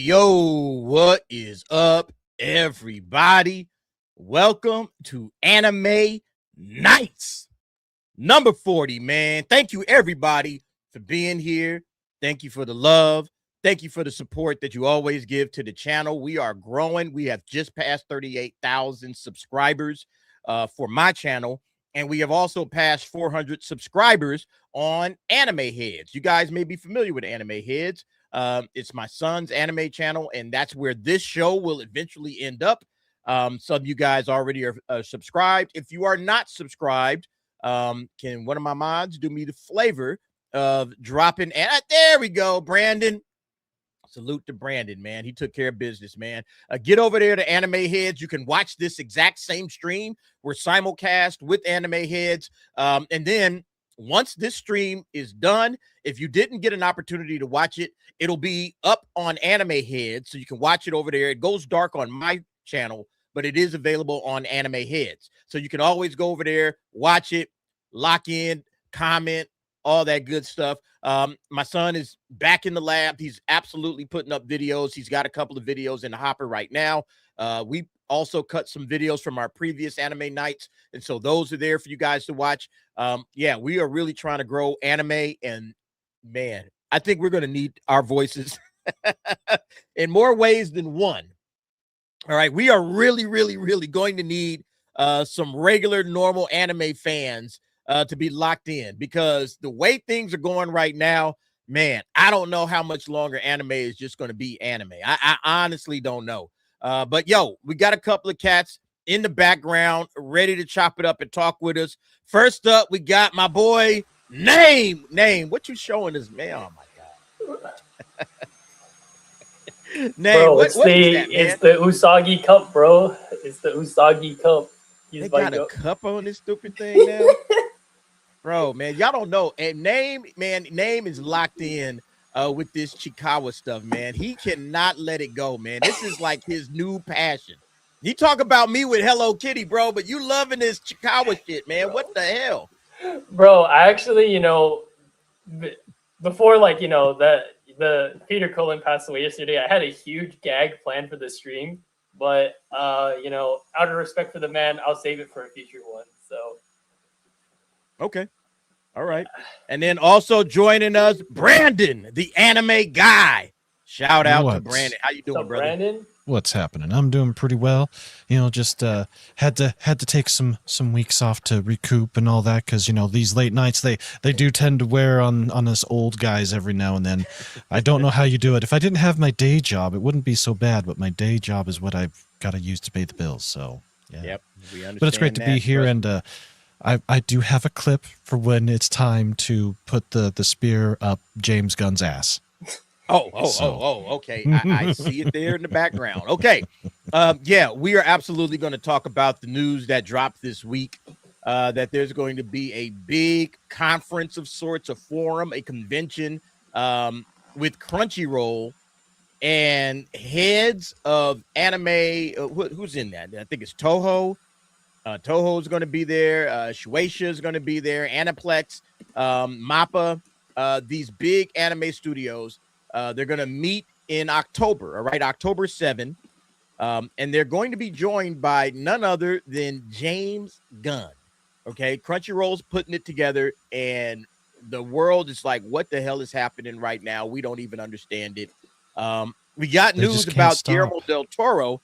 Yo, what is up, everybody? Welcome to Anime Nights, number 40, man. Thank you, everybody, for being here. Thank you for the love. Thank you for the support that you always give to the channel. We are growing. We have just passed 38,000 subscribers for my channel, and we have also passed 400 subscribers on Anime Heads. You guys may be familiar with Anime Heads. It's my son's anime channel, and that's where this show will eventually end up. Some of you guys already are subscribed. If you are not subscribed, can one of my mods do me the flavor of dropping? And there we go, Brandon. Salute to Brandon, man. He took care of business, man. Get over there to Anime Heads. You can watch this exact same stream. We're simulcast with Anime Heads. And then once this stream is done, if you didn't get an opportunity to watch it, it'll be up on Anime Heads, so you can watch it over there. It goes dark on my channel, but it is available on Anime Heads. So you can always go over there, watch it, lock in, comment, all that good stuff. My son is back in the lab. He's absolutely putting up videos. He's got a couple of videos in the hopper right now. We also cut some videos from our previous anime nights, and so those are there for you guys to watch. Yeah, we are really trying to grow anime, and man, I think we're going to need our voices in more ways than one. All right, we are really going to need some regular, normal anime fans to be locked in, because the way things are going right now, man, I don't know how much longer anime is just going to be anime. I honestly don't know. But yo, we got a couple of cats in the background ready to chop it up and talk with us. First up, we got my boy Name. What you showing us, man? Oh my god. Name, bro, it's the Usagi Cup, bro. It's the Usagi Cup. They got a cup on this stupid thing now. Bro, man, y'all don't know. And Name is locked in with this Chikawa stuff, man. He cannot let it go, man. This is like his new passion. You talk about me with Hello Kitty, bro, but you loving this Chikawa shit, man. What the hell? Bro, I actually, before, the Peter Cullen passed away yesterday, I had a huge gag planned for the stream, but, out of respect for the man, I'll save it for a future one, so. Okay. All right. And then also joining us, Brandon, the anime guy. Shout out to Brandon. How you doing, brother? Brandon? What's happening? I'm doing pretty well. Just had to take some weeks off to recoup and all that, because these late nights they do tend to wear on us old guys every now and then. I don't know how you do it. If I didn't have my day job, it wouldn't be so bad, but my day job is what I've got to use to pay the bills. So yeah. Yep, we understand. But it's great to be here, and I do have a clip for when it's time to put the spear up James Gunn's ass. Okay. I see it there in the background. Okay. Yeah, we are absolutely going to talk about the news that dropped this week, that there's going to be a big conference of sorts, a forum, a convention with Crunchyroll and heads of anime. Who's in that? I think it's Toho. Toho is going to be there. Shueisha is going to be there. Aniplex, MAPPA, these big anime studios. They're going to meet in October, all right, October 7. And they're going to be joined by none other than James Gunn. Okay, Crunchyroll's putting it together, and the world is like, what the hell is happening right now? We don't even understand it. We got news about Guillermo del Toro.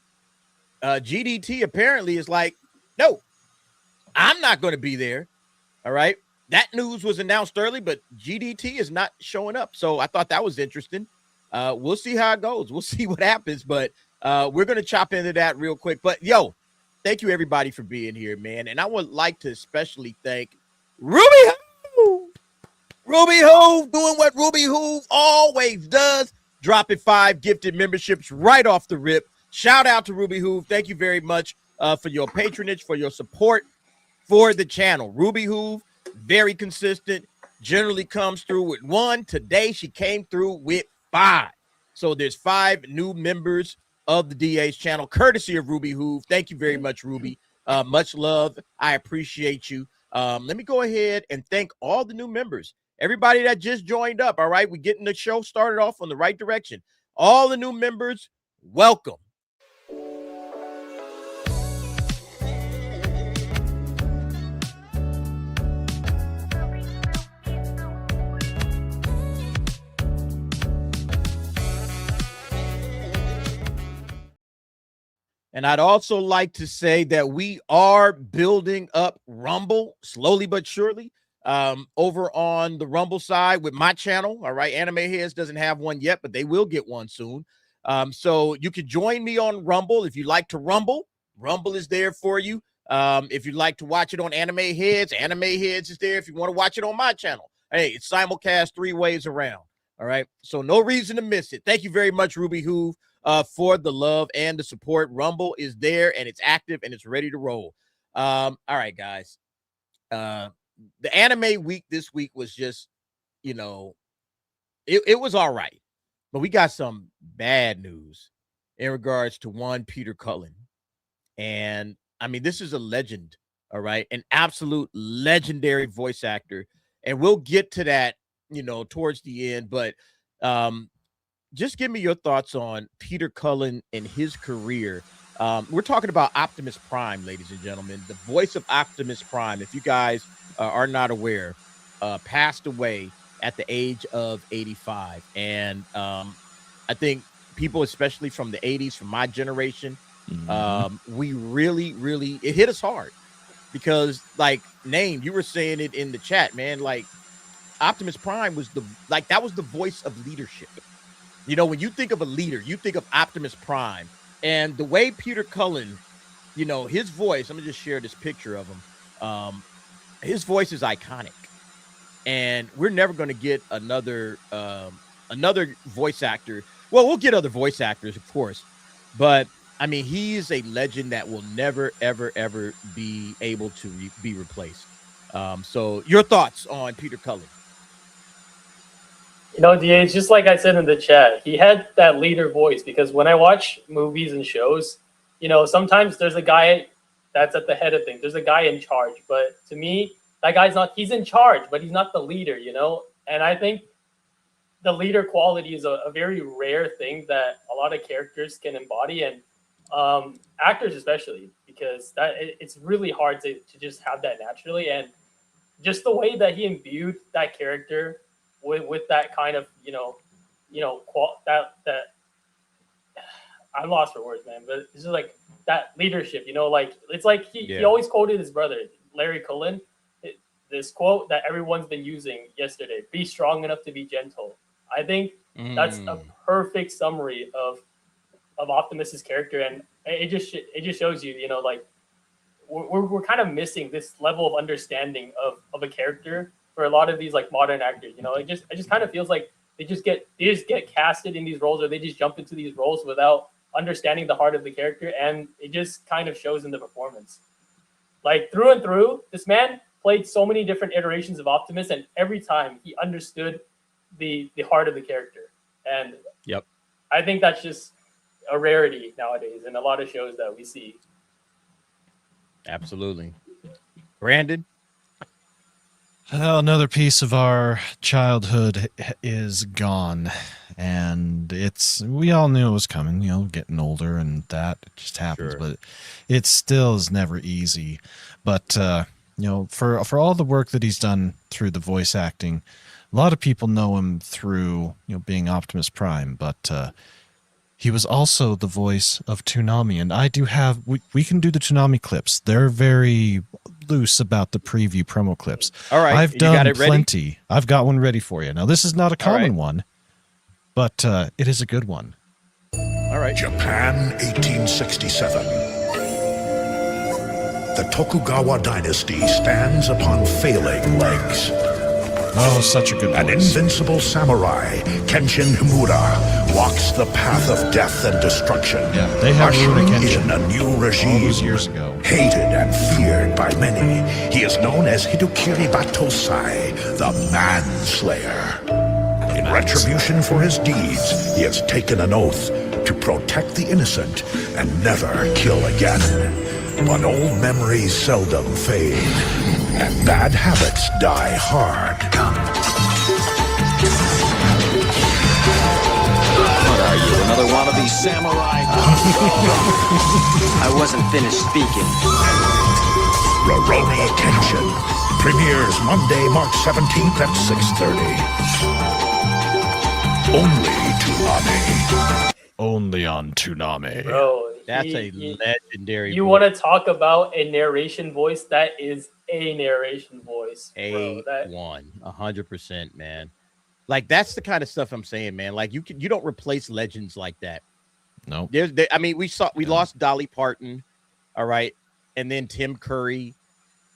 GDT apparently is like, no, I'm not going to be there. All right. That news was announced early, but GDT is not showing up. So I thought that was interesting. We'll see how it goes. We'll see what happens, but we're going to chop into that real quick. But yo, thank you everybody for being here, man. And I would like to especially thank Ruby Hoove. Ruby Hoove doing what Ruby Hoove always does, dropping 5 gifted memberships right off the rip. Shout out to Ruby Hoove. Thank you very much for your patronage, for your support for the channel. Ruby Hoove, very consistent, generally comes through with 1. Today, she came through with 5. So there's 5 new members of the DA's channel, courtesy of Ruby Hoove. Thank you very much, Ruby. Much love. I appreciate you. Let me go ahead and thank all the new members. Everybody that just joined up, all right? We're getting the show started off on the right direction. All the new members, welcome. And I'd also like to say that we are building up Rumble slowly but surely over on the Rumble side with my channel. All right. Anime Heads doesn't have one yet, but they will get one soon. So you can join me on Rumble. If you like to Rumble, Rumble is there for you. If you'd like to watch it on Anime Heads is there. If you want to watch it on my channel, hey, it's simulcast 3 ways around. All right. So no reason to miss it. Thank you very much, Ruby Hoove. For the love and the support. Rumble is there and it's active and it's ready to roll. All right, guys. The anime week this week was just, you know, it was all right. But we got some bad news in regards to one Peter Cullen. And I mean, this is a legend, all right? An absolute legendary voice actor. And we'll get to that, you know, towards the end. But just give me your thoughts on Peter Cullen and his career. We're talking about Optimus Prime, ladies and gentlemen. The voice of Optimus Prime, if you guys are not aware, passed away at the age of 85. And I think people, especially from the 80s, from my generation, we really, it hit us hard. Because, like, Name, you were saying it in the chat, man, like, Optimus Prime was that was the voice of leadership. You know, when you think of a leader, you think of Optimus Prime. And the way Peter Cullen, you know, his voice, I'm going to just share this picture of him. His voice is iconic. And we're never going to get another voice actor. Well, we'll get other voice actors, of course. But, I mean, he is a legend that will never, ever, ever be able to be replaced. So your thoughts on Peter Cullen? You know, DH, just like I said in the chat, he had that leader voice because when I watch movies and shows, you know, sometimes there's a guy that's at the head of things. There's a guy in charge. But to me, that guy's not, he's in charge, but he's not the leader, you know? And I think the leader quality is a very rare thing that a lot of characters can embody, and actors especially, because it's really hard to just have that naturally. And just the way that he imbued that character with that kind of, that I'm lost for words, man, but it's just like that leadership, you know, like it's like he always quoted his brother, Larry Cullen, this quote that everyone's been using yesterday: be strong enough to be gentle. I think that's a perfect summary of Optimus's character, and it just shows you, you know, like we're kind of missing this level of understanding of a character for a lot of these like modern actors. You know, it just kind of feels like they just get casted in these roles, or they just jump into these roles without understanding the heart of the character, and it just kind of shows in the performance. Like through and through, this man played so many different iterations of Optimus, and every time he understood the heart of the character. And I think that's just a rarity nowadays in a lot of shows that we see. Absolutely. Brandon? Well, another piece of our childhood is gone, and we all knew it was coming, you know, getting older, and that it just happens, but it still is never easy. But you know, for all the work that he's done through the voice acting, a lot of people know him through, you know, being Optimus Prime, but he was also the voice of Toonami, and I do have, we can do the Toonami clips. They're very loose about the preview promo clips. All right, I've done plenty. I've got one ready for you. Now, this is not a common one, but it is a good one. All right. Japan, 1867. The Tokugawa dynasty stands upon failing legs. Oh, such a good An voice. invincible samurai, Kenshin Himura, walks the path of death and destruction, Yeah, they have ushering Kenshin in a new regime. all those years ago. Hated and feared by many, he is known as Hidokiri Batosai, the Manslayer. In retribution for his deeds, he has taken an oath to protect the innocent and never kill again. But old memories seldom fade, and bad habits die hard. What are you? be samurai. I wasn't finished speaking. Rurouni Kenshin premieres Monday, March 17th at 6:30. Only Toonami. Only on Toonami. Bro, That's a legendary. You want to talk about a narration voice? That is a narration voice. A1, 100%, man. Like that's the kind of stuff I'm saying, man. Like you don't replace legends like that. No. I mean, we lost Dolly Parton, all right, and then Tim Curry,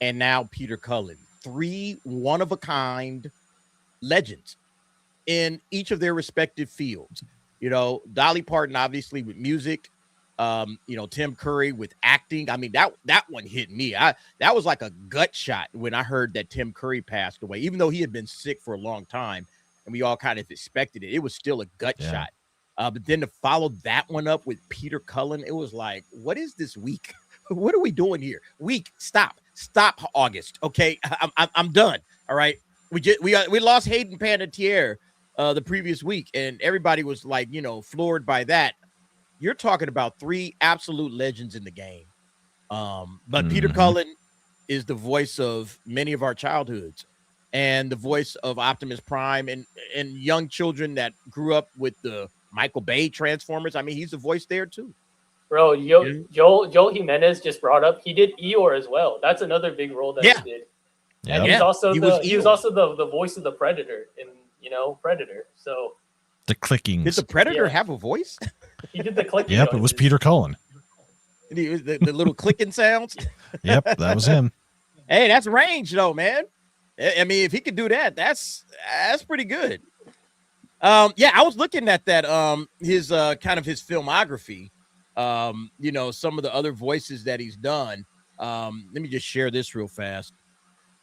and now Peter Cullen. 3 one-of-a-kind legends in each of their respective fields. You know, Dolly Parton obviously with music, Tim Curry with acting. I mean, that one hit me. That was like a gut shot when I heard that Tim Curry passed away, even though he had been sick for a long time, and we all kind of expected it. It was still a gut shot. But then to follow that one up with Peter Cullen, it was like, what is this week? What are we doing here? Week, stop, August. Okay, I'm done. All right, we lost Hayden Panettiere the previous week, and everybody was like, floored by that. You're talking about 3 absolute legends in the game. But Peter Cullen is the voice of many of our childhoods, and the voice of Optimus Prime and young children that grew up with the Michael Bay Transformers. I mean, he's the voice there too. Bro, Joel Jimenez just brought up, he did Eeyore as well. That's another big role that he did. And he was also the voice of the Predator in Predator. So the clicking. Did the Predator have a voice? He did the clicking. Yep, it was Peter Cullen. The little clicking sounds. Yep, that was him. Hey, that's range though, man. I mean, if he could do that, that's pretty good. I was looking at that his kind of his filmography. Some of the other voices that he's done. Let me just share this real fast.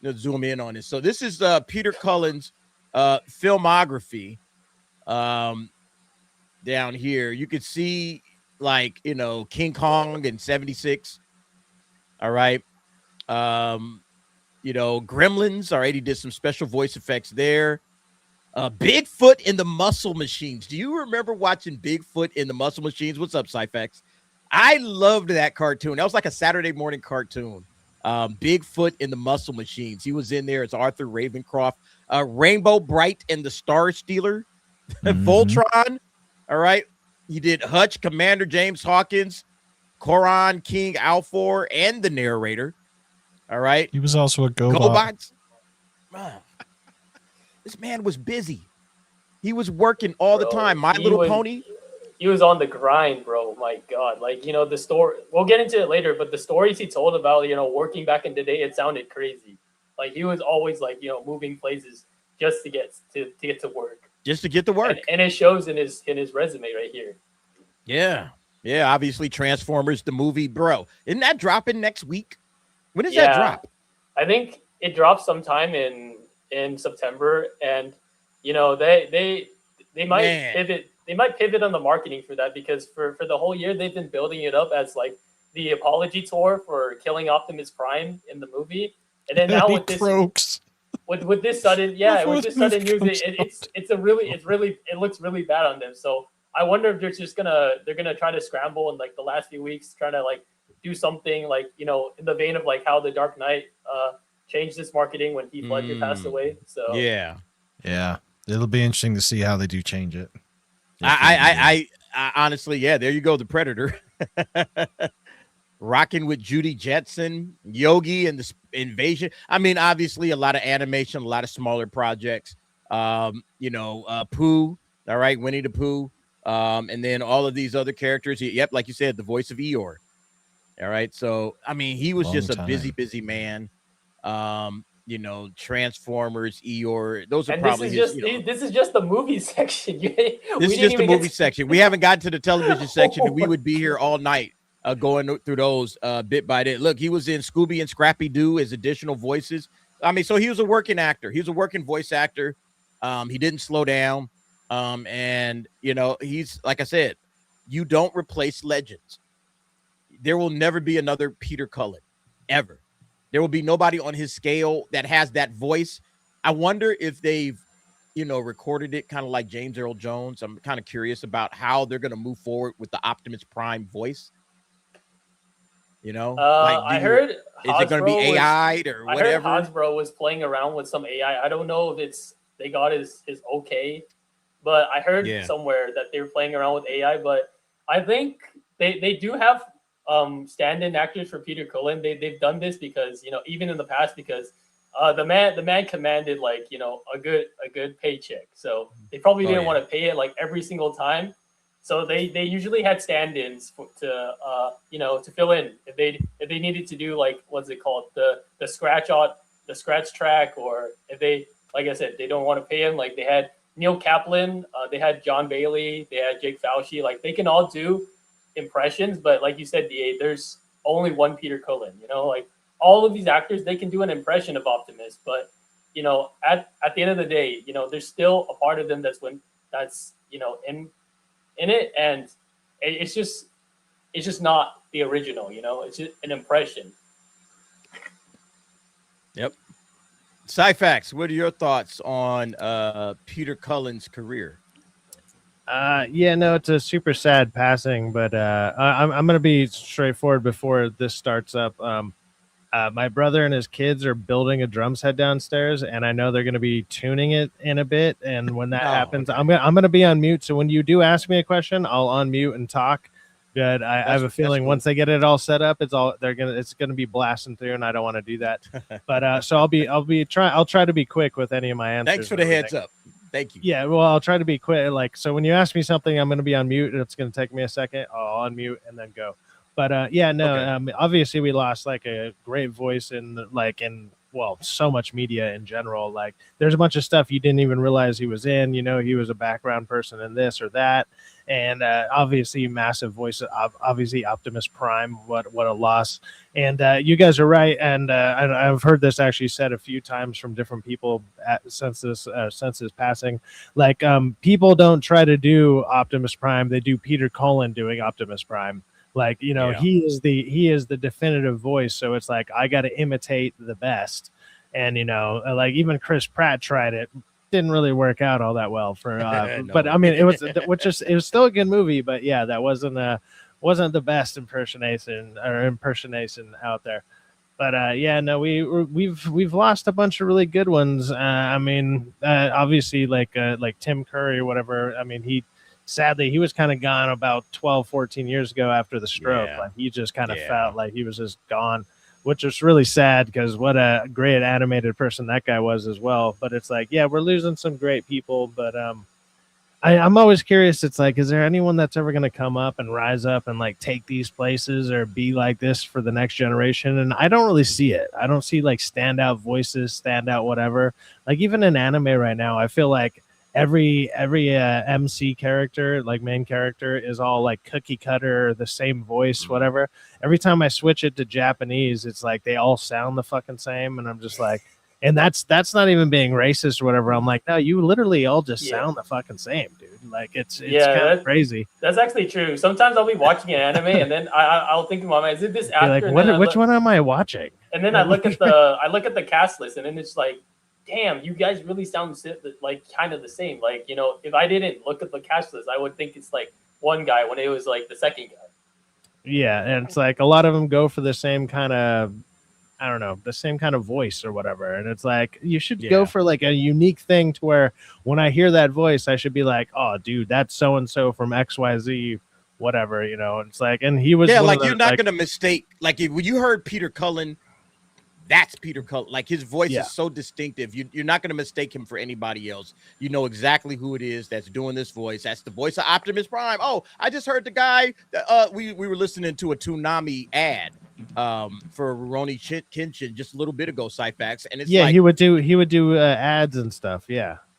Let's zoom in on this. So this is Peter Cullen's filmography. Down here, you could see King Kong in 76. All right. Gremlins. All right. He did some special voice effects there. Bigfoot in the Muscle Machines. Do you remember watching Bigfoot in the Muscle Machines? What's up, Cyphex? I loved that cartoon. That was like a Saturday morning cartoon. Bigfoot in the Muscle Machines. He was in there as Arthur Ravencroft. Rainbow Bright and the Star Stealer. Voltron. All right. He did Hutch, Commander James Hawkins, Koran, King Alfor, and the narrator. All right. He was also a GoBot. GoBots. This man was busy. He was working all the time. My Little Pony. He was on the grind, bro. My God. The story, we'll get into it later, but the stories he told about, working back in the day, it sounded crazy. Like he was always moving places just to get to work. Just to get to work. And it shows in his resume right here. Yeah. Yeah, obviously Transformers, the movie, bro. Isn't that dropping next week? When does that drop? I think it drops sometime in September, and they might pivot. They might pivot on the marketing for that, because for the whole year they've been building it up as like the apology tour for killing Optimus Prime in the movie, and then now with this with this sudden news, it looks really bad on them. So I wonder if they're gonna try to scramble in like the last few weeks, trying to like do something like in the vein of like how the Dark Knight changed this marketing when Heath Ledger passed away. So yeah, it'll be interesting to see how they do change it. I honestly, there you go, the Predator. Rocking with Judy Jetson, Yogi, and the Invasion. I mean, obviously, a lot of animation, a lot of smaller projects. Pooh, all right, Winnie the Pooh, and then all of these other characters. Like you said, the voice of Eeyore. All right, so I mean, he was just a busy man. Transformers, Eeyore. Those are and probably this is just the movie section. This is just the movie section. We haven't gotten to the television section. We would be here all night going through those bit by bit. Look, he was in Scooby and Scrappy Doo as additional voices. I mean, so he was a working actor. He was a working voice actor. He didn't slow down. And he's, like I said, you don't replace legends. There will never be another Peter Cullen, ever. There will be nobody on his scale that has that voice. I wonder if they've recorded it kind of like James Earl Jones. I'm kind of curious about how they're going to move forward with the Optimus Prime voice. I heard is it going to be AI'd or whatever? I heard Hasbro was playing around with some AI. I don't know if they got his okay, but I heard somewhere that they were playing around with AI. But I think they do have stand-in actors for Peter Cullen. They've done this because even in the past, because the man commanded a good paycheck, so they probably didn't want to pay it like every single time. So they usually had stand-ins to fill in if they needed to do what's it called, the scratch track, or if they, like I said, they don't want to pay him. Like they had Neil Kaplan, they had John Bailey, they had Jake Fauci. Like they can all do impressions, but like you said, DA, there's only one Peter Cullen. Like all of these actors, they can do an impression of Optimus, but at the end of the day, there's still a part of them that's in it, and it's just not the original. It's just an impression. Yep. Cyfax, what are your thoughts on Peter Cullen's career? It's a super sad passing, but I'm gonna be straightforward before this starts up. My brother and his kids are building a drum set downstairs, and I know they're going to be tuning it in a bit. And when that happens, I'm going to be on mute. So when you do ask me a question, I'll unmute and talk. Good. I have a feeling cool. Once they get it all set up, it's going to be blasting through, and I don't want to do that. But so I'll try to be quick with any of my answers. Thanks for the heads up. Thank you. Yeah, well, I'll try to be quick. So when you ask me something, I'm going to be on mute, and it's going to take me a second. I'll unmute and then go. But obviously we lost a great voice in so much media in general. Like there's a bunch of stuff you didn't even realize he was in. He was a background person in this or that, and obviously massive voice. Obviously Optimus Prime. What a loss. And you guys are right. And I've heard this actually said a few times from different people since his passing. People don't try to do Optimus Prime; they do Peter Cullen doing Optimus Prime. He is the definitive voice. So it's like, I got to imitate the best. And, even Chris Pratt tried it. Didn't really work out all that well for, no. But I mean, it was still a good movie, but yeah, that wasn't the best impersonation out there. But we've lost a bunch of really good ones. Obviously like Tim Curry or whatever. I mean, sadly, he was kind of gone about 12, 14 years ago after the stroke. Yeah. He just kind of felt like he was just gone, which was really sad because what a great animated person that guy was as well. But it's we're losing some great people. But I'm always curious. It's is there anyone that's ever going to come up and rise up and take these places or be like this for the next generation? And I don't really see it. I don't see standout voices, standout whatever. Even in anime right now, I feel like every MC character, main character, is all cookie cutter, the same voice, whatever. Every time I switch it to Japanese, it's they all sound the fucking same, and I'm just and that's not even being racist or whatever. I'm no, you literally all just sound the fucking same, dude. It's kind of crazy. That's actually true. Sometimes I'll be watching an anime and then I'll think in my mind, is it this actor? Which one am I watching? And then I look at the cast list, and then it's damn, you guys really sound kind of the same. If I didn't look at the cast list, I would think it's one guy when it was the second guy. Yeah, and it's a lot of them go for the same kind of, I don't know, the same kind of voice or whatever. And it's you should go for a unique thing to where when I hear that voice, I should be oh, dude, that's so and so from XYZ, whatever. It's and he was you're not gonna mistake when you heard Peter Cullen. That's Peter Cullen. His voice is so distinctive. You're not going to mistake him for anybody else. You know exactly who it is that's doing this voice. That's the voice of Optimus Prime. Oh, I just heard the guy. We were listening to a Toonami ad for Rurouni Kenshin just a little bit ago, Cyfax, and it's he would do ads and stuff.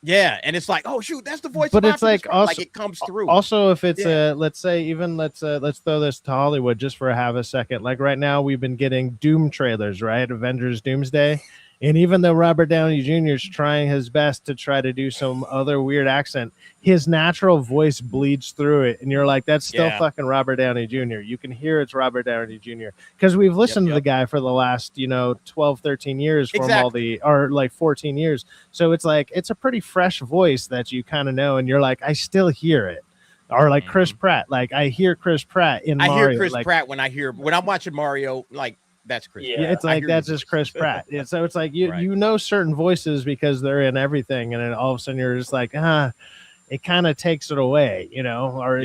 Yeah, and it's oh shoot, that's the voice. But of it's Optimus Prime. Also it comes through. Also, if it's let's throw this to Hollywood just for a second. Right now, we've been getting Doom trailers, right? Avengers Doomsday, And even though Robert Downey Jr. is trying his best to try to do some other weird accent, his natural voice bleeds through it. And you're like, that's still fucking Robert Downey Jr. You can hear it's Robert Downey Jr. Because we've listened to the guy for the last, 12, 13 years from all the, or like 14 years. So it's like, it's a pretty fresh voice that you kind of know. And you're like, I still hear it. Or like Chris Pratt. Like I hear Chris Pratt in Mario. I hear Chris Pratt when I'm watching Mario, like, that's Chris. Yeah, it's like that's just Chris Pratt. So it's like you know certain voices because they're in everything, and then all of a sudden you're just like, it kind of takes it away, or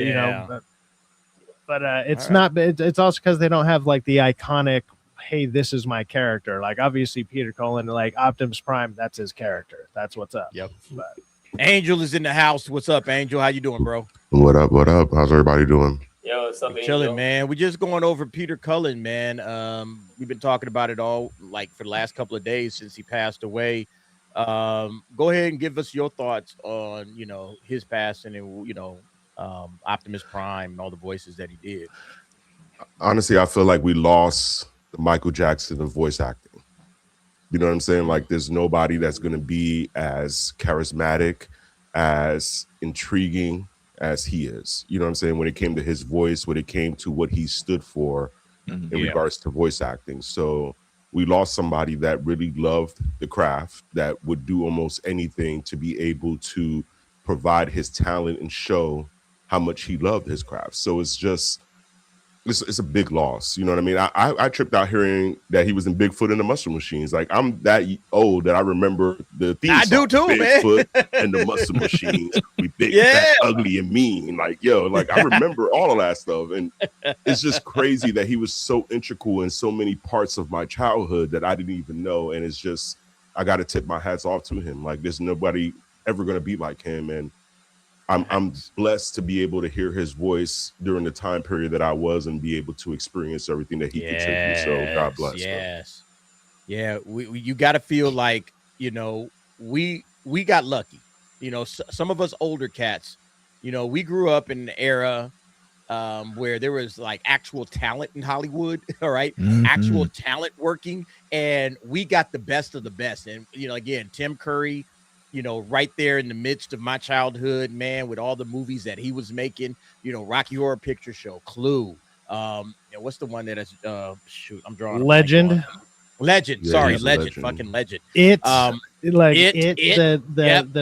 but it's not. It's also because they don't have like the iconic, hey, this is my character. Like obviously Peter Cullen, like Optimus Prime, that's his character. That's what's up. Yep. But Angel is in the house. What's up, Angel? How you doing, bro? What up? What up? How's everybody doing? Yo, what's up, chilling, man. We're just going over Peter Cullen, man. We've been talking about it all like for the last couple of days since he passed away. Go ahead and give us your thoughts on, his passing and, Optimus Prime and all the voices that he did. Honestly, I feel like we lost the Michael Jackson of voice acting. You know what I'm saying? Like there's nobody that's going to be as charismatic, as intriguing as he is. You know what I'm saying? When it came to his voice, when it came to what he stood for in regards to voice acting. So we lost somebody that really loved the craft, that would do almost anything to be able to provide his talent and show how much he loved his craft. So it's a big loss. You know what I mean? I tripped out hearing that he was in Bigfoot and the Muscle Machines. Like I'm that old that I remember the theme song, do too, Bigfoot man. and the Muscle Machines. We big, fat, ugly, and mean. Like I remember all of that stuff. And it's just crazy that he was so integral in so many parts of my childhood that I didn't even know. And it's just, I got to tip my hats off to him. Like there's nobody ever going to be like him. And I'm blessed to be able to hear his voice during the time period that I was and be able to experience everything that he contributed. So God bless. Yes. Yeah. You got to feel like, we got lucky. Some of us older cats, we grew up in an era where there was like actual talent in Hollywood. All right. Actual talent working. And we got the best of the best. And, again, Tim Curry, right there in the midst of my childhood, man, with all the movies that he was making, Rocky Horror Picture Show, Clue. What's the one that is, I'm drawing Legend. Legend. Yeah, Sorry, he's a Legend. legend. Fucking Legend. The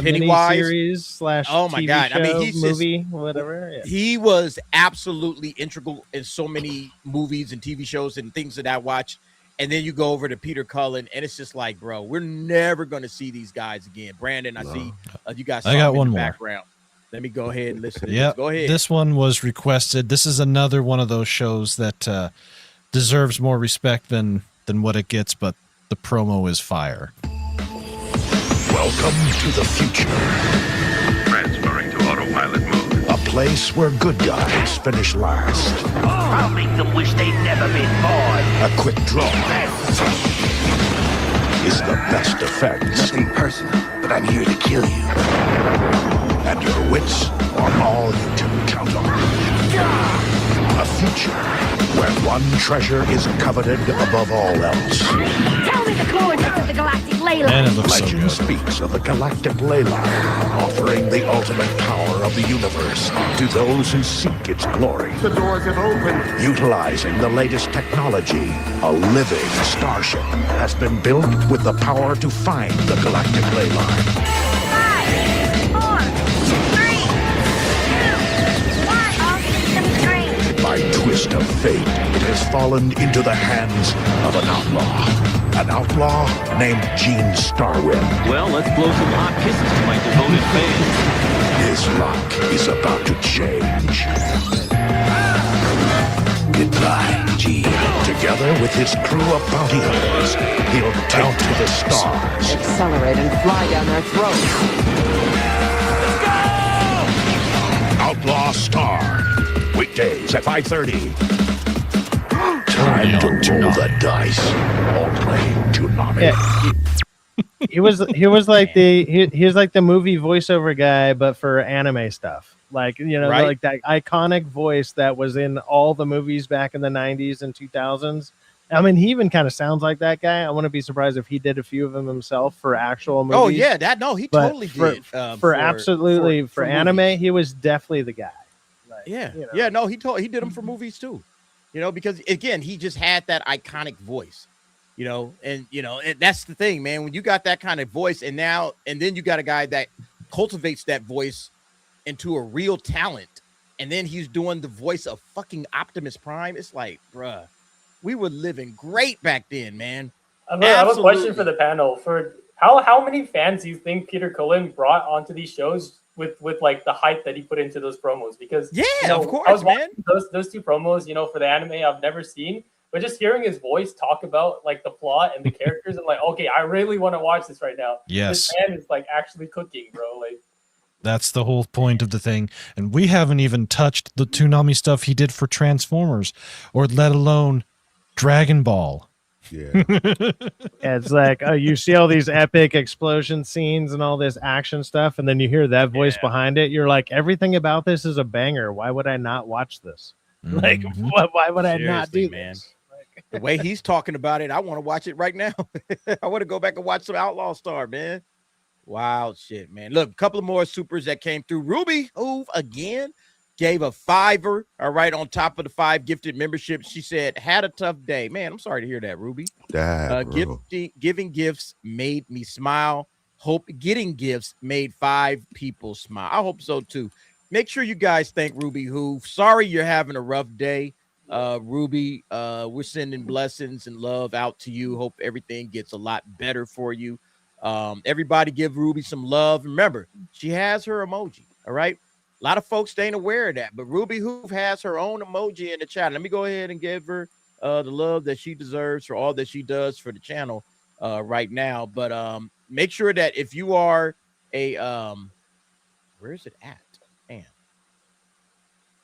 mini-series / oh my TV God. show, I mean, he's movie, whatever. Yeah. He was absolutely integral in so many movies and TV shows and things that I watched. And then you go over to Peter Cullen, and it's just like, bro, we're never going to see these guys again. Brandon, I see you guys. I got one in the more. Background. Let me go ahead and listen. Yeah, go ahead. This one was requested. This is another one of those shows that deserves more respect than what it gets, but the promo is fire. Welcome to the future. Transferring to autopilot mode. A place where good guys finish last. I'll make them wish they'd never been born. A quick draw is the best effects. Nothing personal, but I'm here to kill you. And your wits are all you can count on. A future where one treasure is coveted above all else. Tell me the coordinates of the galactic ley line. And it looks so Legend good. speaks of the galactic ley line, offering the ultimate power of the universe to those who seek its glory. The doors have opened. Utilizing the latest technology, a living starship has been built with the power to find the galactic ley line. 5, 4, 3, 2, 1. All systems green. By twist of fate, it has fallen into the hands of an outlaw. An outlaw named Gene Starwind. Well, let's blow some hot kisses to my devoted fans. His luck is about to change. Goodbye, Gene. Together with his crew of bounty hunters, he'll take to the stars. Accelerate and fly down their throats. Outlaw Star. Weekdays at 5:30. Time to roll the dice. Only Toonami. Yeah, he was like he was like the movie voiceover guy, but for anime stuff. Like, Right. like that iconic voice that was in all the movies back in the 90s and 2000s. I mean, he even kind of sounds like that guy. I wouldn't be surprised if he did a few of them himself for actual movies. Oh yeah, he But totally did. For anime, movies. he was definitely the guy. Like, Yeah, you know. yeah, no, he did them for movies too. You know, because again, he just had that iconic voice. You know, and that's the thing, man. When you got that kind of voice, and then you got a guy that cultivates that voice into a real talent, and then he's doing the voice of fucking Optimus Prime. It's like, bruh, we were living great back then, man. I have a question for the panel. For how many fans do you think Peter Cullen brought onto these shows with like the hype that he put into those promos? Because of course, I was man. watching those two promos, for the anime I've never seen, but just hearing his voice talk about like the plot and the characters, I'm like, okay, I really want to watch this right now. Yes, this man is like actually cooking, bro. Like, that's the whole point of the thing. And we haven't even touched the Toonami stuff he did for Transformers, or let alone Dragon Ball. Yeah. It's like, you see all these epic explosion scenes and all this action stuff, and then you hear that voice behind it. You're like, everything about this is a banger. Why would I not watch this? Like, why would I not do this? The way he's talking about it, I want to watch it right now. I want to go back and watch some Outlaw Star, man. Wild shit, man. Look, a couple of more supers that came through. Ruby Hoove again gave a $5, all right, on top of the 5 gifted memberships. She said, had a tough day. Man, I'm sorry to hear that, Ruby. Giving gifts made me smile. Hope getting gifts made 5 people smile. I hope so, too. Make sure you guys thank Ruby Hoove. Sorry you're having a rough day. Ruby, we're sending blessings and love out to you. Hope everything gets a lot better for you. Everybody give Ruby some love. Remember, she has her emoji, all right? A lot of folks ain't aware of that, but Ruby Hoove has her own emoji in the chat. Let me go ahead and give her the love that she deserves for all that she does for the channel right now. But make sure that if you are a where is it at? Man,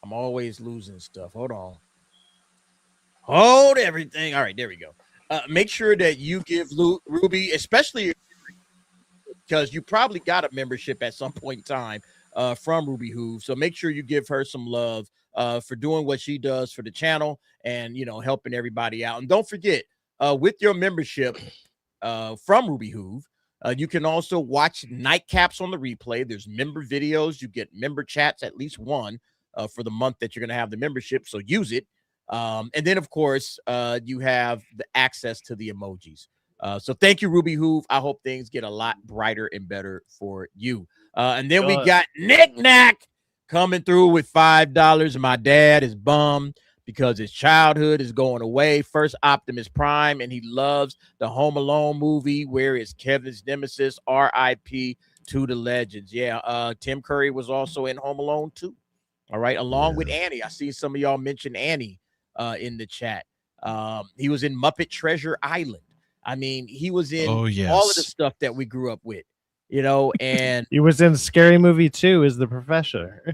I'm always losing stuff. Hold on. Hold everything. All right, there we go. Make sure that you give Ruby, especially because you probably got a membership at some point in time from Ruby Hoove. So make sure you give her some love for doing what she does for the channel and, helping everybody out. And don't forget, with your membership from Ruby Hoove, you can also watch nightcaps on the replay. There's member videos. You get member chats, at least one for the month that you're going to have the membership. So use it. And then, of course, you have the access to the emojis. So thank you, Ruby Hoove. I hope things get a lot brighter and better for you. And then we got Nick Knack coming through with $5. And my dad is bummed because his childhood is going away. First Optimus Prime, and he loves the Home Alone movie. Where is Kevin's nemesis? R.I.P. to the legends. Yeah, Tim Curry was also in Home Alone 2. All right, along with Annie. I see some of y'all mention Annie in the chat. He was in Muppet Treasure Island. I mean, he was in all of the stuff that we grew up with, and he was in Scary Movie 2 as the professor.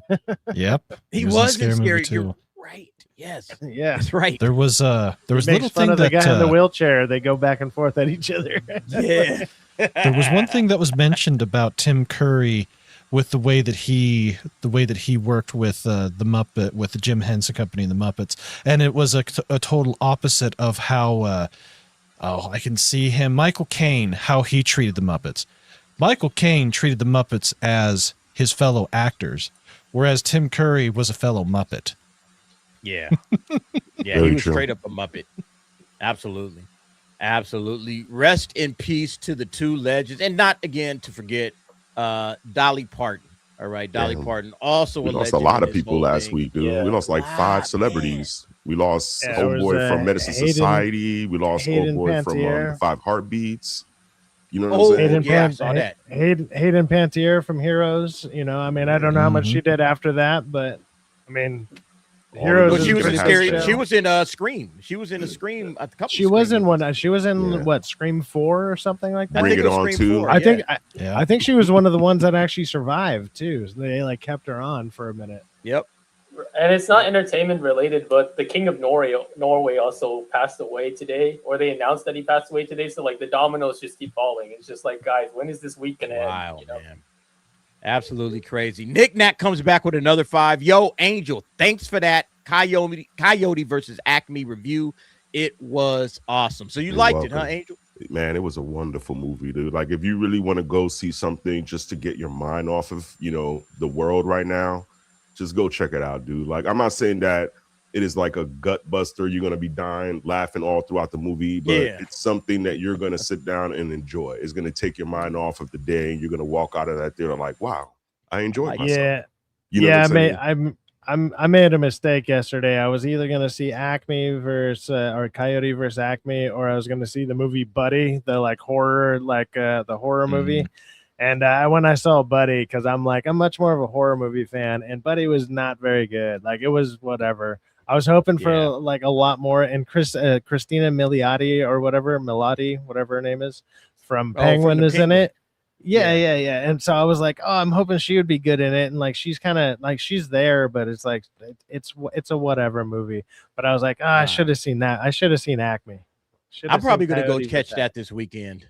Yep. He was in Scary Movie 2. Right. Yes. Yeah. That's right. There was a little thing of that the guy in the wheelchair. They go back and forth at each other. Yeah. There was one thing that was mentioned about Tim Curry with the way that he worked with the Muppet, with the Jim Henson Company and the Muppets, and it was a total opposite of how I can see him, Michael Caine, how he treated the Muppets. Michael Caine treated the Muppets as his fellow actors, whereas Tim Curry was a fellow Muppet. Yeah. Yeah, he was straight up a Muppet. Absolutely. Absolutely. Rest in peace to the 2 legends. And not, again, to forget, Dolly Parton. All right, Dolly Parton. Also we lost a lot of people last week, dude. Yeah. We lost like 5 celebrities. Man. We lost Homeboy from Medicine Society. We lost Homeboy from the 5 Heartbeats. You know what I'm saying? I saw that. Hayden Panettiere from Heroes. I mean, I don't know how much she did after that, but I mean, Heroes. She was in Scary. She was in Scream. She was in a Scream. A couple. She was in one. She was in what, Scream 4 or something like that. Bring It On too. I think she was one of the ones that actually survived too. So they kept her on for a minute. Yep. And it's not entertainment related, but the King of Norway also passed away today, or they announced that he passed away today. So the dominoes just keep falling. It's just like, guys, when is this week gonna end? Man. Absolutely crazy. Nick Knack comes back with another 5. Yo, Angel, thanks for that Coyote versus Acme review. It was awesome. So you You're liked it, welcome. huh, Angel? Man, it was a wonderful movie, dude. Like, if you really want to go see something just to get your mind off of, the world right now, just go check it out, dude. Like, I'm not saying that it is like a gut buster. You're going to be dying, laughing all throughout the movie, but it's something that you're going to sit down and enjoy. It's going to take your mind off of the day, and you're going to walk out of that theater like, wow, I enjoyed myself. I made a mistake yesterday. I was either going to see Acme versus or Coyote versus Acme, or I was going to see the movie Buddy, the like horror, the horror movie. And when I saw Buddy, because I'm much more of a horror movie fan, and Buddy was not very good. Like, it was whatever. I was hoping for like a lot more. And Christina Milioti or whatever her name is, from Penguin is in it. Yeah. And so I was like, oh, I'm hoping she would be good in it. And like, she's kind of like, she's there, but it's like, it's a whatever movie. But I was like, I should have seen that. I should have seen Acme. I'm probably going to go catch that this weekend.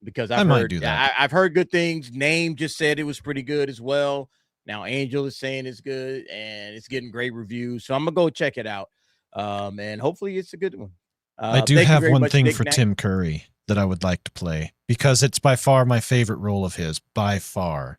Because I've heard good things. Name just said it was pretty good as well. Now Angel is saying it's good and it's getting great reviews. So I'm going to go check it out. And hopefully it's a good one. I do have one thing for Tim Curry that I would like to play, because it's by far my favorite role of his. By far,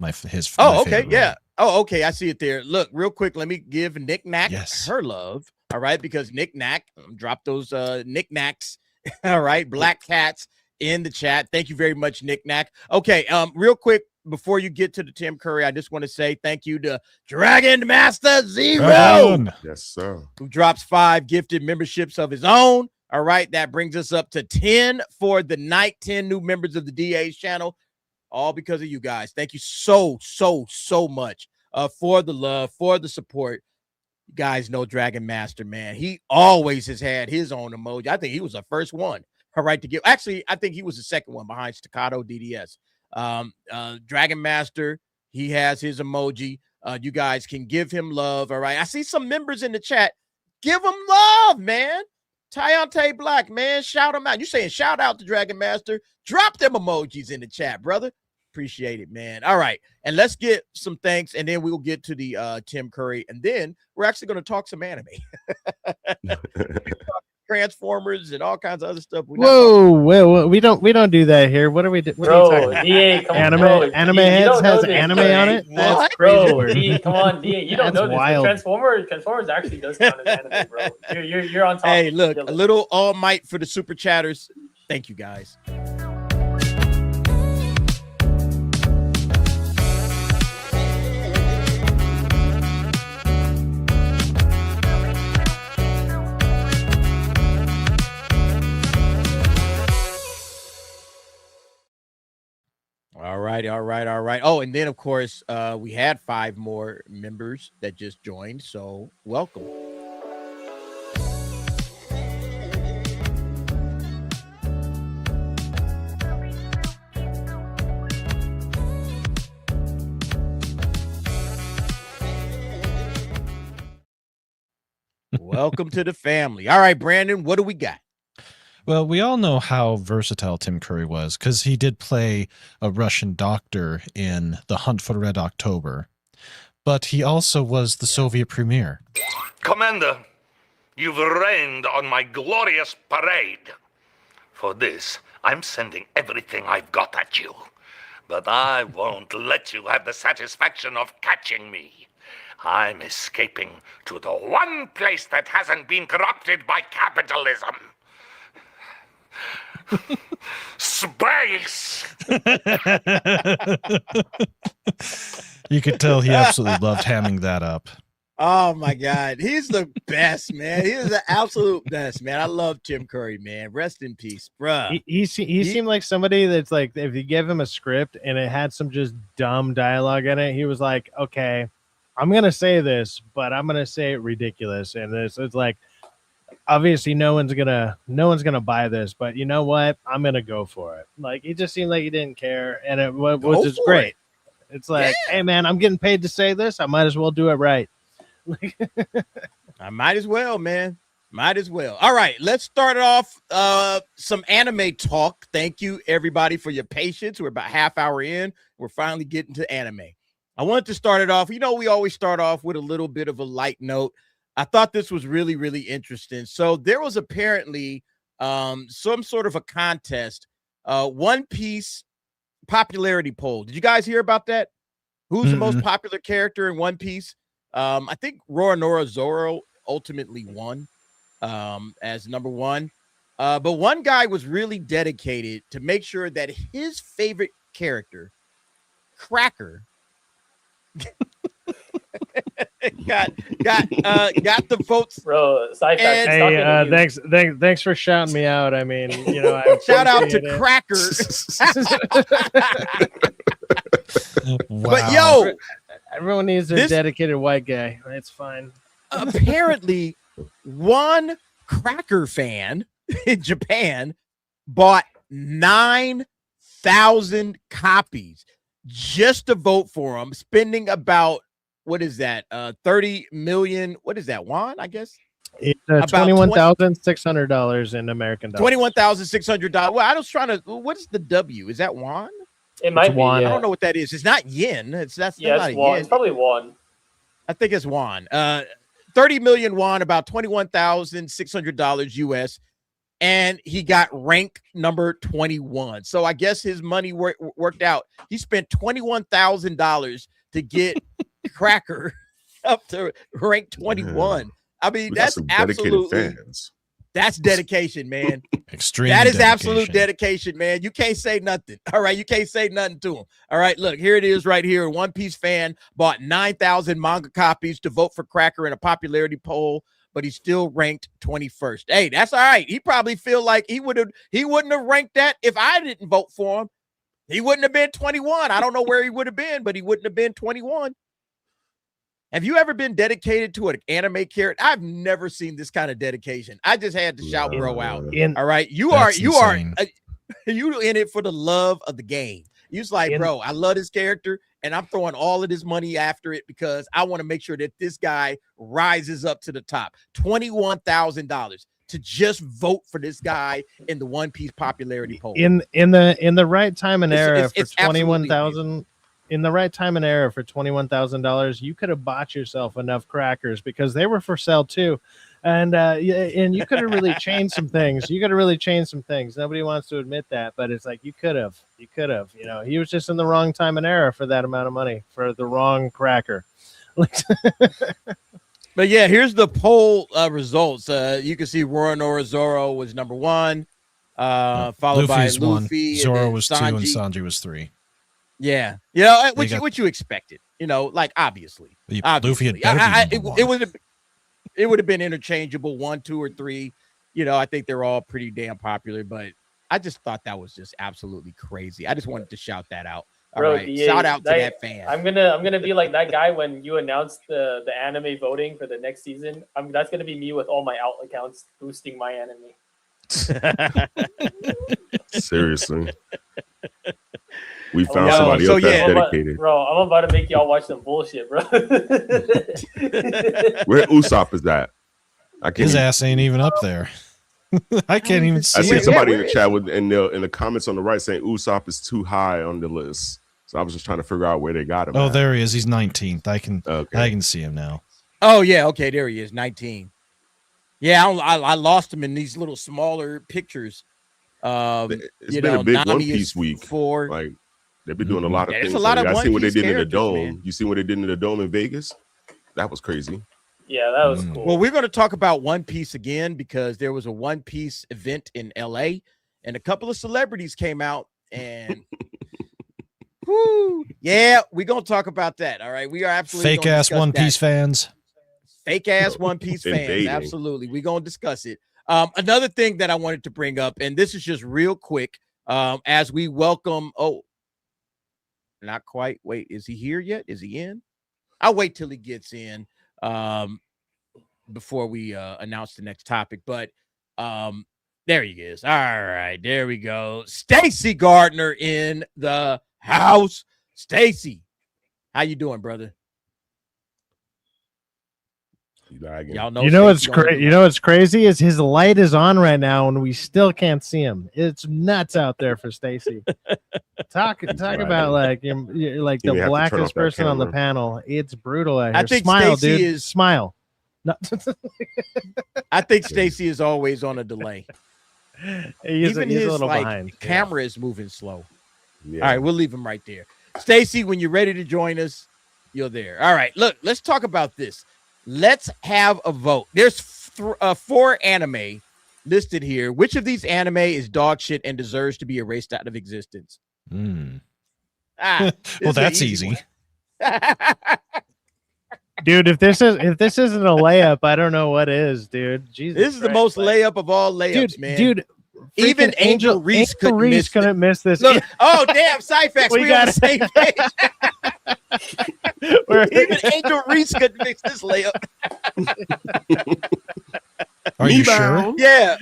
his. Okay, yeah. Oh, okay. I see it there. Look, real quick. Let me give Nick Knack her love. All right, because Nick Knack drop those Nick Knacks. All right, black cats in the chat. Thank you very much, Nick Knack. Okay, real quick before you get to the Tim Curry, I just want to say thank you to Dragon Master Zero. Yes, sir. Who drops 5 gifted memberships of his own. All right, that brings us up to 10 for the night. 10 new members of the DA's channel, all because of you guys. Thank you so much for the love, for the support. You guys know Dragon Master, man. He always has had his own emoji. I think he was the first one, all right, to give. Actually, I think he was the second one behind Staccato DDS. Dragon Master, he has his emoji. You guys can give him love, all right? I see some members in the chat. Give him love, man. Tyante Black, man, shout him out. You saying shout out to Dragon Master? Drop them emojis in the chat, brother. Appreciate it, man. All right, and let's get some thanks, and then we'll get to the Tim Curry, and then we're actually going to talk some anime. Transformers and all kinds of other stuff. Whoa, we don't do that here. What are we doing? DA, come anime on, anime heads has anime on it. That's crazy. DA, come on, DA. You don't know this. Wild. Transformers actually does count as anime, bro. You're on top. Hey, look, a little all might for the super chatters. Thank you, guys. All right. Oh, and then, of course, we had 5 more members that just joined, so welcome. Welcome to the family. All right, Brandon, what do we got? Well, we all know how versatile Tim Curry was, because he did play a Russian doctor in The Hunt for Red October, but he also was the Soviet premier. Commander, you've rained on my glorious parade. For this, I'm sending everything I've got at you. But I won't let you have the satisfaction of catching me. I'm escaping to the one place that hasn't been corrupted by capitalism. Space. You could tell he absolutely loved hamming that up. Oh my God, he's the best, man. He is the absolute best, man. I love Tim Curry, man. Rest in peace, bruh. He seemed like somebody that's like, if you give him a script and it had some just dumb dialogue in it, he was like, okay, I'm gonna say this, but I'm gonna say it ridiculous, and it's like, obviously no one's gonna buy this, but you know what, I'm gonna go for it. Like, it just seemed like he didn't care, and it was just great. It's like, hey man, I'm getting paid to say this, I might as well do it right. I might as well, man. Might as well. All right, let's start off some anime talk. Thank you everybody for your patience. We're about half hour in. We're finally getting to anime. I wanted to start it off. You know, we always start off with a little bit of a light note. I thought this was really, really interesting. So there was apparently some sort of a contest, One Piece popularity poll. Did you guys hear about that? Who's the most popular character in One Piece? I think Roronoa Zoro ultimately won as number one. But one guy was really dedicated to make sure that his favorite character, Cracker, got the votes. Bro, hey, thanks for shouting me out. I mean, you know, shout out to Cracker. Wow. But yo, everyone needs a dedicated white guy. It's fine. Apparently, one Cracker fan in Japan bought 9,000 copies just to vote for him, spending about, what is that? 30 million. What is that? Won, I guess. It's $21,600 in American dollars. $21,600. Well, I was trying to. What is the W? Is that won? It might be. won. Yeah. I don't know what that is. It's not yen. That's Yeah, not it's won. yen. It's probably won. I think it's won. 30 million won, about $21,600 US, and he got rank number 21. So I guess his money worked out. He spent $21,000 to get Cracker up to rank 21. I mean, that's absolutely fans. That's dedication, man. Extreme. That is absolute dedication, man. You can't say nothing. All right, you can't say nothing to him. All right, look, here it is right here. One Piece fan bought 9,000 manga copies to vote for Cracker in a popularity poll, but he still ranked 21st. Hey, that's all right. He probably feel like he wouldn't have ranked that if I didn't vote for him. He wouldn't have been 21. I don't know where he would have been, but he wouldn't have been 21. Have you ever been dedicated to an anime character? I've never seen this kind of dedication. I just had to shout bro out. All right. You are in it for the love of the game. You was like, bro, I love this character and I'm throwing all of this money after it because I want to make sure that this guy rises up to the top. $21,000 to just vote for this guy in the One Piece popularity poll. In the right time and era for 21,000. In the right time and era for $21,000, you could have bought yourself enough crackers because they were for sale too, and you could have really changed some things. Nobody wants to admit that, but it's like you could have. You know, he was just in the wrong time and era for that amount of money for the wrong cracker. But yeah, here's the poll results. You can see Roronoa Zoro was number one, followed Luffy's by Luffy. Zoro was Sanji. 2 and Sanji was 3. Yeah, you know what you expected. You know, like obviously. Luffy had better be number one. It would have been interchangeable 1, 2, or 3. You know, I think they're all pretty damn popular, but I just thought that was just absolutely crazy. I just wanted to shout that out. All right, shout out to that fan. I'm gonna be like that guy when you announced the anime voting for the next season. That's gonna be me with all my alt accounts boosting my anime. Seriously. We found somebody else that's dedicated. Bro, I'm about to make y'all watch some bullshit, bro. Where Usopp is at? His ass ain't even up there. I can't even see. I see somebody in the chat in the comments on the right saying Usopp is too high on the list. So I was just trying to figure out where they got him. Oh, there he is. He's 19th. I can see him now. Oh yeah, okay, there he is, 19. Yeah, I lost him in these little smaller pictures. It's been a big One Piece week. Like they've been doing a lot of things. I see what they did in the dome. Man. You see what they did in the dome in Vegas? That was crazy. Yeah, that was cool. Well, we're going to talk about One Piece again because there was a One Piece event in LA and a couple of celebrities came out and whoo, yeah, we're going to talk about that. All right. We are absolutely fake ass One Piece fans. Fake ass One Piece fans. Absolutely. We're going to discuss it. Another thing that I wanted to bring up, and this is just real quick, as we welcome, not quite. Wait, is he here yet? Is he in? I'll wait till he gets in before we announce the next topic. But there he is. All right, there we go. Stacy Gardner in the house. Stacy, how you doing, brother? Y'all know. You know what's crazy? You know what's crazy is his light is on right now, and we still can't see him. It's nuts out there for Stacy. Talk about like you're like the blackest person on the panel. It's brutal out here. I think Smile, Stacey dude. Smile. No. I think Stacy is always on a delay. He's a little like, behind. Camera is moving slow. Yeah. All right, we'll leave him right there. Stacy, when you're ready to join us, you're there. All right, look, let's talk about this. Let's have a vote. There's 4 anime listed here. Which of these anime is dog shit and deserves to be erased out of existence? Well, that's easy. Dude, if this isn't a layup, I don't know what is, dude. Jesus, this is the most layup of all layups, man. Dude, even Angel Reese couldn't miss this. Look, oh damn, Cyphex, we on the same page. Even Angel Reese couldn't mix this layup. Are you sure? Yeah.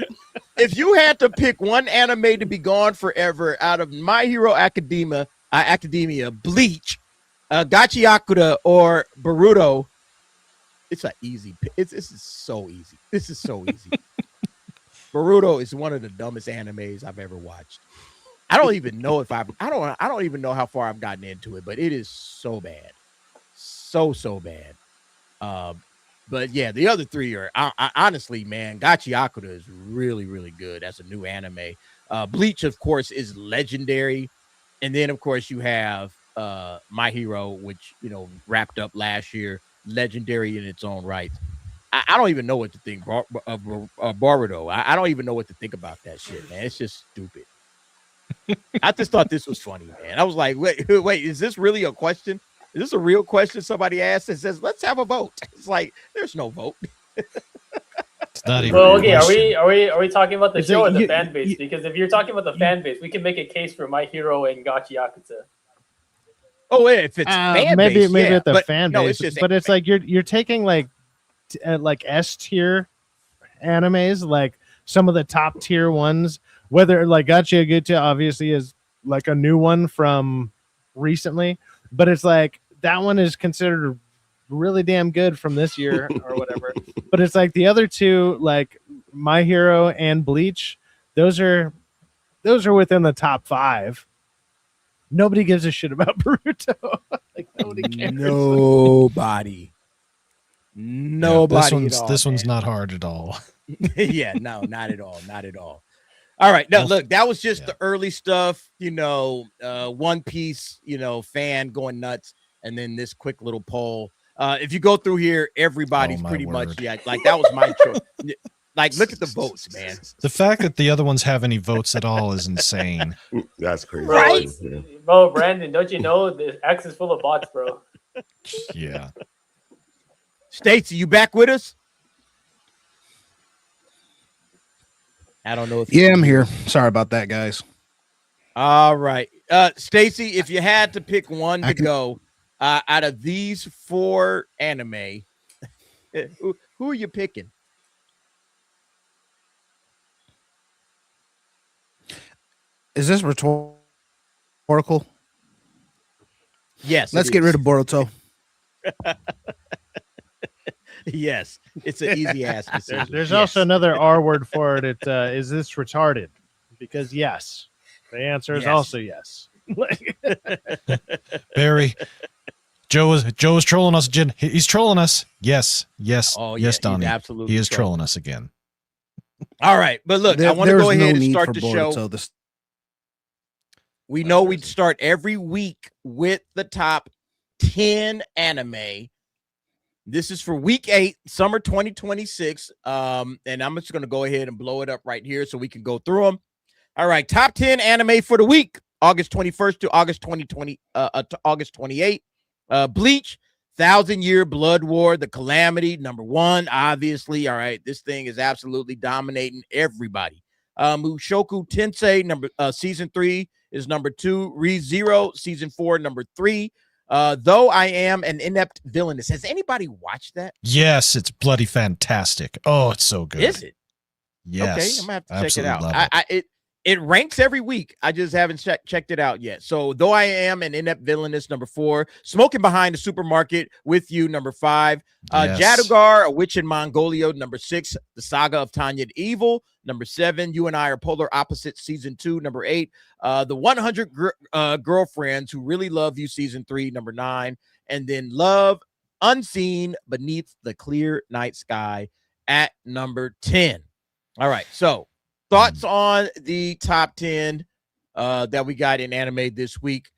If you had to pick one anime to be gone forever out of My Hero Academia, Bleach, Gachiakura, or Boruto, it's an easy pick. This is so easy. This is so easy. Boruto is one of the dumbest animes I've ever watched. I don't even know I don't even know how far I've gotten into it, but it is so bad. So bad. But yeah, the other 3 are honestly, man, Gachiakura is really, really good. That's a new anime. Bleach, of course, is legendary. And then, of course, you have My Hero, which, wrapped up last year, legendary in its own right. I don't even know what to think of Boruto. I don't even know what to think about that shit, man. It's just stupid. I just thought this was funny, man. I was like, wait, is this really a question? Is this a real question somebody asked and says, let's have a vote? It's like, there's no vote. It's not even okay, are we talking about the show or the fan base? Because if you're talking about the fan base, we can make a case for My Hero and Gachiakura. Oh, yeah, if it's fan maybe base, at the fan no, base, it's it's like you're taking like S tier animes, like some of the top tier ones. Whether like Gachiakura obviously is like a new one from recently, but it's like that one is considered really damn good from this year or whatever. But it's like the other 2, like My Hero and Bleach, those are within the top 5. Nobody gives a shit about Boruto. Like nobody cares. Nobody. This one's not hard at all. Yeah, no, not at all. Not at all. All right. Now, look, that was just the early stuff, One Piece, fan going nuts. And then this quick little poll. If you go through here, everybody's pretty much, like that was my choice. Like, look at the votes, man. The fact that the other ones have any votes at all is insane. That's crazy. Right? Bro, Brandon, don't you know the X is full of bots, bro? Yeah. Stacey, you back with us? I don't know if I'm here. Sorry about that, guys. All right. Stacey, if you had to pick one to go out of these 4 anime, who are you picking? Is this rhetorical? Yes. Let's get rid of Boruto. Yes, it's an easy ass decision. There's also another R word for it. Is this retarded? Because yes, the answer is also yes. Barry, Joe is trolling us again. He's trolling us. Yes. Oh, yes, Donnie. Absolutely, he is trolling us again. All right, but look, I want to go ahead and start the Boruto, show. We know we'd start every week with the top 10 anime. This is for week 8, summer 2026. And I'm just going to go ahead and blow it up right here so we can go through them. All right, top 10 anime for the week, August 21st to August 2020 to August 28th. Bleach, 1,000-Year Blood War, The Calamity, number 1, obviously. All right, this thing is absolutely dominating everybody. Mushoku Tensei, season 3 is number 2. Re:Zero, season 4, number 3. Though I Am an Inept Villainess. Has anybody watched that? Yes, it's bloody fantastic. Oh, it's so good. Is it? Yes. Okay, I'm gonna have to check it out. It ranks every week. I just haven't checked it out yet. So, Though I Am an Inept Villainess, number 4. Smoking Behind the Supermarket with You, number 5. Jadugar, A Witch in Mongolia, number 6. The Saga of Tanya the Evil, number 7. You and I Are Polar Opposites, season 2, number 8. The 100 Girlfriends Who Really Love You, season 3, number 9. And then Love Unseen Beneath the Clear Night Sky at number 10. All right, so thoughts on the top 10 that we got in anime this week.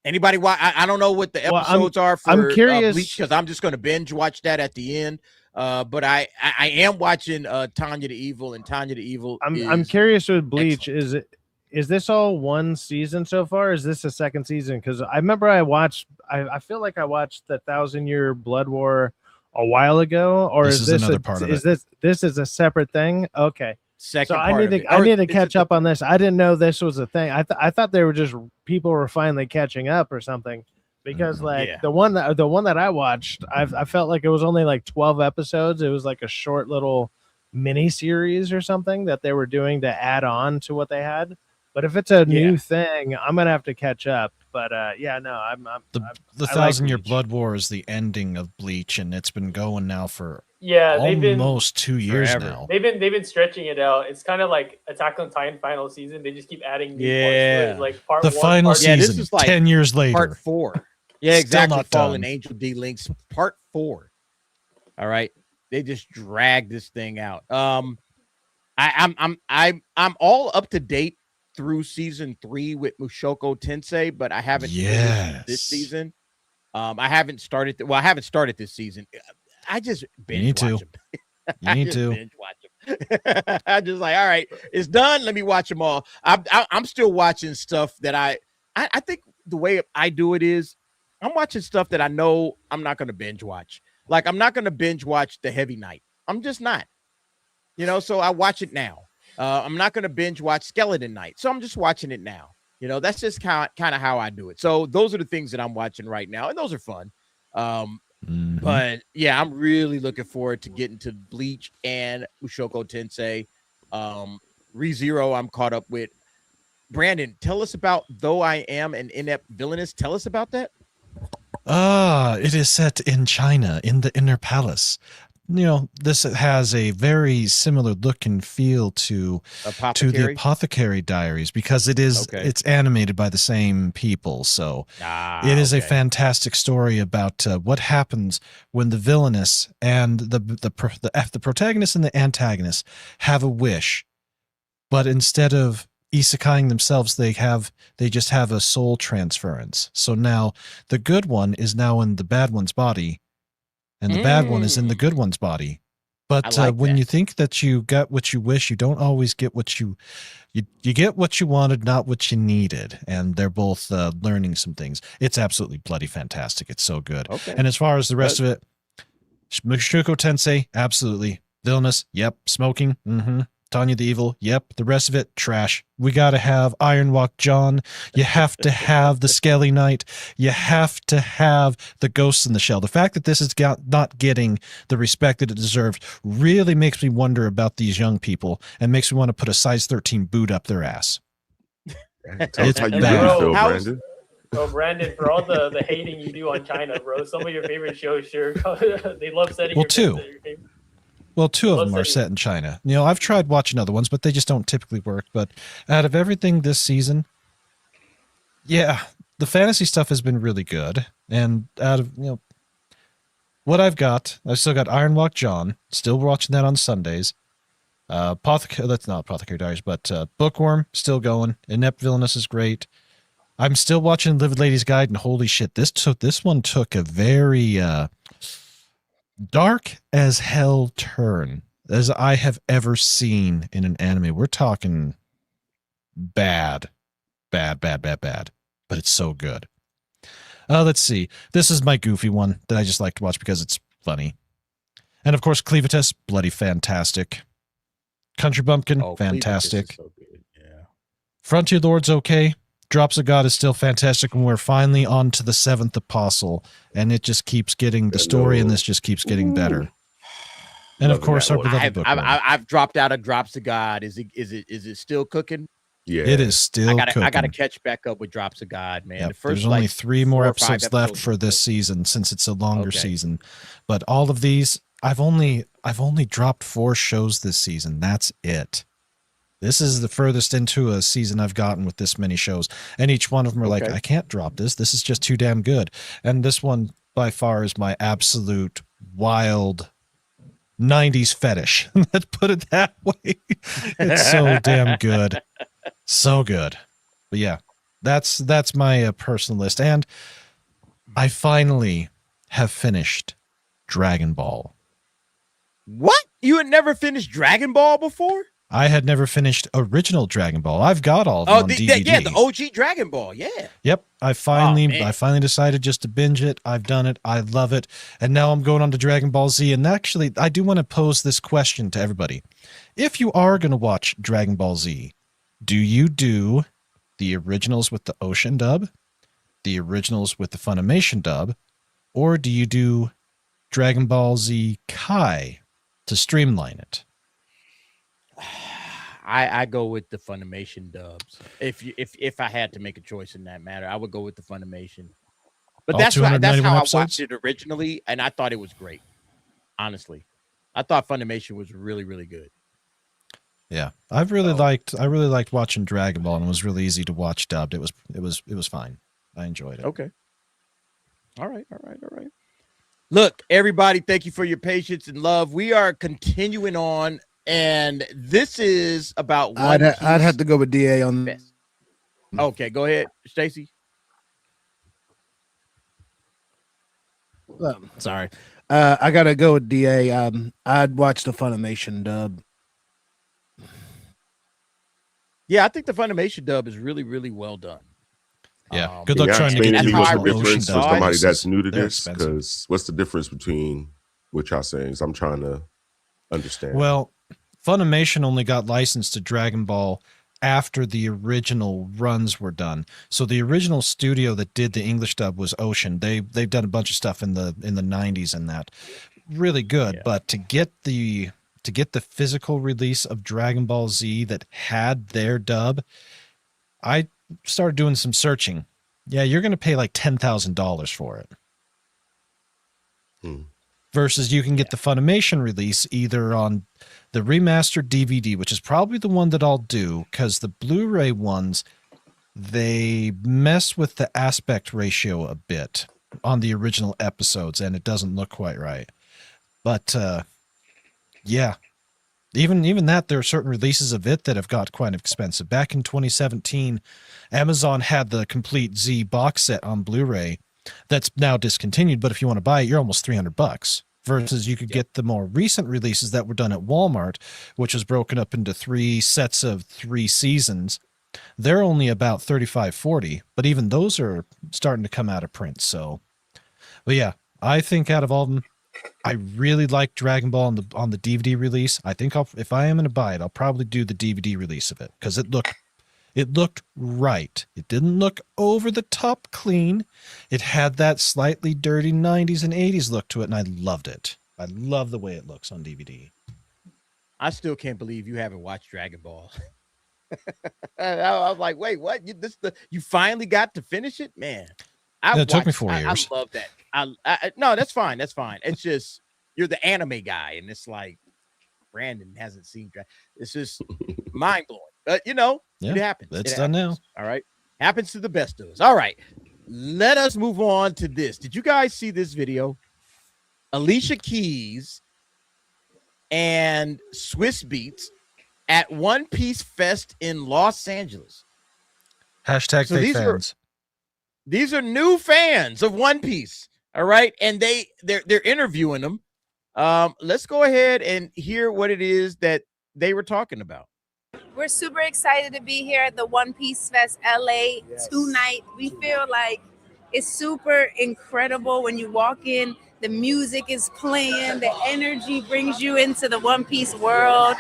Anybody watch? I don't know what the episodes are for I'm curious because I'm just going to binge watch that at the end. But I am watching Tanya the Evil, and Tanya the Evil. I'm curious with Bleach. excellent. Is this all one season so far? Or is this a second season? Because I remember I feel like I watched the 1,000-Year Blood War a while ago. Or This is is this another part of it. This is a separate thing? Okay. Second So part of it. I Or need to is catch it up on this. I didn't know this was a thing. I thought they were just people were finally catching up or something. Because the one that I watched, I felt like it was only like 12 episodes. It was like a short little mini series or something that they were doing to add on to what they had. But if it's a new thing, I'm gonna have to catch up. But the 1,000-Year Blood War is the ending of Bleach, and it's been going now for almost 2 years now. They've been stretching it out. It's kind of like Attack on Titan final season. They just keep adding new parts to it, like part the one, final part season. this is like 10 years later. Part 4. Yeah, Still exactly. not Fallen done. Angel D Links Part 4. All right, they just drag this thing out. I'm all up to date through season 3 with Mushoku Tensei, but I haven't finished this season. I haven't started. I haven't started this season. I just binge watch them. You need to. Binge watch them. I'm just like, all right, it's done. Let me watch them all. I'm still watching stuff that I think the way I do it is I'm watching stuff that I know I'm not going to binge watch. Like I'm not going to binge watch The Heavy Knight. I'm just not. So I watch it now. I'm not going to binge watch Skeleton Knight. So I'm just watching it now. That's just kind of how I do it. So those are the things that I'm watching right now, and those are fun. But yeah, I'm really looking forward to getting to Bleach and Mushoku Tensei. ReZero, I'm caught up with. Brandon, tell us about Though I Am an Inept Villainess. Tell us about that. It is set in China, in the Inner Palace. This has a very similar look and feel to the Apothecary Diaries because it's animated by the same people. So it is a fantastic story about what happens when the villainess and the protagonist and the antagonist have a wish, but instead of isekaiing themselves, they just have a soul transference. So now the good one is now in the bad one's body, and the bad one is in the good one's body. But when you think that you got what you wish, you don't always get what you get what you wanted, not what you needed. And they're both learning some things. It's absolutely bloody fantastic. It's so good. Okay. And as far as the rest of it, Mushoku Tensei, absolutely. Villainous, yep. Smoking, Tanya the Evil, yep. The rest of it, trash. We got to have Ironwalk John. You have to have the Skelly Knight. You have to have the Ghosts in the Shell. The fact that this is not getting the respect that it deserves really makes me wonder about these young people and makes me want to put a size 13 boot up their ass. It's how you feel, Brandon. Bro, Brandon, for all the hating you do on China, bro, some of your favorite shows, sure, they love setting your favorite. Well, 2 of them are set in China. I've tried watching other ones, but they just don't typically work. But out of everything this season, yeah, the fantasy stuff has been really good. And out of, what I've still got Ironwalk John, still watching that on Sundays. That's not Apothecary Diaries, but Bookworm, still going. Inept Villainous is great. I'm still watching Livid Lady's Guide, and holy shit, this one took a very dark as hell turn as I have ever seen in an anime. We're talking bad, but it's so good. Let's see. This is my goofy one that I just like to watch because it's funny. And of course, Cleavitus, bloody fantastic. Country Bumpkin, fantastic. So good. Yeah. Frontier Lord's okay. Drops of God is still fantastic, and we're finally on to the 7th Apostle, and it just keeps getting the story, and this just keeps getting better. And of course, our beloved Bookworm. I've dropped out of Drops of God. Is it still cooking? Yeah, it is still cooking. I gotta catch back up with Drops of God, man. Yep, there's only 3 more episodes left for this season, since it's a longer season. But all of these, I've only dropped 4 shows this season. That's it. This is the furthest into a season I've gotten with this many shows. And each one of them are like, I can't drop this. This is just too damn good. And this one, by far is my absolute wild 90s fetish. Let's put it that way. It's so damn good. So good. But yeah, that's my personal list. And I finally have finished Dragon Ball. What? You had never finished Dragon Ball before? I had never finished original Dragon Ball. I've got all of them on DVD. Yeah, the OG Dragon Ball. Yeah. Yep. I finally decided just to binge it. I've done it. I love it. And now I'm going on to Dragon Ball Z. And actually, I do want to pose this question to everybody. If you are going to watch Dragon Ball Z, do you do the originals with the Ocean dub, the originals with the Funimation dub, or do you do Dragon Ball Z Kai to streamline it? I go with the Funimation dubs. If I had to make a choice in that matter, I would go with the Funimation. But All that's how episodes? I watched it originally, and I thought it was great. Honestly, I thought Funimation was really, really good. Yeah, I really liked watching Dragon Ball, and it was really easy to watch dubbed. It was fine. I enjoyed it. Okay. All right. Look, everybody, thank you for your patience and love. We are continuing on, and this is about I'd have to go with DA on this. Okay, go ahead, Stacy. Sorry. I gotta go with DA. I'd watch the Funimation dub. Yeah, I think the Funimation dub is really, really well done. Yeah, good luck trying to get the original difference Ocean for dub. somebody that's new to They're this, because what's the difference between what y'all saying? I'm trying to understand. Well, Funimation only got licensed to Dragon Ball after the original runs were done. So the original studio that did the English dub was Ocean. They've done a bunch of stuff in the 90s and that. Really good, yeah. But to get the physical release of Dragon Ball Z that had their dub, I started doing some searching. Yeah, you're going to pay like $10,000 for it. Versus you can get the Funimation release either on the remastered DVD, which is probably the one that I'll do, because the Blu-ray ones, they mess with the aspect ratio a bit on the original episodes, and it doesn't look quite right. But yeah, even that, there are certain releases of it that have got quite expensive. Back in 2017, Amazon had the complete Z box set on Blu-ray that's now discontinued, but if you want to buy it, you're almost $300. Versus you could get the more recent releases that were done at Walmart, which was broken up into 3 sets of 3 seasons. They're only about $35-40, but even those are starting to come out of print. So, but yeah, I think out of all of them, I really like Dragon Ball on the DVD release. I think if I am going to buy it, I'll probably do the DVD release of it, because it looked right. It didn't look over the top clean. It had that slightly dirty 90s and 80s look to it, and I loved it. I love the way it looks on DVD. I still can't believe you haven't watched Dragon Ball. I was like, wait, what? You finally got to finish it? Man. It took me 4 years. I love that. No, that's fine. That's fine. It's just, you're the anime guy, and it's like, Brandon hasn't seen Dragon. It's just mind blowing. But it happens. It's done now. All right. Happens to the best of us. All right. Let us move on to this. Did you guys see this video? Alicia Keys and Swizz Beatz at One Piece Fest in Los Angeles. Hashtag fake fans. These are new fans of One Piece. All right. And they're interviewing them. Let's go ahead and hear what it is that they were talking about. We're super excited to be here at the One Piece Fest LA tonight. We feel like it's super incredible when you walk in. The music is playing. The energy brings you into the One Piece world.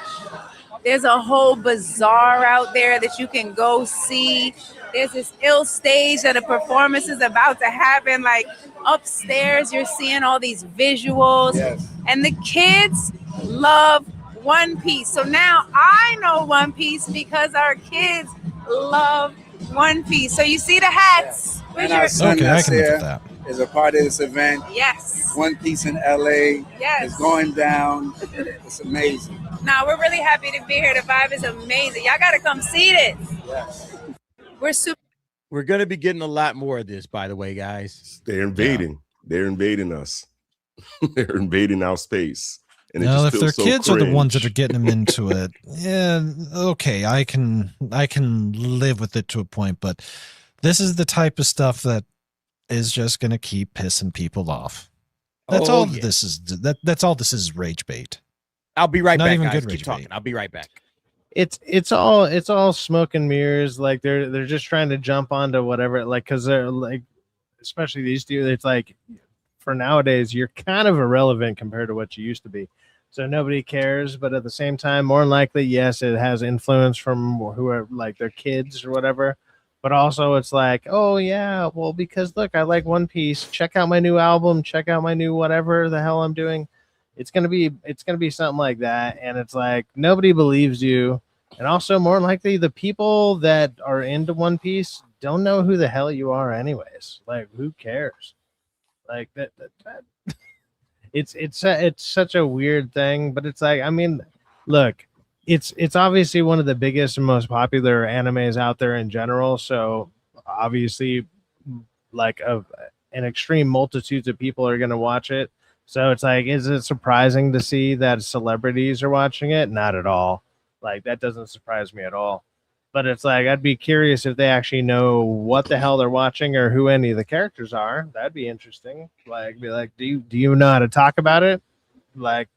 There's a whole bazaar out there that you can go see. There's this ill stage that a performance is about to happen. Like upstairs, you're seeing all these visuals. Yes. And the kids love One Piece. So now I know One Piece because our kids love One Piece. So you see the hats. Yeah. And our son that's here is a part of this event. Yes. One Piece in LA. Yes. Is going down. It's amazing. Now we're really happy to be here. The vibe is amazing. Y'all got to come see this. Yes. We're going to be getting a lot more of this, by the way, guys. They're invading. They're invading us. They're invading our space. And now, if feels their so kids cringe. are the ones that are getting them into it, yeah, okay, I can live with it to a point. But this is the type of stuff that is just going to keep pissing people off. That's all this is. That's all this is. Rage bait. I'll be right Not back, even guys. good Keep rage talking. bait. I'll be right back. It's all smoke and mirrors. Like they're just trying to jump onto whatever. Like because they're like, especially these two. It's like for nowadays, you're kind of irrelevant compared to what you used to be. So nobody cares. But at the same time, more than likely, yes, it has influence from whoever, like their kids or whatever. But also, it's like, oh yeah, well because look, I like One Piece. Check out my new album. Check out my new whatever the hell I'm doing. It's gonna be something like that, and it's like nobody believes you. And also, more than likely, the people that are into One Piece don't know who the hell you are, anyways. Like, who cares? Like that it's such a weird thing, but it's like, I mean, look, it's obviously one of the biggest and most popular animes out there in general. So obviously, like an extreme multitudes of people are going to watch it. So it's like, is it surprising to see that celebrities are watching it? Not at all. Like that doesn't surprise me at all. But it's like, I'd be curious if they actually know what the hell they're watching or who any of the characters are. That'd be interesting. Like, be like, do you know how to talk about it? Like,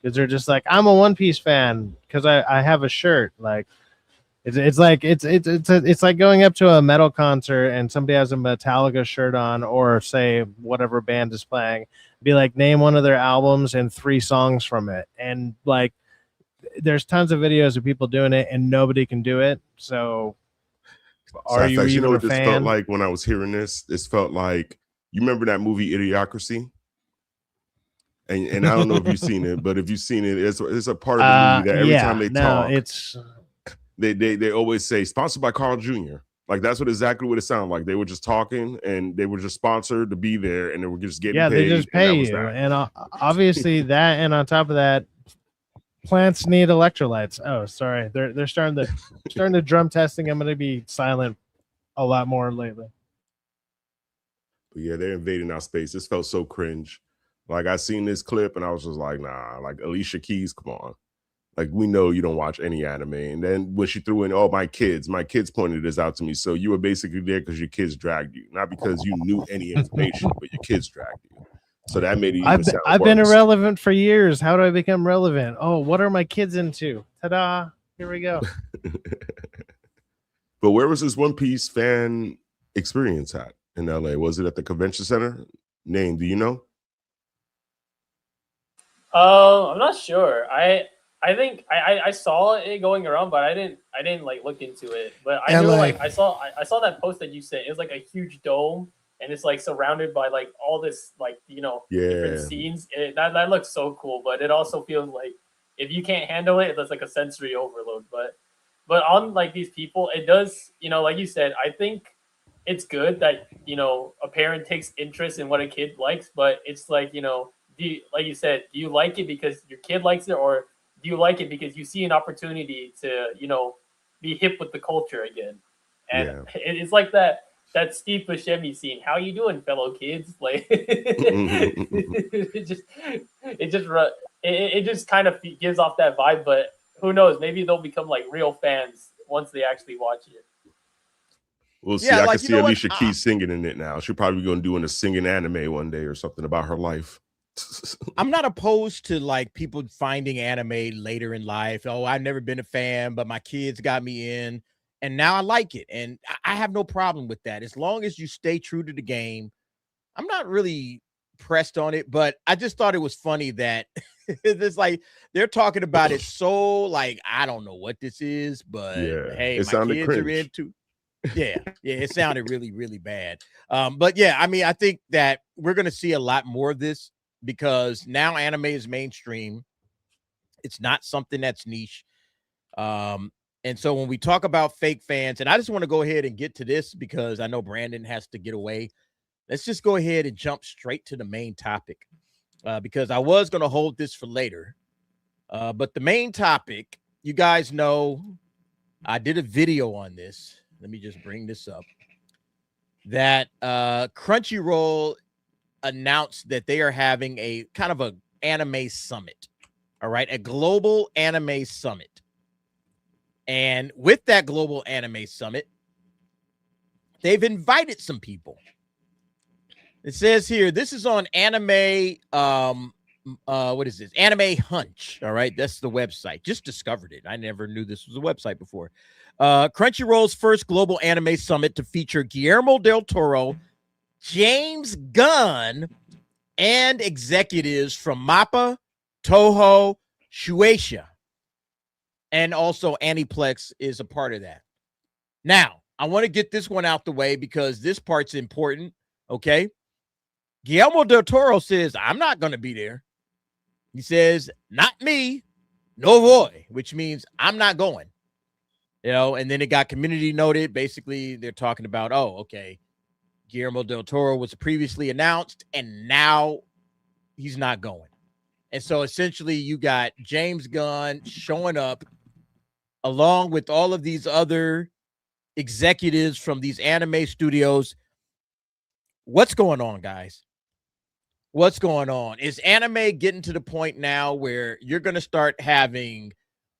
because they're just like, I'm a One Piece fan because I have a shirt. Like, it's like going up to a metal concert and somebody has a Metallica shirt on, or say whatever band is playing. Be like, name one of their albums and 3 songs from it, and like, there's tons of videos of people doing it and nobody can do it. So are you even know what a this fan? felt like when I was hearing this? This felt like, you remember that movie Idiocracy? And I don't know if you've seen it, but if you've seen it, it's a part of the movie that every time they talk, it's they always say sponsored by Carl Jr. Like that's exactly what it sounded like. They were just talking and they were just sponsored to be there, and they were just getting paid. They just pay you. And obviously that, and on top of that, plants need electrolytes. Oh, sorry. They're starting to drum testing. I'm going to be silent a lot more lately. But yeah, they're invading our space. This felt so cringe. Like I seen this clip and I was just like, nah, like Alicia Keys, come on. Like we know you don't watch any anime. And then when she threw in, oh, my kids pointed this out to me. So you were basically there because your kids dragged you, not because you knew any information, but your kids dragged you. So that made it even sound I've worse. been irrelevant for years. How do I become relevant? Oh, what are my kids into? Ta-da! Here we go. But where was this One Piece fan experience at in LA? Was it at the convention center? Name, do you know? I'm not sure. I think I saw it going around, but I didn't like look into it. But I knew like I saw that post that you sent. It was like a huge dome. And it's like surrounded by like all this like, you know, different scenes. That looks so cool, but it also feels like if you can't handle it, that's like a sensory overload. But on like these people, it does, you know, like you said, I think it's good that, you know, a parent takes interest in what a kid likes, but it's like, you know, like you said, do you like it because your kid likes it, or do you like it because you see an opportunity to, you know, be hip with the culture again? And it's like that Steve Buscemi scene. How you doing, fellow kids? Like it just kind of gives off that vibe. But who knows? Maybe they'll become like real fans once they actually watch it. We'll see. I can see Alicia Keys singing in it now. She'll probably be doing a singing anime one day or something about her life. I'm not opposed to like people finding anime later in life. Oh, I've never been a fan, but my kids got me in. And now I like it, and I have no problem with that. As long as you stay true to the game, I'm not really pressed on it, but I just thought it was funny that it's like they're talking about it so like, I don't know what this is, but hey, my kids are into. Yeah, it sounded really, really bad. But yeah, I mean, I think that we're going to see a lot more of this because now anime is mainstream. It's not something that's niche. And so when we talk about fake fans, and I just want to go ahead and get to this because I know Brandon has to get away. Let's just go ahead and jump straight to the main topic because I was going to hold this for later. But the main topic, you guys know, I did a video on this. Let me just bring this up. That Crunchyroll announced that they are having a kind of a anime summit. All right, a global anime summit. And with that global anime summit, they've invited some people. It says here, this is on Anime, what is this? Anime Hunch. All right, that's the website. Just discovered it. I never knew this was a website before. Crunchyroll's first global anime summit to feature Guillermo del Toro, James Gunn, and executives from MAPPA, Toho, Shueisha, and also Aniplex is a part of that. Now, I want to get this one out the way because this part's important, okay? Guillermo del Toro says, I'm not going to be there. He says, not me, no voy, which means I'm not going. You know, and then it got community noted. Basically, they're talking about, oh, okay, Guillermo del Toro was previously announced, and now he's not going. And so essentially you got James Gunn showing up along with all of these other executives from these anime studios. What's going on, guys? What's going on? Is anime getting to the point now where you're going to start having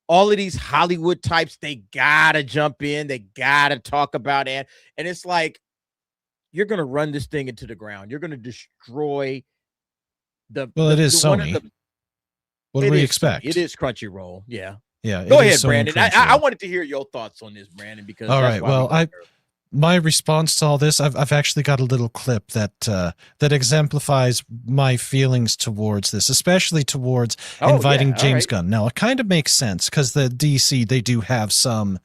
all of these Hollywood types? They got to jump in. They got to talk about it. And it's like, you're going to run this thing into the ground. You're going to destroy the... Well, it is Sony. What do we expect? It is Crunchyroll. Yeah. Yeah. Go ahead, Brandon. I wanted to hear your thoughts on this, Brandon, because all right. Well, my response to all this, I've actually got a little clip that that exemplifies my feelings towards this, especially towards inviting James Gunn. Now, it kind of makes sense because the DC they do have some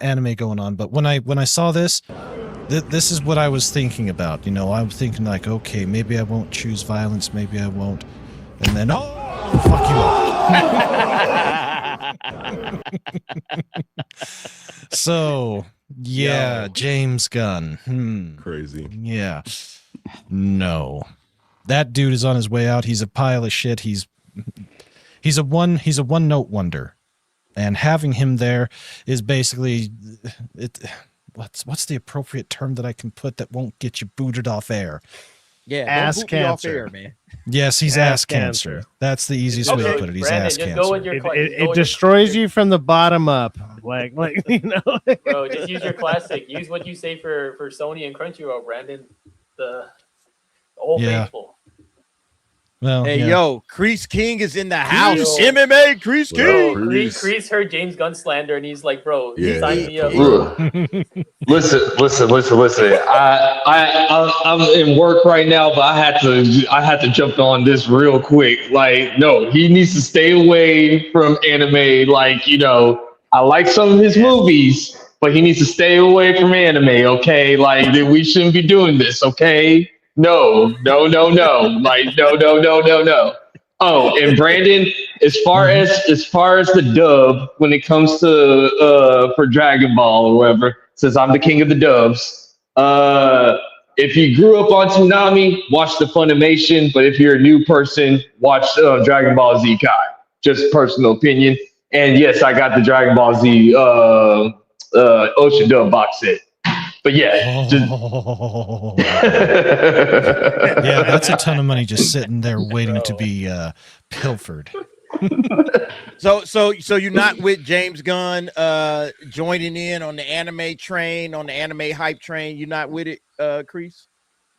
anime going on, but when I saw this, this is what I was thinking about. You know, I'm thinking like, okay, maybe I won't choose violence, maybe I won't, and then fuck you up. So. Yeah, James Gunn. Crazy. Yeah. No. That dude is on his way out. He's a pile of shit. He's a one-note wonder. And having him there is basically what's the appropriate term that I can put that won't get you booted off air? Yeah, ass cancer, man. Yes, he's ass cancer. That's the easiest way to put it. He's Brandon, ass just cancer. go with your it destroys you from the bottom up, like you know. Bro, just use your classic. Use what you say for Sony and Crunchyroll, Brandon. The old faithful. Well, hey, yo, Kreese King is in the house. MMA Kreese King. Kreese heard James Gunn slander, and he's like, bro, sign me up. Listen. I'm in work right now, but I had to jump on this real quick. Like, no, he needs to stay away from anime. Like, you know, I like some of his movies, but he needs to stay away from anime. Okay, like we shouldn't be doing this. Okay. No. Like, no. Oh, and Brandon, as far as the dub, when it comes to for Dragon Ball or whatever, says I'm the king of the dubs. If you grew up on Toonami, watch the Funimation. But if you're a new person, watch Dragon Ball Z Kai. Just personal opinion. And yes, I got the Dragon Ball Z Ocean dub box set. But yeah, yeah, that's a ton of money just sitting there waiting to be pilfered. So you're not with James Gunn joining in on the anime train, on the anime hype train? You're not with it, Kreese?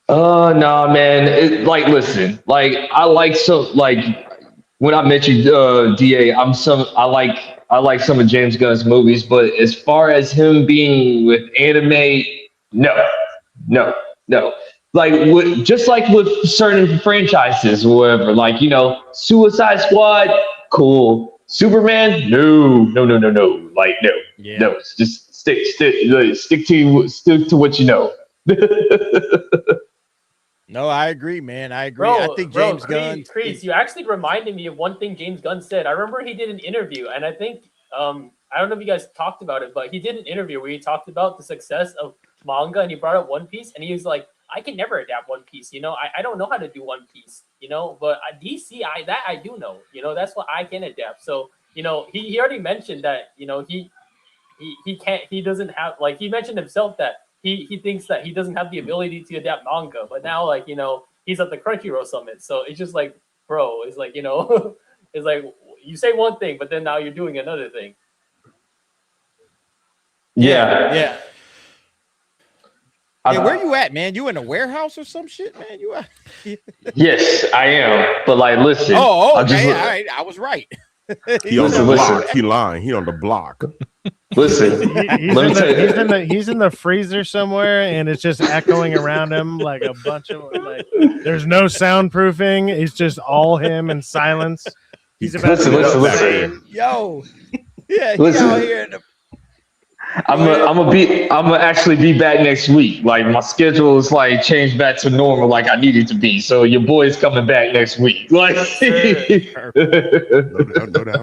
Nah, man. Listen, like I like when I met you, DA. I like some of James Gunn's movies, but as far as him being with anime, no. Like just like with certain franchises or whatever, like, you know, Suicide Squad, cool. Superman, no. Like no. Just stick to what you know. No, I agree, man. I agree. Bro, I think James Gunn. Kreese, you actually reminded me of one thing James Gunn said. I remember he did an interview, and I think I don't know if you guys talked about it, but he did an interview where he talked about the success of manga, and he brought up One Piece, and he was like, I can never adapt One Piece. You know, I don't know how to do One Piece. You know, but DC, I do know. You know, that's what I can adapt. So, you know, he already mentioned that. You know, he can't. He doesn't have, like, he mentioned himself that he thinks that he doesn't have the ability to adapt manga, but now like he's at the Crunchyroll summit, so it's just like, bro, it's like it's like you say one thing, but then now you're doing another thing. Yeah. Yeah, where you at, man? You in a warehouse or some shit, man? You at? Yes, I am. But like, listen. Oh, okay, all right. I was right. He on the block. He lying. He on the block. Listen, he's in the freezer somewhere, and it's just echoing around him like a bunch of like. There's no soundproofing. It's just all him and silence. He's about listen. Yo, yeah, listen. out here in the. I'm gonna actually be back next week. Like my schedule is like changed back to normal, like I need it to be. So your boy's coming back next week. Like,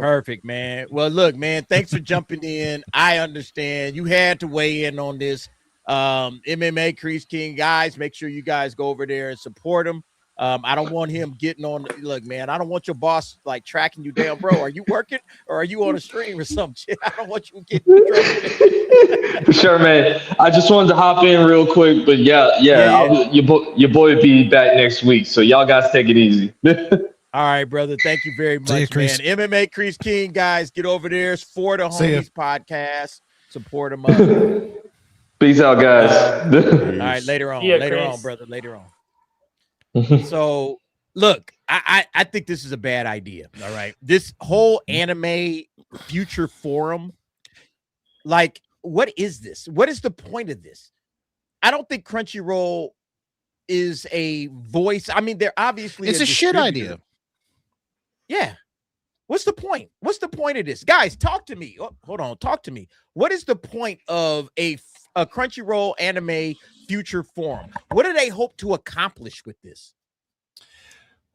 perfect, man. Well, look, man, thanks for jumping in. I understand you had to weigh in on this. MMA Crease King guys, make sure you guys go over there and support him. I don't want him getting on. Look, man, I don't want your boss like tracking you down, bro. Are you working or are you on a stream or some shit? I don't want you getting in trouble. For sure, man. I just wanted to hop in real quick, but yeah. Your boy will be back next week, so y'all guys take it easy. All right, brother. Thank you very much, man. MMA Crease King guys, get over there. It's For the Homies podcast. Support them up. Peace out, guys. All right, later on, brother. Later on. So look, I think this is a bad idea. All right. This whole anime future forum, like, what is this? What is the point of this? I don't think Crunchyroll is a voice. I mean, they're obviously it's a shit idea. Yeah. What's the point? What's the point of this? Guys, talk to me. Oh, hold on, talk to me. What is the point of a Crunchyroll anime future forum? What do they hope to accomplish with this?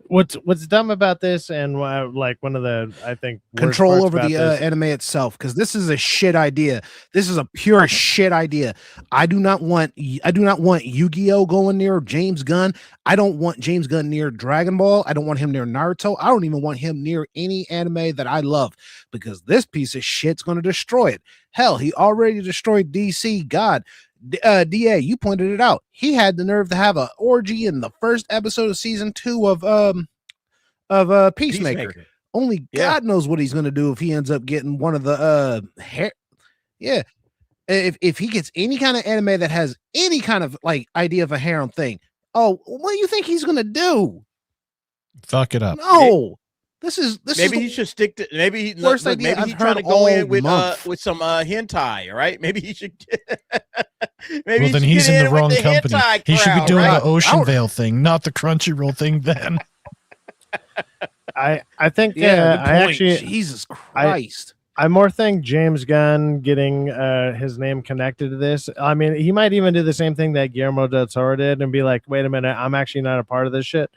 What's dumb about this, and like one of the I think control over the anime itself, because this is a shit idea. This is a pure shit idea. I do not want Yu-Gi-Oh going near James Gunn. I don't want James Gunn near Dragon Ball. I don't want him near Naruto. I don't even want him near any anime that I love, because this piece of shit's going to destroy it. Hell, he already destroyed DC. God. DA, you pointed it out. He had the nerve to have an orgy in the first episode of season 2 of Peacemaker. Only God knows what he's gonna do if he ends up getting one of the hair. Yeah, if he gets any kind of anime that has any kind of like idea of a harem thing. Oh, what do you think he's gonna do? Fuck it up. No. This maybe is he should stick to maybe worst look, idea maybe I've he's trying to heard go in all with month. Some hentai, all right? Maybe he should maybe well, then he's in the wrong company. He should be doing right? the Ocean Vale thing, not the Crunchyroll thing then. I think I actually Jesus Christ. I more think James Gunn getting his name connected to this. I mean, he might even do the same thing that Guillermo del Toro did and be like, wait a minute, I'm actually not a part of this shit.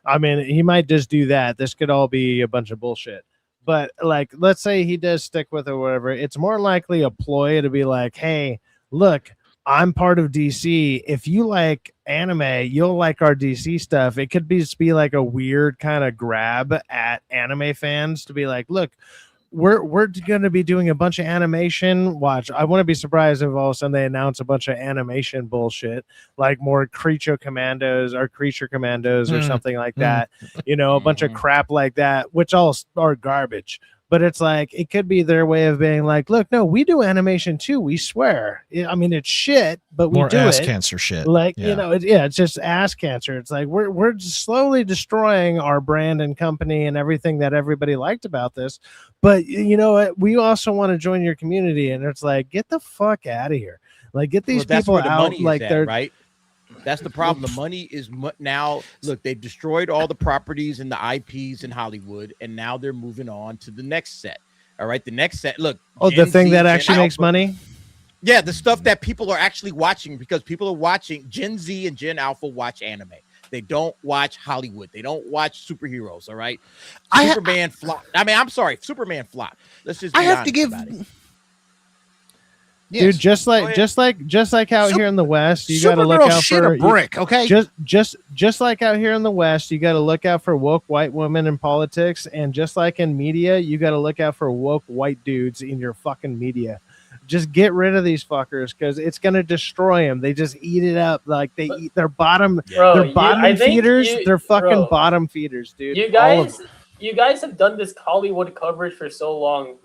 I mean, he might just do that. This could all be a bunch of bullshit. But like, let's say he does stick with it or whatever. It's more likely a ploy to be like, hey, look, I'm part of DC. If you like anime, you'll like our DC stuff. It could be like a weird kind of grab at anime fans to be like, look, we're going to be doing a bunch of animation. Watch. I wouldn't be surprised if all of a sudden they announce a bunch of animation bullshit, like more Creature Commandos or something like that. You know, a bunch of crap like that, which all are garbage. But it's like, it could be their way of being like, look, no, we do animation too. We swear. I mean, it's shit, but we more do ass it. Cancer shit. Like, you know, it's just ass cancer. It's like, we're slowly destroying our brand and company and everything that everybody liked about this. But you know what? We also want to join your community. And it's like, get the fuck out of here. Like, get these people out. Like, they're right. That's the problem. The money is now. Look, they've destroyed all the properties and the IPs in Hollywood, and now they're moving on to the next set. All right, the next set. Look, the thing that actually makes money. Yeah, the stuff that people are actually watching, because people are watching. Gen Z and Gen Alpha watch anime. They don't watch Hollywood. They don't watch superheroes. All right, Superman flopped. I mean, I'm sorry, Superman flopped. Let's just. I have to give. Dude, just like out here in the West, you got to look out for a brick, okay? Just like out here in the West, you got to look out for woke white women in politics, and just like in media, you got to look out for woke white dudes in your fucking media. Just get rid of these fuckers because it's gonna destroy them. They just eat it up. Like they eat their bottom, feeders. They're fucking bottom feeders, dude. You guys have done this Hollywood coverage for so long,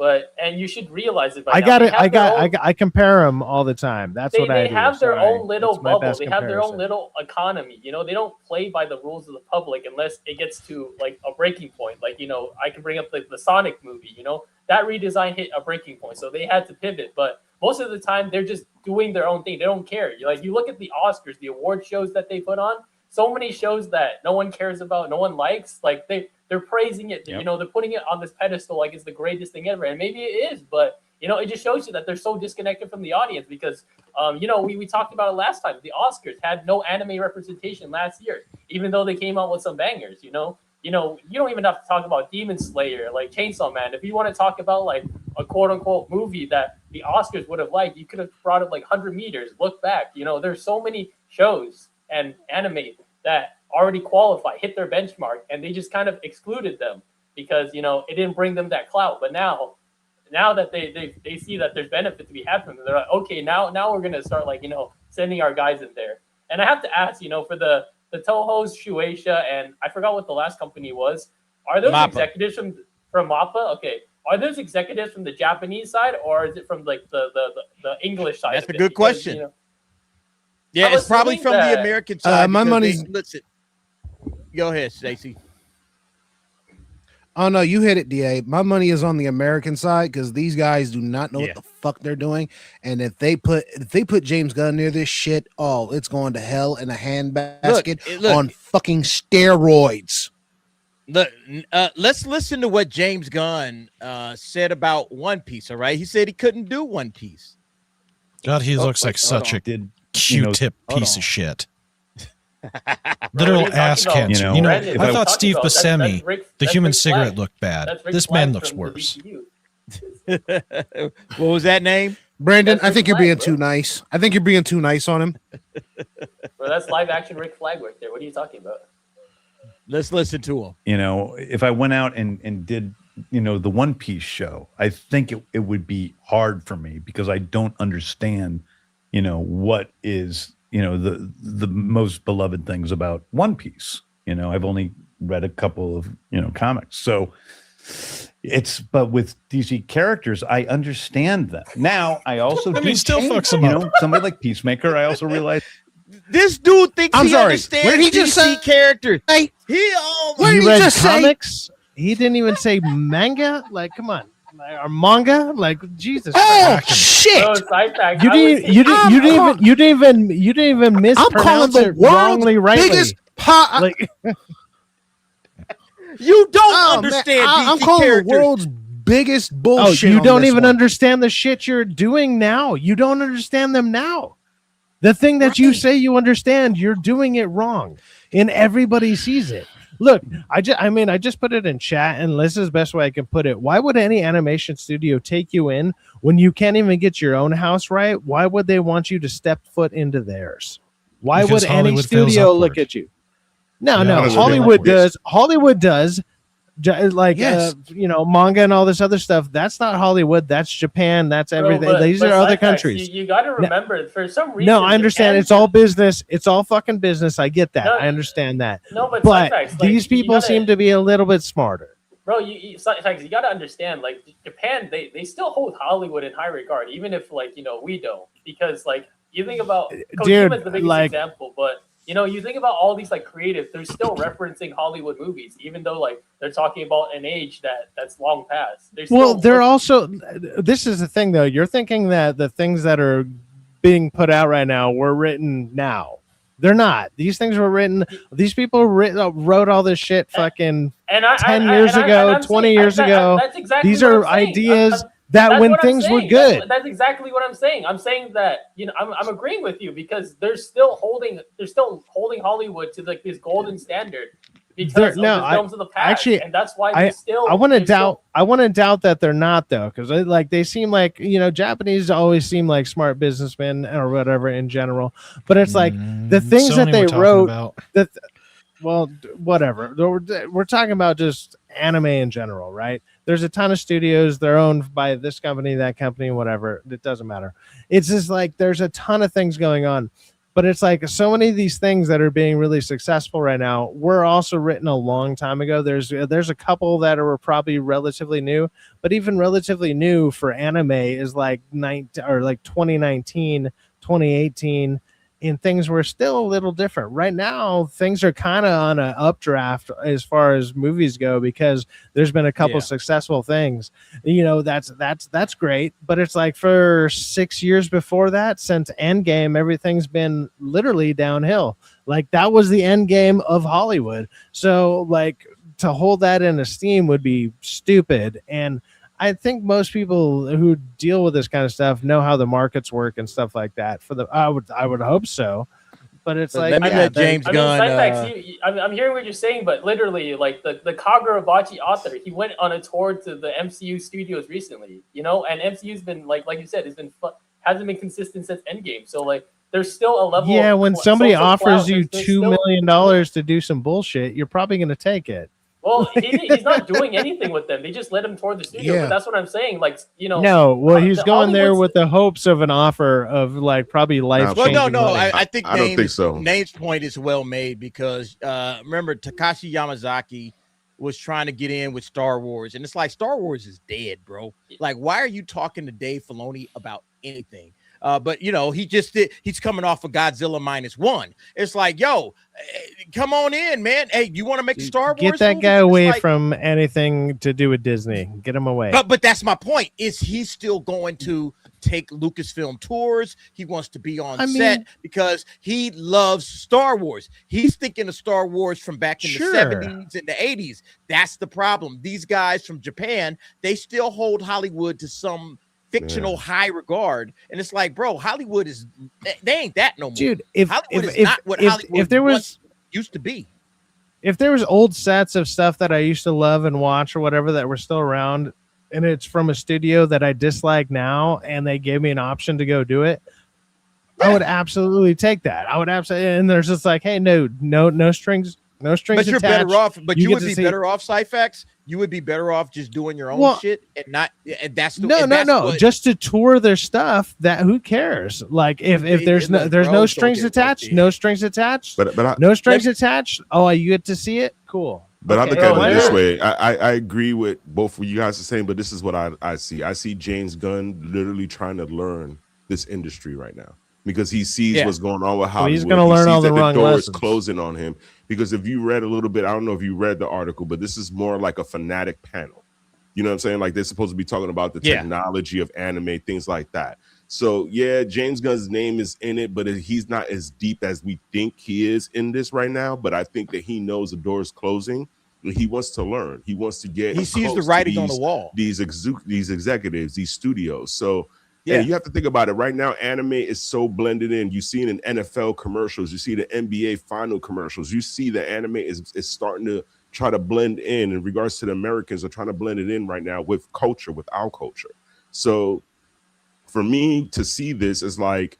and you should realize it. I compare them all the time. That's what I do. They have their own little bubble. They have their own little economy. You know, they don't play by the rules of the public unless it gets to like a breaking point. Like, you know, I can bring up the Sonic movie. You know, that redesign hit a breaking point, so they had to pivot. But most of the time, they're just doing their own thing. They don't care. Like, you look at the Oscars, the award shows that they put on. So many shows that no one cares about, no one likes. Like they're praising it. You know, they're putting it on this pedestal like it's the greatest thing ever, and maybe it is. But you know, it just shows you that they're so disconnected from the audience because, you know, we talked about it last time. The Oscars had no anime representation last year, even though they came out with some bangers. You don't even have to talk about Demon Slayer, like Chainsaw Man. If you want to talk about like a quote unquote movie that the Oscars would have liked, you could have brought up like 100 Meters. Look back. You know, there's so many shows and anime that already qualify, hit their benchmark, and they just kind of excluded them because, you know, it didn't bring them that clout. But now that they see that there's benefit to be had from them, they're like, okay, now we're gonna start like, you know, sending our guys in there. And I have to ask, you know, for the Toho's, Shueisha, and I forgot what the last company was. Are those MAPPA. Executives from MAPPA? Okay. Are those executives from the Japanese side or is it from like the English side? That's a good question. You know, yeah, it's probably from the American side. My money's. Listen, go ahead, Stacey. Oh no, you hit it, DA. My money is on the American side because these guys do not know what the fuck they're doing. And if they put James Gunn near this shit, oh, it's going to hell in a handbasket on fucking steroids. Look, let's listen to what James Gunn said about One Piece. All right, he said he couldn't do One Piece. God, he looks like such a Q-tip piece of shit. Literal ass cancer. You know, I thought Steve Buscemi, the human cigarette, looked bad. This man looks worse. What was that name? Brandon, I think you're being too nice. I think you're being too nice on him. Well, that's live action Rick Flag right there. What are you talking about? Let's listen to him. You know, if I went out and did, you know, the One Piece show, I think it would be hard for me because I don't understand, you know, what is, you know, the most beloved things about One Piece. You know, I've only read a couple of, you know, comics. So but with DC characters, I understand them. Now, I also still fucks them up. You know, somebody like Peacemaker, I also realize this dude thinks he understands Where did he just DC characters. Hey, what did he read comics? Say? He didn't even say manga. Like, come on. Or manga, like Jesus. Oh shit! You didn't even mispronounce it wrongly, rightly. Biggest like, you don't understand. I'm DC calling characters. the world's biggest bullshit. Oh, you don't even understand the shit you're doing now. You don't understand them now. The thing that you say you understand, you're doing it wrong, and everybody sees it. Look, I just put it in chat, and this is the best way I can put it. Why would any animation studio take you in when you can't even get your own house right? Why would they want you to step foot into theirs? Why Because would any Hollywood studio fails look upward. at you? No, Yeah, Hollywood does. Hollywood does. Like, you know, manga and all this other stuff. That's not Hollywood. That's Japan. That's everything. These are other countries. You got to remember, for some reason. No, I understand. It's all business. It's all fucking business. I get that. I understand that. No, but these people seem to be a little bit smarter. Bro, you got to understand, like, Japan, they still hold Hollywood in high regard, even if, like, you know, we don't. Because, like, you think about Kojima's the biggest example, but you know, you think about all these like creatives, they're still referencing Hollywood movies, even though like they're talking about an age that's long past. They're also, this is the thing though, you're thinking that the things that are being put out right now were written now. They're not. These things were written, these people wrote all this shit fucking 10 years ago, 20 years ago. That's exactly these what are I'm saying. ideas that when things were good. That's exactly what I'm saying. I'm saying that, you know, I'm agreeing with you because they're still holding Hollywood to like this golden standard because of the films of the past. Actually, and that's why I want to doubt that they're not though, because like they seem like, you know, Japanese always seem like smart businessmen or whatever in general. But it's like the things that they wrote whatever. We're talking about just anime in general, right? there's a ton of studios. They're owned by this company, that company, whatever. It doesn't matter. It's just like there's a ton of things going on. But it's like so many of these things that are being really successful right now were also written a long time ago. There's a couple that are probably relatively new, but even relatively new for anime is like 2019, 2018, and things were still a little different. Right now, things are kind of on an updraft as far as movies go because there's been a couple successful things. You know, that's great, but it's like for 6 years before that, since Endgame, everything's been literally downhill. Like that was the Endgame of Hollywood. So like to hold that in esteem would be stupid. And I think most people who deal with this kind of stuff know how the markets work and stuff like that. I would hope so, but it's like let me let James Gunn. I'm hearing what you're saying, but literally, like the Kagurabachi author, he went on a tour to the MCU studios recently, you know, and MCU's been like you said, hasn't been consistent since Endgame. So like, there's still a level. Yeah, when somebody offers clout, you $2 million to do some bullshit, you're probably going to take it. Well, he's not doing anything with them. They just let him tour the studio. Yeah. But that's what I'm saying. Like, you know. No, well, he's going there with the hopes of an offer of like probably life. Well, no. I think I don't think so. Name's point is well made because remember Takashi Yamazaki was trying to get in with Star Wars, and it's like Star Wars is dead, bro. Like, why are you talking to Dave Filoni about anything? But you know, he's coming off of Godzilla -1. It's like, yo, come on in, man. Hey, you want to make a Star Wars? Get that guy away from anything to do with Disney. Get him away. But that's my point. Is he still going to take Lucasfilm tours? He wants to be on set because he loves Star Wars. He's thinking of Star Wars from back in the 70s and the 80s. That's the problem. These guys from Japan, they still hold Hollywood to some fictional high regard, and it's like, bro, Hollywood is they ain't that no more, dude. Hollywood is not what Hollywood used to be. If there was old sets of stuff that I used to love and watch or whatever that were still around, and it's from a studio that I dislike now, and they gave me an option to go do it, I would absolutely take that. I would absolutely. And there's just like, hey, no strings. No strings but you're attached. better off. But you would be better off, Cyphex. You would be better off just doing your own shit and not. And that's the no. Just to tour their stuff. That who cares? Like if there's no strings attached, no strings attached. But no strings attached. Oh, you get to see it. Cool. But I look at it this way. I agree with both of you guys are saying, but this is what I see. I see James Gunn literally trying to learn this industry right now because he sees what's going on with Hollywood. Well, he's going to learn all the wrong door lessons. is closing on him. Because if you read a little bit, I don't know if you read the article, but this is more like a fanatic panel. You know what I'm saying? Like they're supposed to be talking about the technology of anime, things like that. So yeah, James Gunn's name is in it, but he's not as deep as we think he is in this right now. But I think that he knows the door is closing. He wants to learn. He wants to get. He sees the writing on the wall. These executives, these studios. So. Yeah, you have to think about it. Right now, anime is so blended in. You see it in NFL commercials. You see the NBA final commercials. You see the anime is starting to try to blend in regards to the Americans are trying to blend it in right now with culture, with our culture. So for me to see this is like,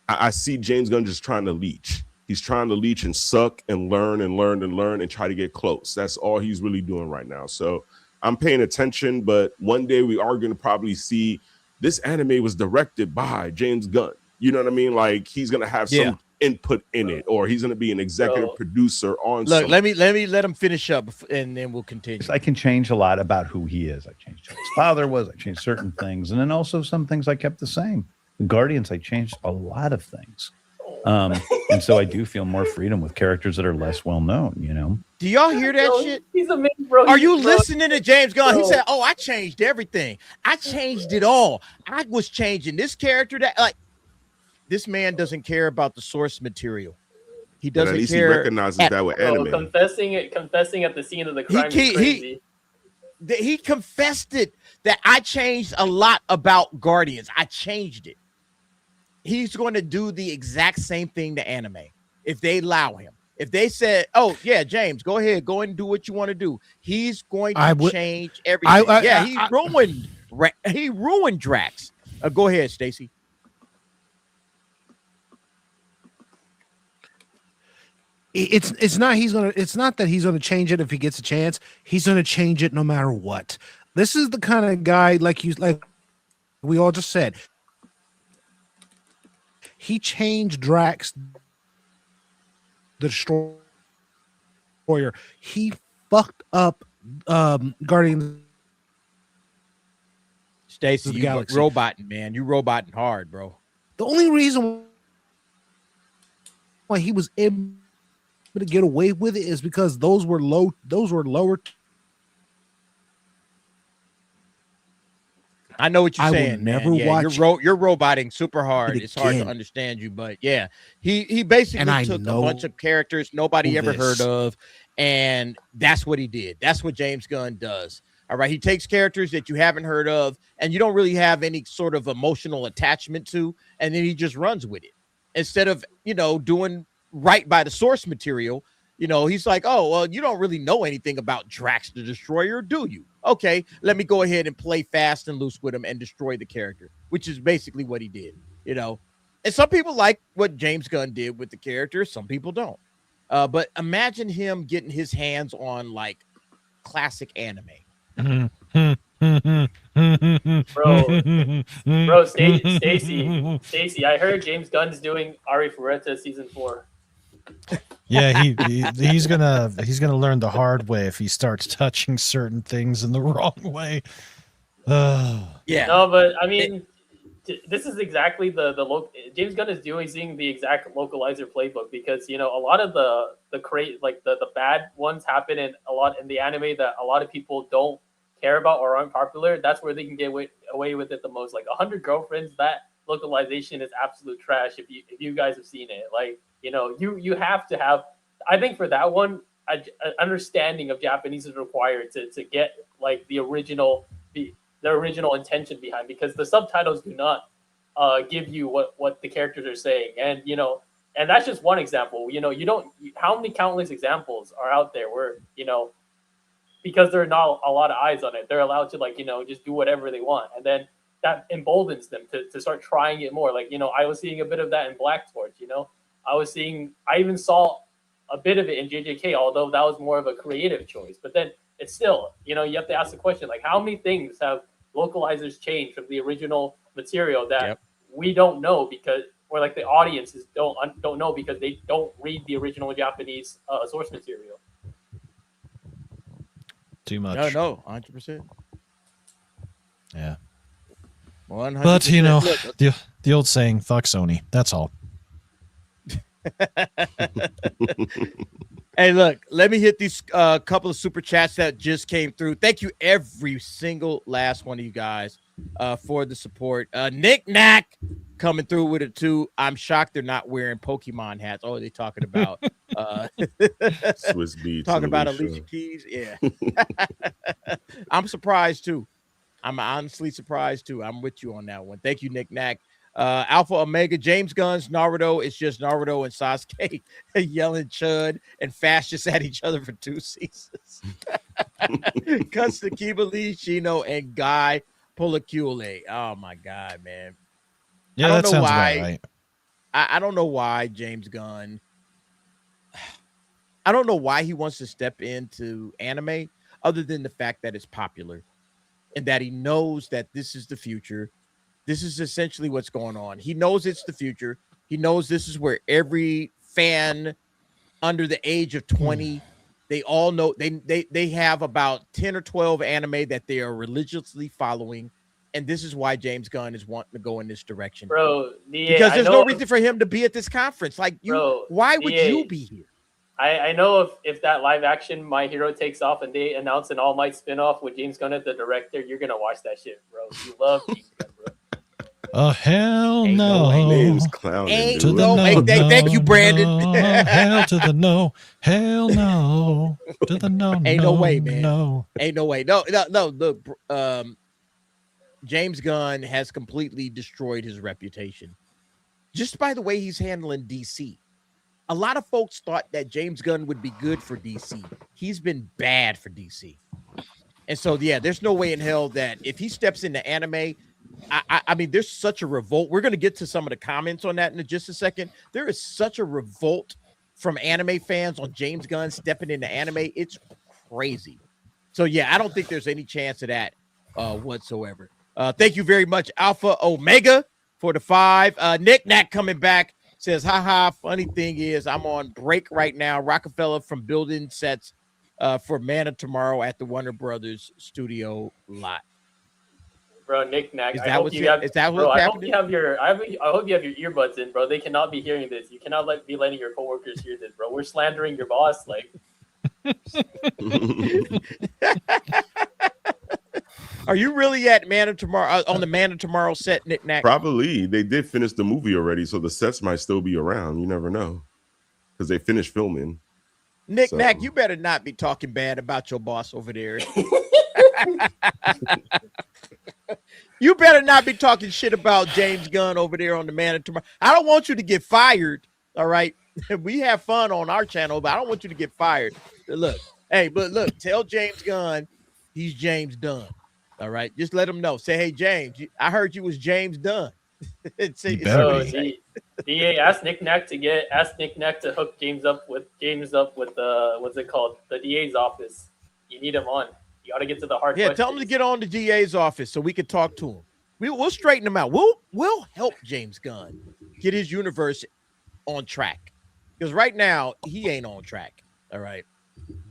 I see James Gunn just trying to leech. He's trying to leech and suck and learn and try to get close. That's all he's really doing right now. So I'm paying attention, but one day we are going to probably see this anime was directed by James Gunn. You know what I mean? Like he's gonna have some input in it, or he's gonna be an executive producer on. Look, let me let him finish up, and then we'll continue. I can change a lot about who he is. I changed who his father was. I changed certain things, and then also some things I kept the same. The Guardians, I changed a lot of things, and so I do feel more freedom with characters that are less well known. You know. Do y'all hear that shit? He's amazing, bro. Are you listening to James Gunn? He said, "Oh, I changed everything. I changed it all. I was changing this character that like this man doesn't care about the source material. He doesn't at least care. He recognizes that with anime. Confessing at the scene of the crime is crazy. He confessed it that I changed a lot about Guardians. I changed it. He's going to do the exact same thing to anime if they allow him. If they said, "Oh yeah, James, go ahead, go and do what you want to do," he's going to change everything. He ruined Drax. Go ahead, Stacy. It's not that he's gonna change it if he gets a chance. He's gonna change it no matter what. This is the kind of guy like we all just said. He changed Drax the Destroyer. He fucked up Guardians. Stacey, you roboting, man. You roboting hard, bro. The only reason why he was able to get away with it is because those were lower. I know what you're saying. Never man. Yeah, watch. You're roboting super hard. It's hard to understand you, but yeah, he basically took a bunch of characters nobody ever heard of, and that's what he did. That's what James Gunn does. All right, he takes characters that you haven't heard of, and you don't really have any sort of emotional attachment to, and then he just runs with it instead of doing right by the source material. He's like, oh, well, you don't really know anything about Drax the Destroyer, do you? Okay, let me go ahead and play fast and loose with him and destroy the character, which is basically what he did, And some people like what James Gunn did with the character. Some people don't. But imagine him getting his hands on like classic anime. Bro, Stacey, I heard James Gunn's doing Ari Ferretta season 4. Yeah, he's gonna learn the hard way if he starts touching certain things in the wrong way. Yeah. No, but I mean, this is exactly the James Gunn is using the exact localizer playbook because a lot of the bad ones happen in the anime that a lot of people don't care about or aren't popular. That's where they can get away with it the most. Like 100 Girlfriends, that localization is absolute trash. If you guys have seen it, like. You have to have. I think for that one, an understanding of Japanese is required to get like the original intention behind, because the subtitles do not give you what the characters are saying, and that's just one example. How many countless examples are out there where because there are not a lot of eyes on it, they're allowed to just do whatever they want, and then that emboldens them to start trying it more. Like I was seeing a bit of that in Black Torch. I even saw a bit of it in JJK, although that was more of a creative choice. But then it's still, you have to ask the question, like, how many things have localizers changed from the original material that we don't know or like the audiences don't know because they don't read the original Japanese source material. Too much. No, 100%. Yeah. 100%. But the old saying, "Fuck Sony." That's all. Hey, look, let me hit these couple of super chats that just came through. Thank you, every single last one of you guys, for the support. Nick Knack coming through with it too. I'm shocked they're not wearing Pokemon hats. Oh, are they talking about Swizz Beatz? Talking about Alicia Keys? Yeah. I'm surprised too. I'm honestly surprised too. I'm with you on that one. Thank you, Nick Knack. Alpha Omega, James Gunn's Naruto. It's just Naruto and Sasuke yelling chud and fascists at each other for 2 seasons. Cuts to Kiba Lee, Shino, and Guy Policule. Oh my God, man. Yeah, that sounds about right. I don't know why James Gunn. I don't know why he wants to step into anime, other than the fact that it's popular and that he knows that this is the future. This is essentially what's going on. He knows it's the future. He knows this is where every fan under the age of 20, they all know they have about 10 or 12 anime that they are religiously following. And this is why James Gunn is wanting to go in this direction. Bro, because there's no reason for him to be at this conference. Like, why would you be here? I know if that live action My Hero takes off and they announce an All Might spinoff with James Gunn as the director, you're gonna watch that shit, bro. You love James Gunn, bro. Oh, hell no. Thank you, Brandon. Hell to the no. Hell no. To the no. Ain't no way, man. No. Ain't no way. No. Look, James Gunn has completely destroyed his reputation just by the way he's handling DC. A lot of folks thought that James Gunn would be good for DC. He's been bad for DC. And so, yeah, there's no way in hell that if he steps into anime, I mean, there's such a revolt. We're going to get to some of the comments on that in just a second. There is such a revolt from anime fans on James Gunn stepping into anime. It's crazy. So, yeah, I don't think there's any chance of that whatsoever. Thank you very much, Alpha Omega, for the 5. Nick Knack coming back says, haha, funny thing is I'm on break right now. Rockefeller from building sets for Man of Tomorrow at the Warner Brothers studio lot. Bro, Nick Knack. I hope you have your earbuds in, bro. They cannot be hearing this. You cannot be letting your coworkers hear this, bro. We're slandering your boss, like. Are you really at Man of Tomorrow on the Man of Tomorrow set, Nick Knack? Probably. They did finish the movie already, so the sets might still be around. You never know, because they finished filming. Nick Knack, you better not be talking bad about your boss over there. You better not be talking shit about James Gunn over there on the Man of Tomorrow. I don't want you to get fired. All right. We have fun on our channel, but I don't want you to get fired. Look, tell James Gunn he's James Dunn. All right. Just let him know. Say, hey, James, I heard you was James Dunn. DA, ask Nick Knack to hook James up with what's it called? The DA's office. You need him on. You got to get to the hard questions. Tell him to get on the DA's office so we can talk to him. We'll straighten him out. We'll help James Gunn get his universe on track. Because right now, he ain't on track. All right.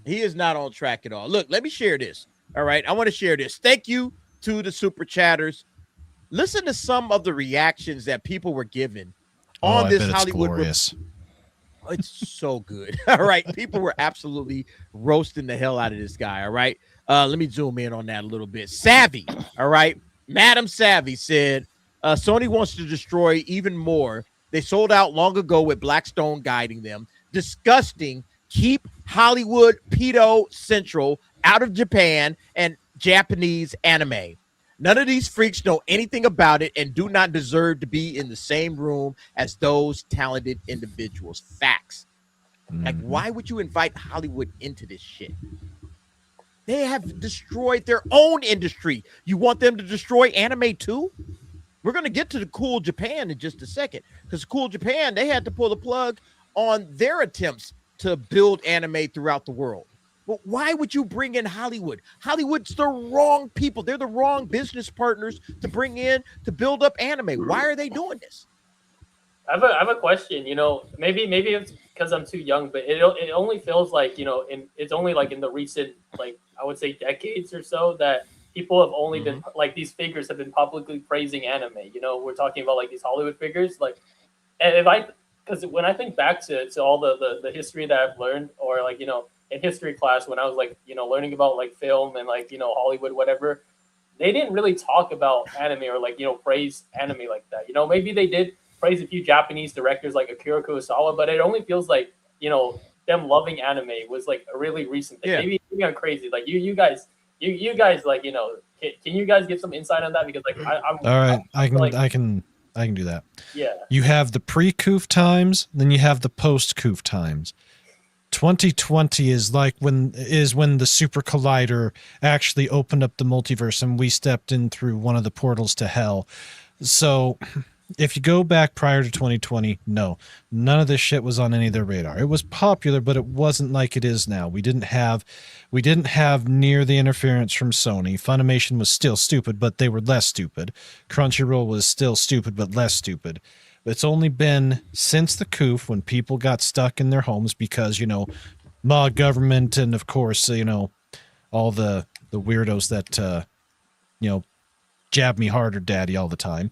He is not on track at all. Look, let me share this. All right. I want to share this. Thank you to the super chatters. Listen to some of the reactions that people were given on this Hollywood. It's so good. All right. People were absolutely roasting the hell out of this guy. All right. Let me zoom in on that a little bit. Savvy. All right. Madam Savvy said, Sony wants to destroy even more. They sold out long ago with Blackstone guiding them. Disgusting. Keep Hollywood pedo central out of Japan and Japanese anime. None of these freaks know anything about it and do not deserve to be in the same room as those talented individuals. Facts. Like, why would you invite Hollywood into this shit? They have destroyed their own industry. You want them to destroy anime too? We're going to get to the Cool Japan in just a second, because Cool Japan, they had to pull the plug on their attempts to build anime throughout the world. But why would you bring in Hollywood? Hollywood's the wrong people. They're the wrong business partners to bring in to build up anime. Why are they doing this? I have a question. You know, maybe it's because I'm too young, but it only feels like, you know, it's only like in the recent, like, I would say decades or so that people have only been like, these figures have been publicly praising anime. You know, we're talking about like these Hollywood figures. Like, and because when I think back to all the history that I've learned, or like, you know, in history class when I was like, you know, learning about like film and like, you know, Hollywood, whatever, they didn't really talk about anime or like, you know, praise anime like that. You know, maybe they did praise a few Japanese directors like Akira Kurosawa, but it only feels like, you know, them loving anime was like a really recent thing. Yeah. Maybe I'm crazy. Like you guys, like, you know, can you guys give some insight on that? Because like I'm all right. I can do that. Yeah. You have the pre-Coof times, then you have the post-Coof times. 2020 is when the Super Collider actually opened up the multiverse and we stepped in through one of the portals to hell. So if you go back prior to 2020, no, none of this shit was on any of their radar. It was popular, but it wasn't like it is now. We didn't have near the interference from Sony. Funimation was still stupid, but they were less stupid. Crunchyroll was still stupid, but less stupid. It's only been since the Coof when people got stuck in their homes because, you know, my government and, of course, you know, all the weirdos that, you know, jab me harder, daddy, all the time.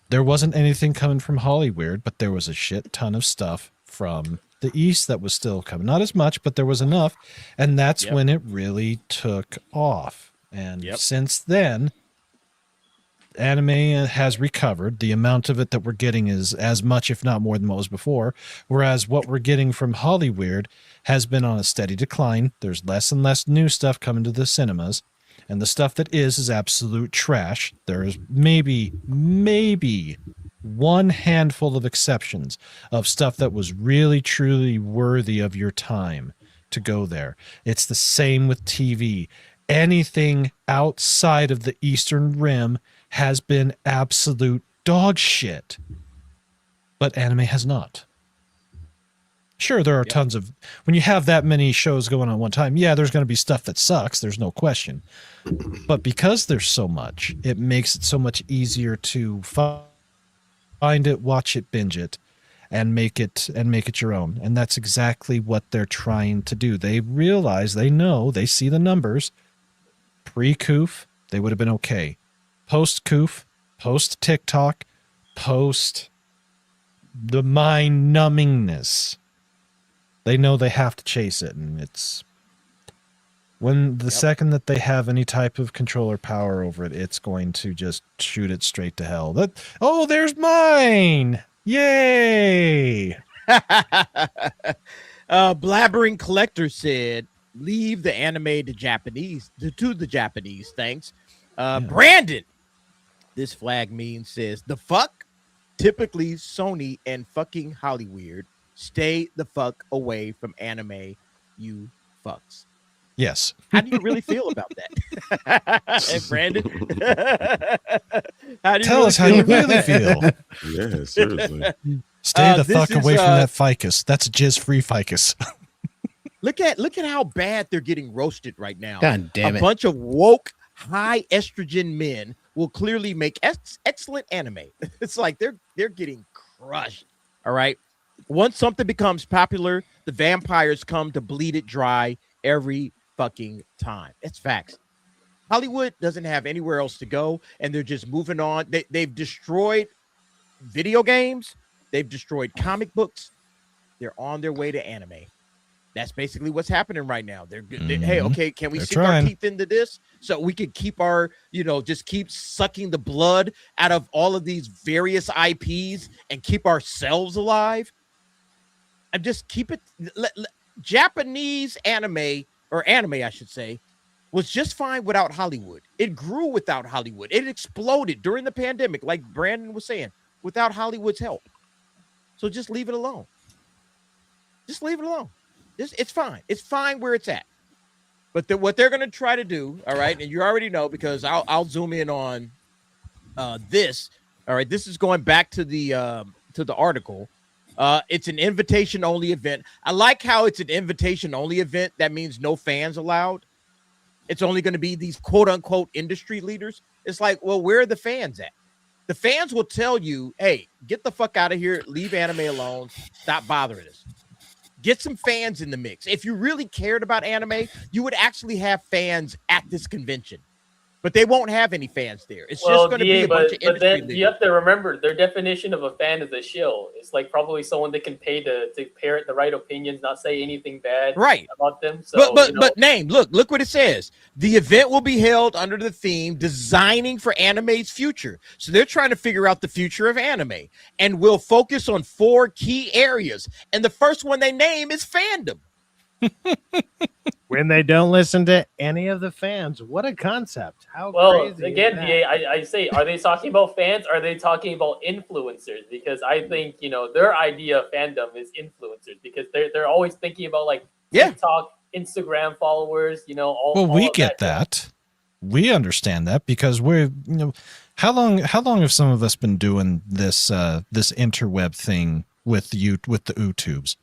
There wasn't anything coming from Hollywood, but there was a shit ton of stuff from the East that was still coming. Not as much, but there was enough. And that's when it really took off. And since then, anime has recovered. The amount of it that we're getting is as much, if not more, than what was before. Whereas what we're getting from Hollywood has been on a steady decline. There's less and less new stuff coming to the cinemas. And the stuff that is absolute trash. There's maybe one handful of exceptions of stuff that was really, truly worthy of your time to go there. It's the same with TV. Anything outside of the Eastern Rim has been absolute dog shit. But anime has not. Sure, there are tons of, when you have that many shows going on at one time, yeah, there's going to be stuff that sucks. There's no question. But because there's so much, it makes it so much easier to find it, watch it, binge it, and make it your own. And that's exactly what they're trying to do. They realize, they know, they see the numbers. Pre-Coof, they would have been okay. Post-Coof, post-TikTok, post the mind numbingness, they know they have to chase it, and it's when the second that they have any type of controller power over it, it's going to just shoot it straight to hell. There's mine! Yay! Blabbering Collector said, leave the anime to Japanese, to the Japanese, thanks. Brandon, this flag meme says, the fuck? Typically Sony and fucking Hollywood. Stay the fuck away from anime, you fucks. Yes. How do you really feel about that? Hey, Brandon. Tell us how you really feel. Yeah, seriously. Stay the fuck away from that ficus. That's jizz-free ficus. Look at how bad they're getting roasted right now. God damn it. A bunch of woke, high estrogen men will clearly make excellent anime. It's like they're getting crushed. All right. Once something becomes popular, the vampires come to bleed it dry every fucking time. It's facts. Hollywood doesn't have anywhere else to go, and they're just moving on. They've destroyed video games. They've destroyed comic books. They're on their way to anime. That's basically what's happening right now. They're hey, okay, can we sink our teeth into this so we can keep our, just keep sucking the blood out of all of these various IPs and keep ourselves alive? And just keep it. Japanese anime, or anime, I should say, was just fine without Hollywood. It grew without Hollywood. It exploded during the pandemic, like Brandon was saying, without Hollywood's help. So just leave it alone. Just leave it alone. It's fine. It's fine where it's at. But what they're going to try to do, all right, and you already know because I'll zoom in on this. All right, this is going back to the article. It's an invitation-only event. I like how it's an invitation-only event. That means no fans allowed. It's only going to be these quote-unquote industry leaders. It's like, well, where are the fans at? The fans will tell you, hey, get the fuck out of here. Leave anime alone. Stop bothering us. Get some fans in the mix. If you really cared about anime, you would actually have fans at this convention. But they won't have any fans there. It's just going to be a bunch of industry leaders. Then you have to remember, their definition of a fan is a shill. It's like probably someone they can pay to parrot the right opinions, not say anything bad about them. So, but name, look what it says. The event will be held under the theme Designing for Anime's Future. So they're trying to figure out the future of anime and will focus on 4 key areas. And the first one they name is fandom. When they don't listen to any of the fans, what a concept! How crazy! Again, DA, I say, are they talking about fans? Or are they talking about influencers? Because I think their idea of fandom is influencers because they're always thinking about like TikTok, Instagram followers. All we get that. We understand that because we're how long have some of us been doing this this interweb thing with the YouTubes?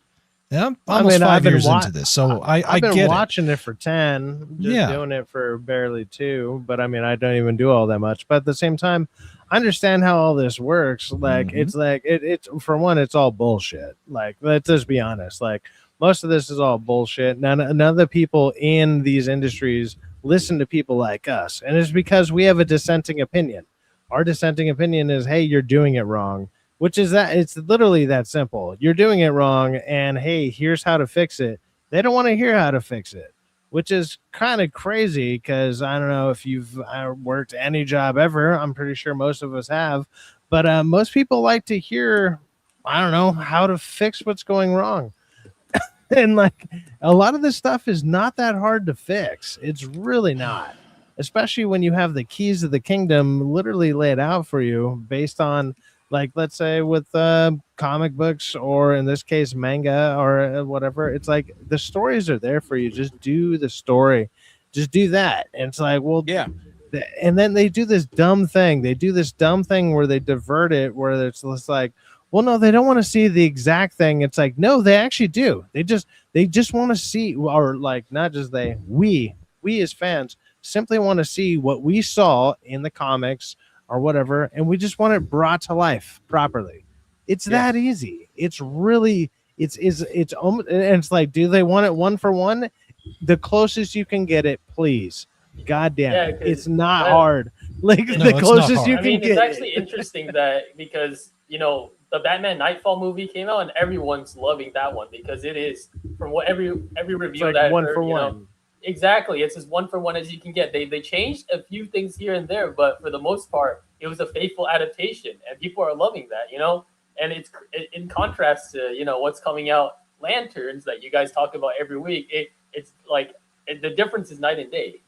Yeah, almost 5 years into this, so I've been watching it for 10, doing it for barely 2. But I mean, I don't even do all that much. But at the same time, I understand how all this works. Like it's like it's for one, it's all bullshit. Like let's just be honest. Like most of this is all bullshit. None of the people in these industries listen to people like us, and it's because we have a dissenting opinion. Our dissenting opinion is, hey, you're doing it wrong. Which is that it's literally that simple. You're doing it wrong, and hey, here's how to fix it. They don't want to hear how to fix it, which is kind of crazy because I don't know if you've worked any job ever. I'm pretty sure most of us have, but most people like to hear, I don't know, how to fix what's going wrong. And like a lot of this stuff is not that hard to fix. It's really not, especially when you have the keys of the kingdom literally laid out for you based on. Like, let's say with comic books or in this case, manga or whatever, it's like the stories are there for you. Just do the story. Just do that. And it's like, well, yeah. And then they do this dumb thing. They do this dumb thing where they divert it, where it's just like, well, no, they don't want to see the exact thing. It's like, no, they actually do. They just want to see, or like, not just they, we as fans simply want to see what we saw in the comics or whatever, and we just want it brought to life properly. It's that easy. It's really, it's almost, and it's like, do they want it one for one? The closest you can get it, please. God damn it. It's not hard. Like the closest you can get. It's actually interesting that because, you know, the Batman Nightfall movie came out and everyone's loving that one because it is, from what every review like that I've one heard, for you one. know, exactly. It's as one for one as you can get. They changed a few things here and there, but for the most part, it was a faithful adaptation and people are loving that, you know? And it's in contrast to, you know, what's coming out, Lanterns, that you guys talk about every week. It's like the difference is night and day.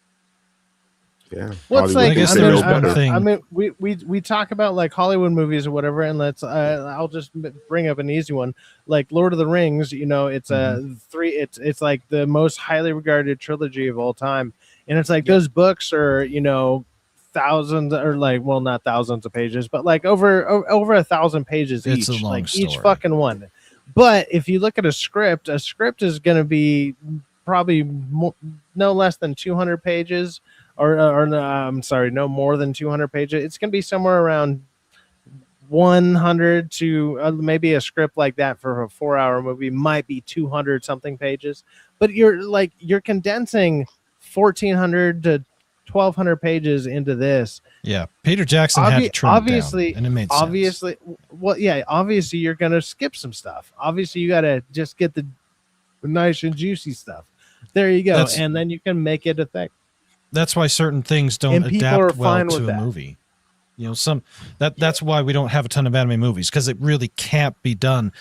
Yeah. What's like? I mean, we talk about like Hollywood movies or whatever, and let's I'll just bring up an easy one, like Lord of the Rings. You know, it's it's like the most highly regarded trilogy of all time, and it's like those books are, you know, thousands or like, well, not thousands of pages, but like over 1,000 pages It's each, a long like story. each fucking one. But if you look at a script is going to be probably no less than 200 pages. Or no, I'm sorry, no more than 200 pages. It's going to be somewhere around 100 to maybe a script like that for a 4-hour movie might be 200 something pages. But you're condensing 1,400 to 1,200 pages into this. Yeah, Peter Jackson had to trim it down, and it made sense. Obviously, well, yeah, obviously you're going to skip some stuff. Obviously, you got to just get the nice and juicy stuff. There you go, and then you can make it a thing. That's why certain things don't And people are adapt well fine to with a that. movie. You know, that's why we don't have a ton of anime movies, because it really can't be done.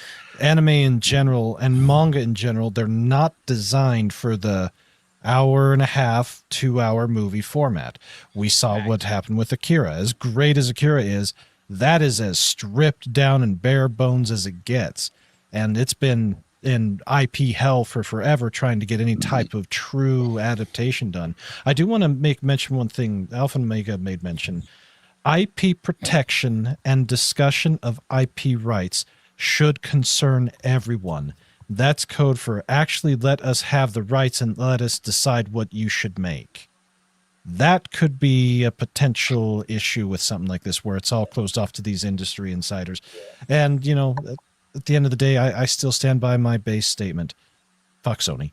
Anime in general and manga in general, they're not designed for the 1.5 2-hour movie format. We saw what happened with Akira. As great as Akira is, that is as stripped down and bare bones as it gets. And it's been in IP hell for forever trying to get any type of true adaptation done. I do want to make mention one thing. Alpha and Omega made mention. IP protection and discussion of IP rights should concern everyone. That's code for actually let us have the rights and let us decide what you should make. That could be a potential issue with something like this, where it's all closed off to these industry insiders. And, you know, at the end of the day, I still stand by my base statement. Fuck Sony.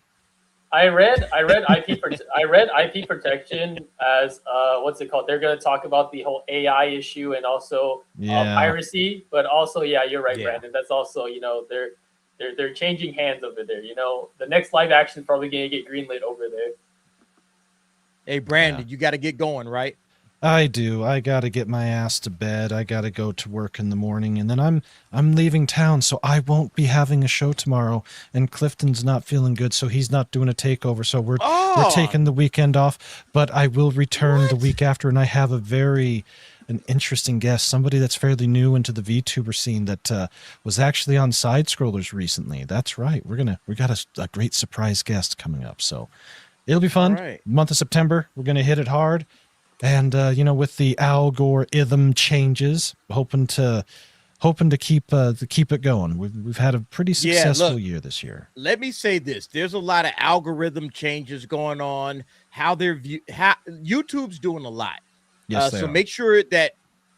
I read IP protection as what's it called? They're going to talk about the whole AI issue and also piracy, but also you're right, Brandon. That's also, you know, they're changing hands over there. You know, the next live action is probably going to get greenlit over there. Hey, Brandon, you got to get going, right? I do. I got to get my ass to bed. I got to go to work in the morning, and then I'm leaving town, so I won't be having a show tomorrow. And Clifton's not feeling good, so he's not doing a takeover. So we're taking the weekend off, but I will return the week after, and I have an interesting guest, somebody that's fairly new into the VTuber scene that was actually on Side Scrollers recently. That's right. We got a great surprise guest coming up, so it'll be fun. Right. Month of September, we're gonna hit it hard. And, you know, with the algorithm changes, hoping to keep it going. We've had a pretty successful year this year. Let me say this. There's a lot of algorithm changes going on. YouTube's doing a lot. Yes, so make sure that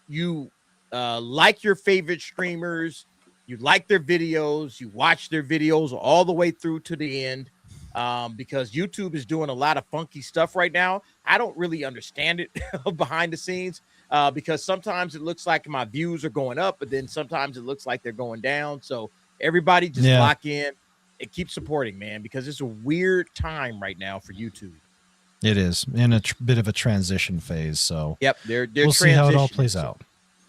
you like your favorite streamers, you like their videos, you watch their videos all the way through to the end. Because YouTube is doing a lot of funky stuff right now. I don't really understand it behind the scenes because sometimes it looks like my views are going up, but then sometimes it looks like they're going down. So everybody just lock in and keep supporting, man, because it's a weird time right now for YouTube. It is in a bit of a transition phase. So we'll see how it all plays out.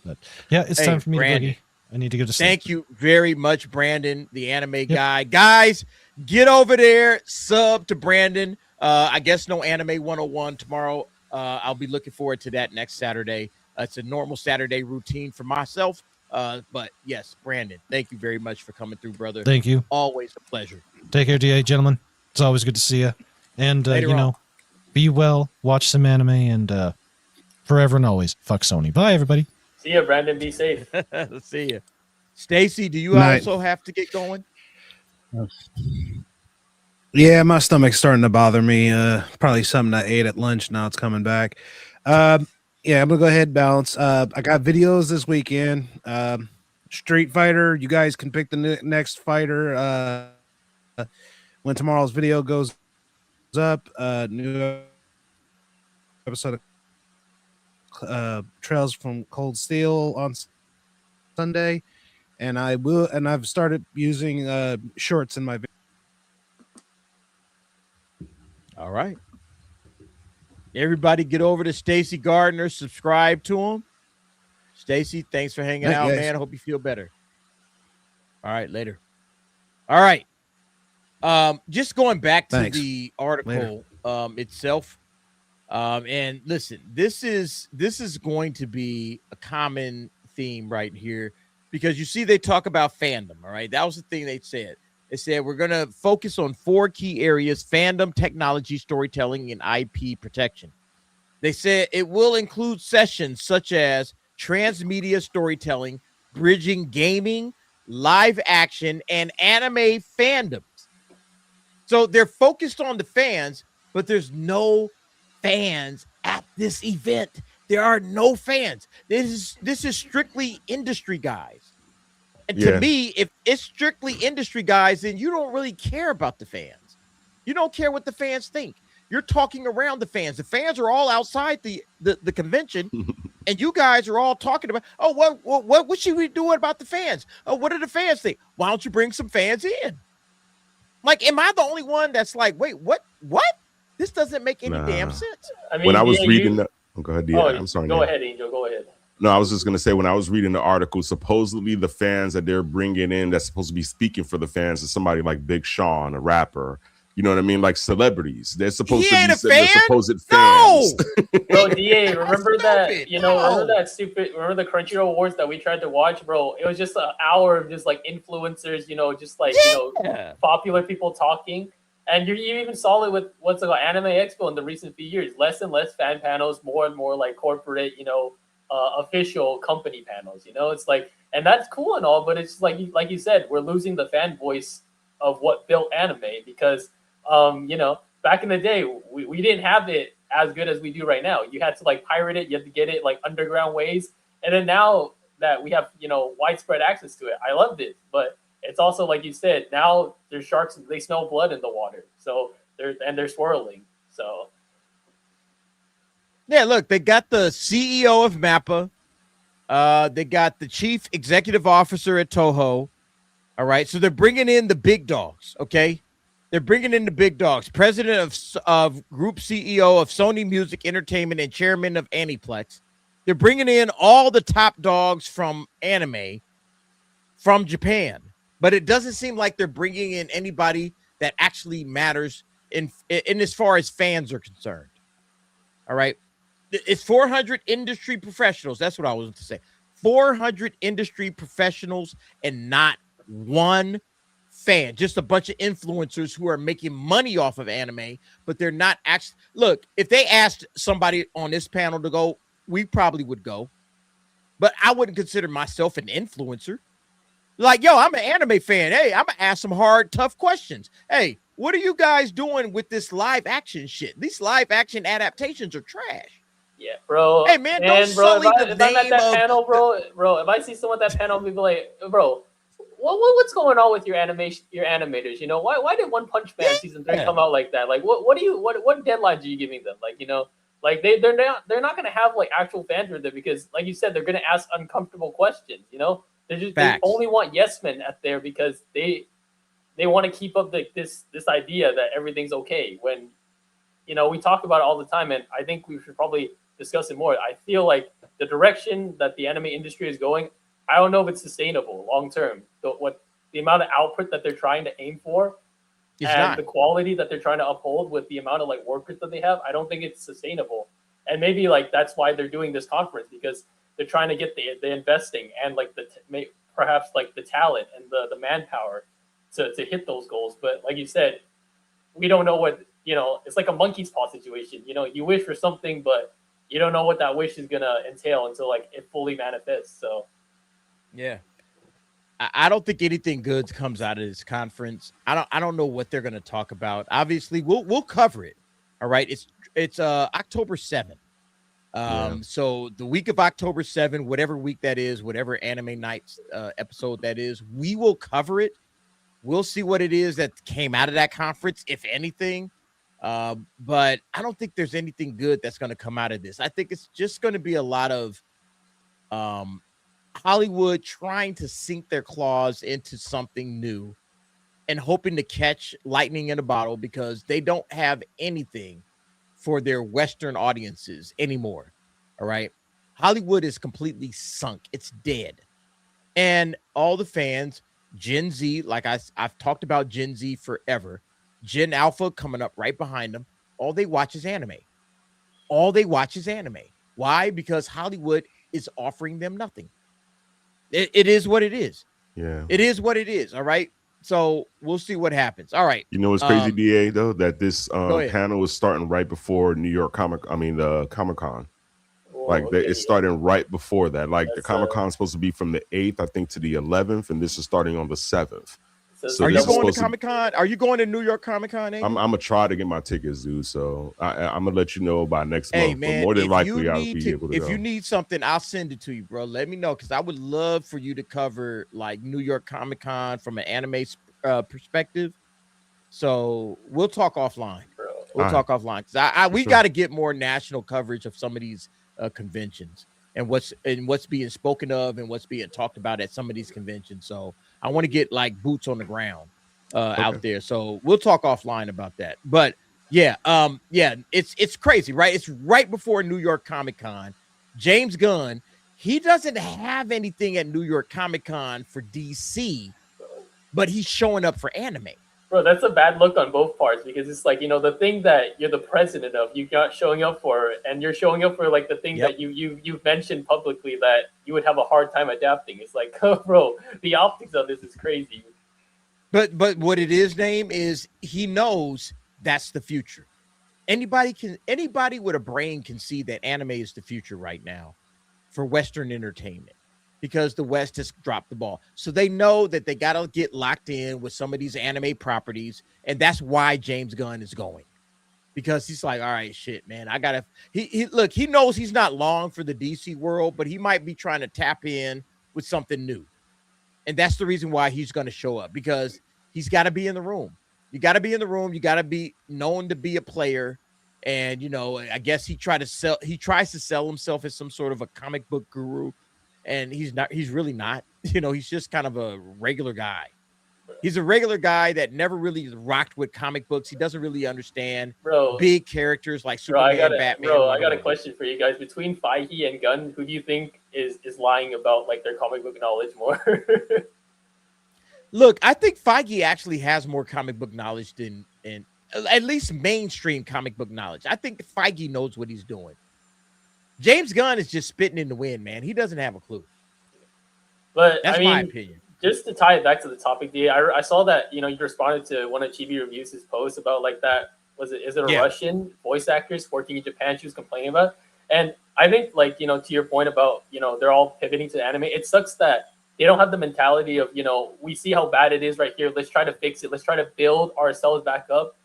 But yeah, it's time for me Brandon, to boogie. I need to go to sleep. Thank you very much, Brandon, the anime guy. Guys, get over there, sub to Brandon. I guess no Anime 101 tomorrow. I'll be looking forward to that next Saturday. It's a normal Saturday routine for myself. But yes, Brandon, thank you very much for coming through, brother. Thank you. Always a pleasure. Take care, DA, gentlemen. It's always good to see you. And, be well, watch some anime, and forever and always, fuck Sony. Bye, everybody. See ya, Brandon. Be safe. See ya. Stacy, do you Night. also have to get going? Yeah, my stomach's starting to bother me. Probably something I ate at lunch. Now it's coming back. Yeah, I'm gonna go ahead and balance. I got videos this weekend. Street Fighter. You guys can pick the next fighter when tomorrow's video goes up. New episode of Trails from Cold Steel on Sunday, and I've started using shorts in my video. All right. Everybody get over to Stacy Gardner, subscribe to him. Stacy, thanks for hanging out, guys. man. I hope you feel better. All right, later. All right. Just going back to the article itself. And listen, this is going to be a common theme right here, because you see they talk about fandom. All right. That was the thing they said. They said we're going to focus on 4 key areas: fandom, technology, storytelling, and IP protection. They said it will include sessions such as transmedia storytelling, bridging gaming, live action, and anime fandoms. So they're focused on the fans, but there's no fans at this event. There are no fans. This is strictly industry guys. And to me, if it's strictly industry guys, then you don't really care about the fans. You don't care what the fans think. You're talking around the fans. The fans are all outside the convention, and you guys are all talking about, oh, what should we do about the fans? Oh, what do the fans think? Why don't you bring some fans in? Like, am I the only one that's like, wait, what? This doesn't make any damn sense. I mean, when I was reading go ahead, I'm sorry. Go ahead, Angel. Go ahead. No, I was just going to say, when I was reading the article, supposedly the fans that they're bringing in that's supposed to be speaking for the fans is somebody like Big Sean, a rapper. You know what I mean? Like celebrities. They're supposed to be the supposed fans. Bro, DA, remember that? Remember that stupid? Remember the Crunchyroll Awards that we tried to watch, bro? It was just an hour of just like influencers, popular people talking. And you even saw it with what's it called, Anime Expo in the recent few years. Less and less fan panels, more and more like corporate, official company panels. It's like, and that's cool and all, but it's like you said, we're losing the fan voice of what built anime, because back in the day we didn't have it as good as we do right now. You had to like pirate it, you had to get it like underground ways, and then now that we have widespread access to it, I loved it. But it's also, like you said, now there's sharks, they smell blood in the water, so they're swirling. So yeah, look, they got the CEO of MAPPA. They got the chief executive officer at Toho. All right, so they're bringing in the big dogs, okay? They're bringing in the big dogs. President of Group CEO of Sony Music Entertainment and chairman of Aniplex. They're bringing in all the top dogs from anime from Japan. But it doesn't seem like they're bringing in anybody that actually matters in as far as fans are concerned. All right? It's 400 industry professionals. That's what I was going to say. 400 industry professionals and not one fan. Just a bunch of influencers who are making money off of anime, but they're not actually. Look, if they asked somebody on this panel to go, we probably would go. But I wouldn't consider myself an influencer. Like, yo, I'm an anime fan. Hey, I'm going to ask some hard, tough questions. Hey, what are you guys doing with this live action shit? These live action adaptations are trash. Yeah, bro. Hey, man, don't sully the name I'm at that of panel, bro, if I see someone at that panel, I'll be like, bro, what's going on with your animators? Why did One Punch Man season 3 come out like that? Like, what deadlines are you giving them? Like, like they're not gonna have like actual fans with it, because, like you said, they're gonna ask uncomfortable questions. They only want yes men at there because they want to keep up this idea that everything's okay. When we talk about it all the time, and I think we should probably discuss it more. I feel like the direction that the anime industry is going, I don't know if it's sustainable long term. The amount of output that they're trying to aim for, the quality that they're trying to uphold with the amount of like workers that they have, I don't think it's sustainable. And maybe like that's why they're doing this conference, because they're trying to get the investing and like perhaps like the talent and the manpower to hit those goals. But like you said, we don't know what, it's like a monkey's paw situation. You wish for something, but you don't know what that wish is gonna entail until like it fully manifests. So yeah. I don't think anything good comes out of this conference. I don't know what they're going to talk about. Obviously, we'll cover it. All right, it's October 7th. So the week of October 7th, whatever week that is, whatever Anime Nights episode that is, we will cover it. We'll see what it is that came out of that conference, if anything. But I don't think there's anything good that's going to come out of this. I think it's just going to be a lot of Hollywood trying to sink their claws into something new and hoping to catch lightning in a bottle because they don't have anything for their Western audiences anymore. All right. Hollywood is completely sunk. It's dead. And all the fans, Gen Z, like I've talked about Gen Z forever, Gen Alpha coming up right behind them. All they watch is anime. All they watch is anime. Why? Because Hollywood is offering them nothing. It is what it is. Yeah. It is what it is. All right. So we'll see what happens. All right. You know what's crazy, DA, though? That this panel is starting right before Comic-Con. Like it's starting right before that. Like the Comic-Con is supposed to be from the 8th, I think, to the 11th, and this is starting on the 7th. So are you going to Comic-Con? Are you going to New York Comic-Con? I'm gonna try to get my tickets, dude. So I'm gonna let you know by next month. Man, but more than likely, I'll be able to go. If you need something, I'll send it to you, bro. Let me know because I would love for you to cover like New York Comic-Con from an anime perspective. So we'll talk offline. We'll talk offline because we got to get more national coverage of some of these conventions and what's being spoken of and what's being talked about at some of these conventions. So I want to get like boots on the ground out there. So we'll talk offline about that. But yeah, it's crazy, right? It's right before New York Comic-Con. James Gunn, he doesn't have anything at New York Comic-Con for DC, but he's showing up for anime. Bro, that's a bad look on both parts because it's like, the thing that you're the president of, you're not showing up for, and you're showing up for like the thing that you've mentioned publicly that you would have a hard time adapting. It's like, bro, the optics of this is crazy. But what it is, name is he knows that's the future. Anybody with a brain can see that anime is the future right now for Western entertainment. Because the West has dropped the ball. So they know that they got to get locked in with some of these anime properties. And that's why James Gunn is going. Because he's like, all right, shit, man, I got to. He knows he's not long for the DC world, but he might be trying to tap in with something new. And that's the reason why he's going to show up. Because he's got to be in the room. You got to be in the room. You got to be known to be a player. And, I guess he tries to sell himself as some sort of a comic book guru. And he's really not, he's just kind of a regular guy. He's a regular guy that never really rocked with comic books. He doesn't really understand big characters like Superman, Batman. Bro, I got a question for you guys. Between Feige and Gunn, who do you think is lying about like their comic book knowledge more? Look, I think Feige actually has more comic book knowledge than at least mainstream comic book knowledge. I think Feige knows what he's doing. James Gunn is just spitting in the wind, man. He doesn't have a clue. But that's my opinion. Just to tie it back to the topic, I saw that you responded to one of Chibi Reviews' posts about like that. Is it a Russian voice actress working in Japan she was complaining about? And I think like to your point about they're all pivoting to anime. It sucks that they don't have the mentality of we see how bad it is right here. Let's try to fix it. Let's try to build ourselves back up.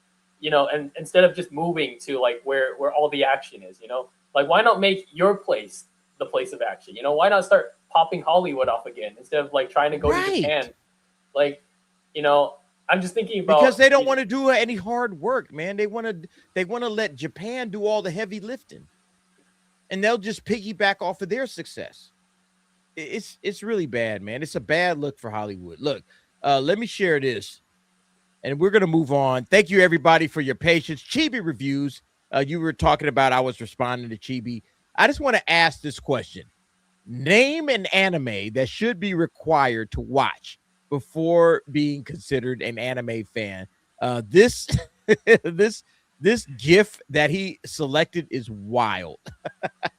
And instead of just moving to like where all the action is. Like, why not make your place the place of action? Why not start popping Hollywood off again instead of like trying to go to Japan? Like, I'm just thinking about because they don't want to do any hard work, man. They want to let Japan do all the heavy lifting, and they'll just piggyback off of their success. It's really bad, man. It's a bad look for Hollywood. Look, let me share this, and we're gonna move on. Thank you everybody for your patience. Chibi Reviews. You were talking about I was responding to Chibi. I just want to ask this question. Name an anime that should be required to watch before being considered an anime fan. This GIF that he selected is wild.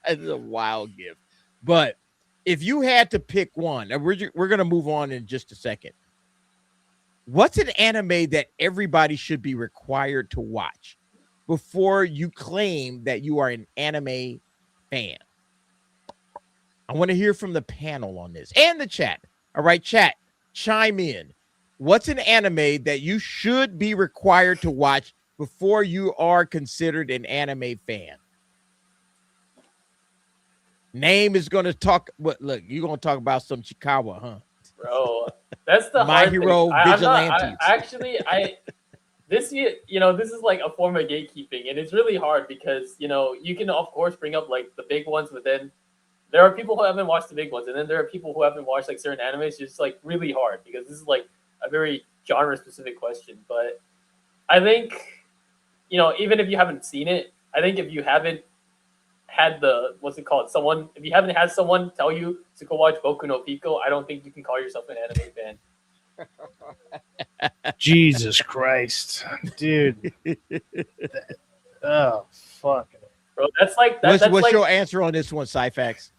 It's a wild GIF. But if you had to pick one, and we're going to move on in just a second. What's an anime that everybody should be required to watch before you claim that you are an anime fan? I want to hear from the panel on this and the chat. All right, chat. chime in. What's an anime that you should be required to watch before you are considered an anime fan? Name is going to talk. What? Look, you're going to talk about some Chiikawa, huh? Bro, that's the My hard Hero thing. I'm not, Vigilantes. This year, this is like a form of gatekeeping, and it's really hard because you can of course bring up like the big ones, but then there are people who haven't watched the big ones, and then there are people who haven't watched like certain animes. It's just like really hard because this is like a very genre specific question. But I think even if you haven't seen it, I think if you haven't had if you haven't had someone tell you to go watch Boku no Pico, I don't think you can call yourself an anime fan. Jesus Christ, dude. Oh, fuck. Bro, that's like what's your answer on this one, Cyfax?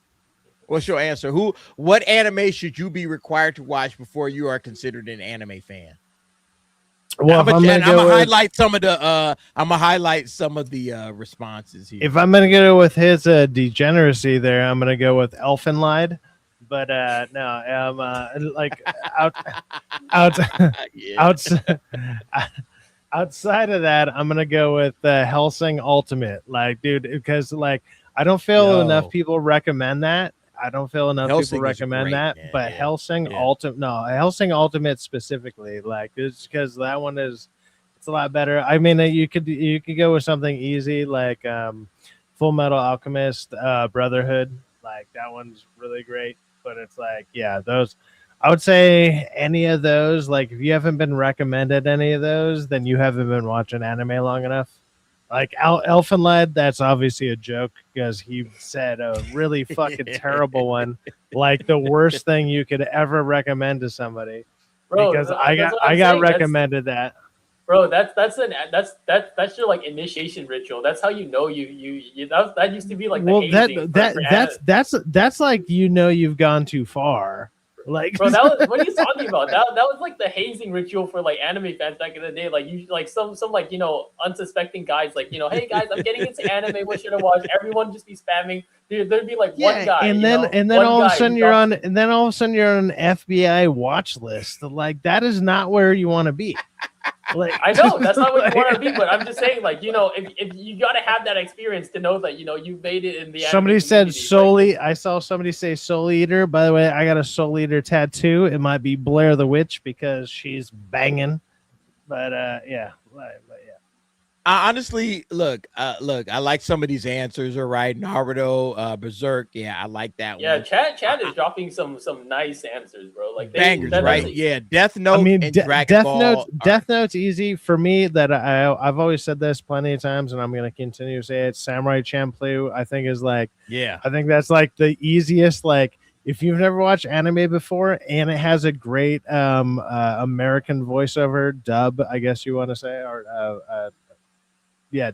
What's your answer? What anime should you be required to watch before you are considered an anime fan? Well, I'm gonna highlight some of the responses here. If I'm gonna go with his degeneracy there, I'm gonna go with Elfenlied. But outside of that, I'm gonna go with Hellsing Ultimate. Like, dude, because like I don't feel enough people recommend that. But Hellsing Hellsing Ultimate specifically, like, it's because that one it's a lot better. I mean, you could go with something easy like Full Metal Alchemist Brotherhood. Like, that one's really great. But it's like, those. I would say any of those. Like, if you haven't been recommended any of those, then you haven't been watching anime long enough. Like Elfenlied, that's obviously a joke because he said a really fucking terrible one, like the worst thing you could ever recommend to somebody. Bro, because I got recommended that. Bro, that's your like initiation ritual. That's how you know you that used to be like the that's like you've gone too far. Like, bro, what are you talking about? That was like the hazing ritual for like anime fans back in the day. Like, you like some like unsuspecting guys like hey guys, I'm getting into anime. What should I watch? Everyone just be spamming. There'd be like one guy, and then all of a sudden you're on an FBI watch list. Like, that is not where you want to be. Like, I know that's not what you want to be, but I'm just saying, like, if you got to have that experience to know that you made it in the. Somebody said I saw somebody say Soul Eater. By the way, I got a Soul Eater tattoo. It might be Blair the Witch because she's banging, but yeah. Honestly, look, I like some of these answers. All right, Naruto, Berserk, I like that one. Yeah, Chad is dropping some nice answers, bro. Like, bangers, right? Death Note. And Dragon Ball. Death Note's easy for me. That I've always said this plenty of times, and I'm gonna continue to say it. Samurai Champloo, I think, is like, I think that's like the easiest. Like, if you've never watched anime before, and it has a great American voiceover dub, I guess you want to say, or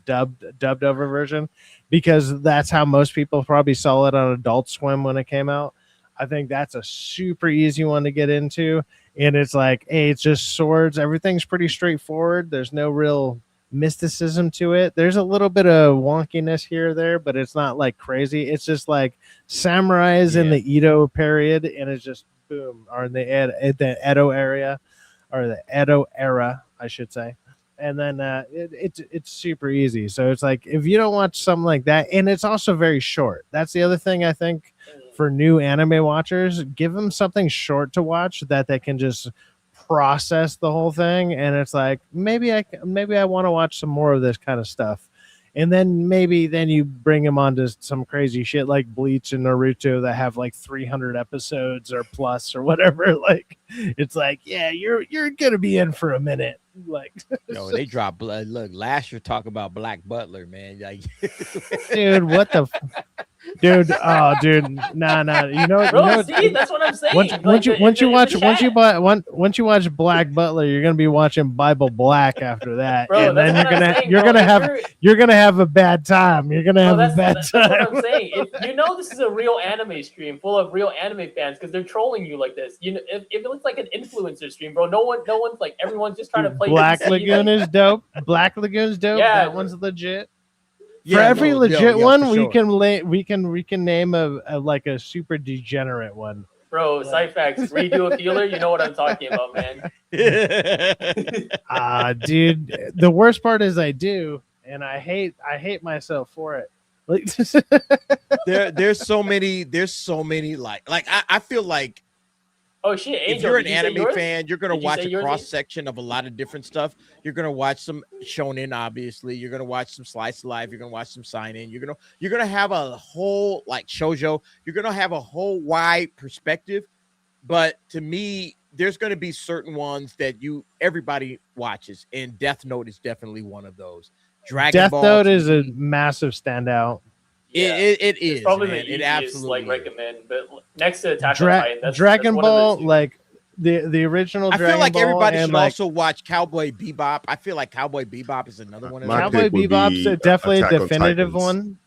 dubbed over version, because that's how most people probably saw it on Adult Swim when it came out. I think that's a super easy one to get into, and it's like, hey, it's just swords. Everything's pretty straightforward. There's no real mysticism to it. There's a little bit of wonkiness here or there, but it's not like crazy. It's just like samurais in the Edo period, and it's just boom, or in the Edo area, or the Edo era, I should say. And then it's super easy. So it's like, if you don't watch something like that, and it's also very short. That's the other thing I think for new anime watchers, give them something short to watch that they can just process the whole thing. And it's like, maybe I want to watch some more of this kind of stuff. And then then you bring them onto some crazy shit like Bleach and Naruto that have like 300 episodes or plus or whatever. Like, it's like, you're gonna be in for a minute. Like, they drop blood. Look, last year talk about Black Butler, man. Like, dude, what the dude? Oh, dude, nah. Bro, see, that's what I'm saying. Once you watch Black Butler, you're gonna be watching Bible Black after that, bro, and then you're gonna have a bad time. You're gonna have a bad time. That's what I'm saying. This is a real anime stream full of real anime fans because they're trolling you like this. If it looks like an influencer stream, bro, no one's like, everyone's just trying to play. Black Lagoon is dope. Black Lagoon's dope. Yeah, that one's legit. For every legit one, we can name a like a super degenerate one. Bro, Cyphax, redo a healer. You know what I'm talking about, man. Dude, the worst part is I do, and I hate myself for it. Like, there's so many like I feel like oh shit, Angel, if you're an did you say anime yours? fan, you're gonna Did you watch say a yours? cross section of a lot of different stuff. You're gonna watch some shonen, obviously. You're gonna watch some slice of life. You're gonna watch some sign-in. You're gonna have a whole like shoujo. You're gonna have a whole wide perspective. But to me, there's gonna be certain ones that everybody watches, and Death Note is definitely one of those. Death Note is a massive standout. Yeah, it is it's probably man. the It easiest absolutely like recommend. But next to Attack on Titan, that's Dragon one Ball, of the two. like the original. I Dragon feel like Ball everybody and should also watch Cowboy Bebop. I feel like Cowboy Bebop is another one of those. Cowboy Bebop's definitely a definitive one.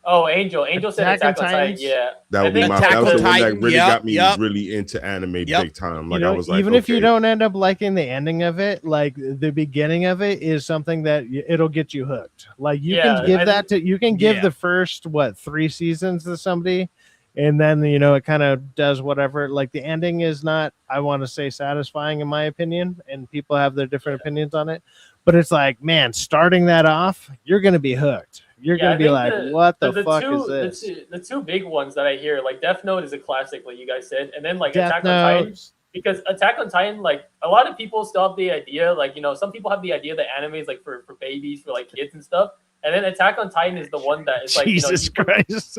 Oh, Angel said Attack on Titan. Titans? Yeah, That would be think my. Attack That was on the one that Titan, really got me yep. really into anime big time. Like You know, I was like, even if you okay. don't end up liking the ending of it, like the beginning of it is something that it'll get you hooked. Like you can give the first 3 seasons to somebody, and then it kind of does whatever. Like the ending is not, I want to say, satisfying in my opinion, and people have their different opinions on it. But it's like, man, starting that off, you're gonna be hooked. You're gonna be like, what the fuck is this? The two big ones that I hear, like Death Note is a classic, like you guys said, and then like Death Attack Note. on Titan, because Attack on Titan, like a lot of people still have the idea, like some people have the idea that anime is like for babies, for like kids and stuff, and then Attack on Titan is the one that is like Jesus Christ.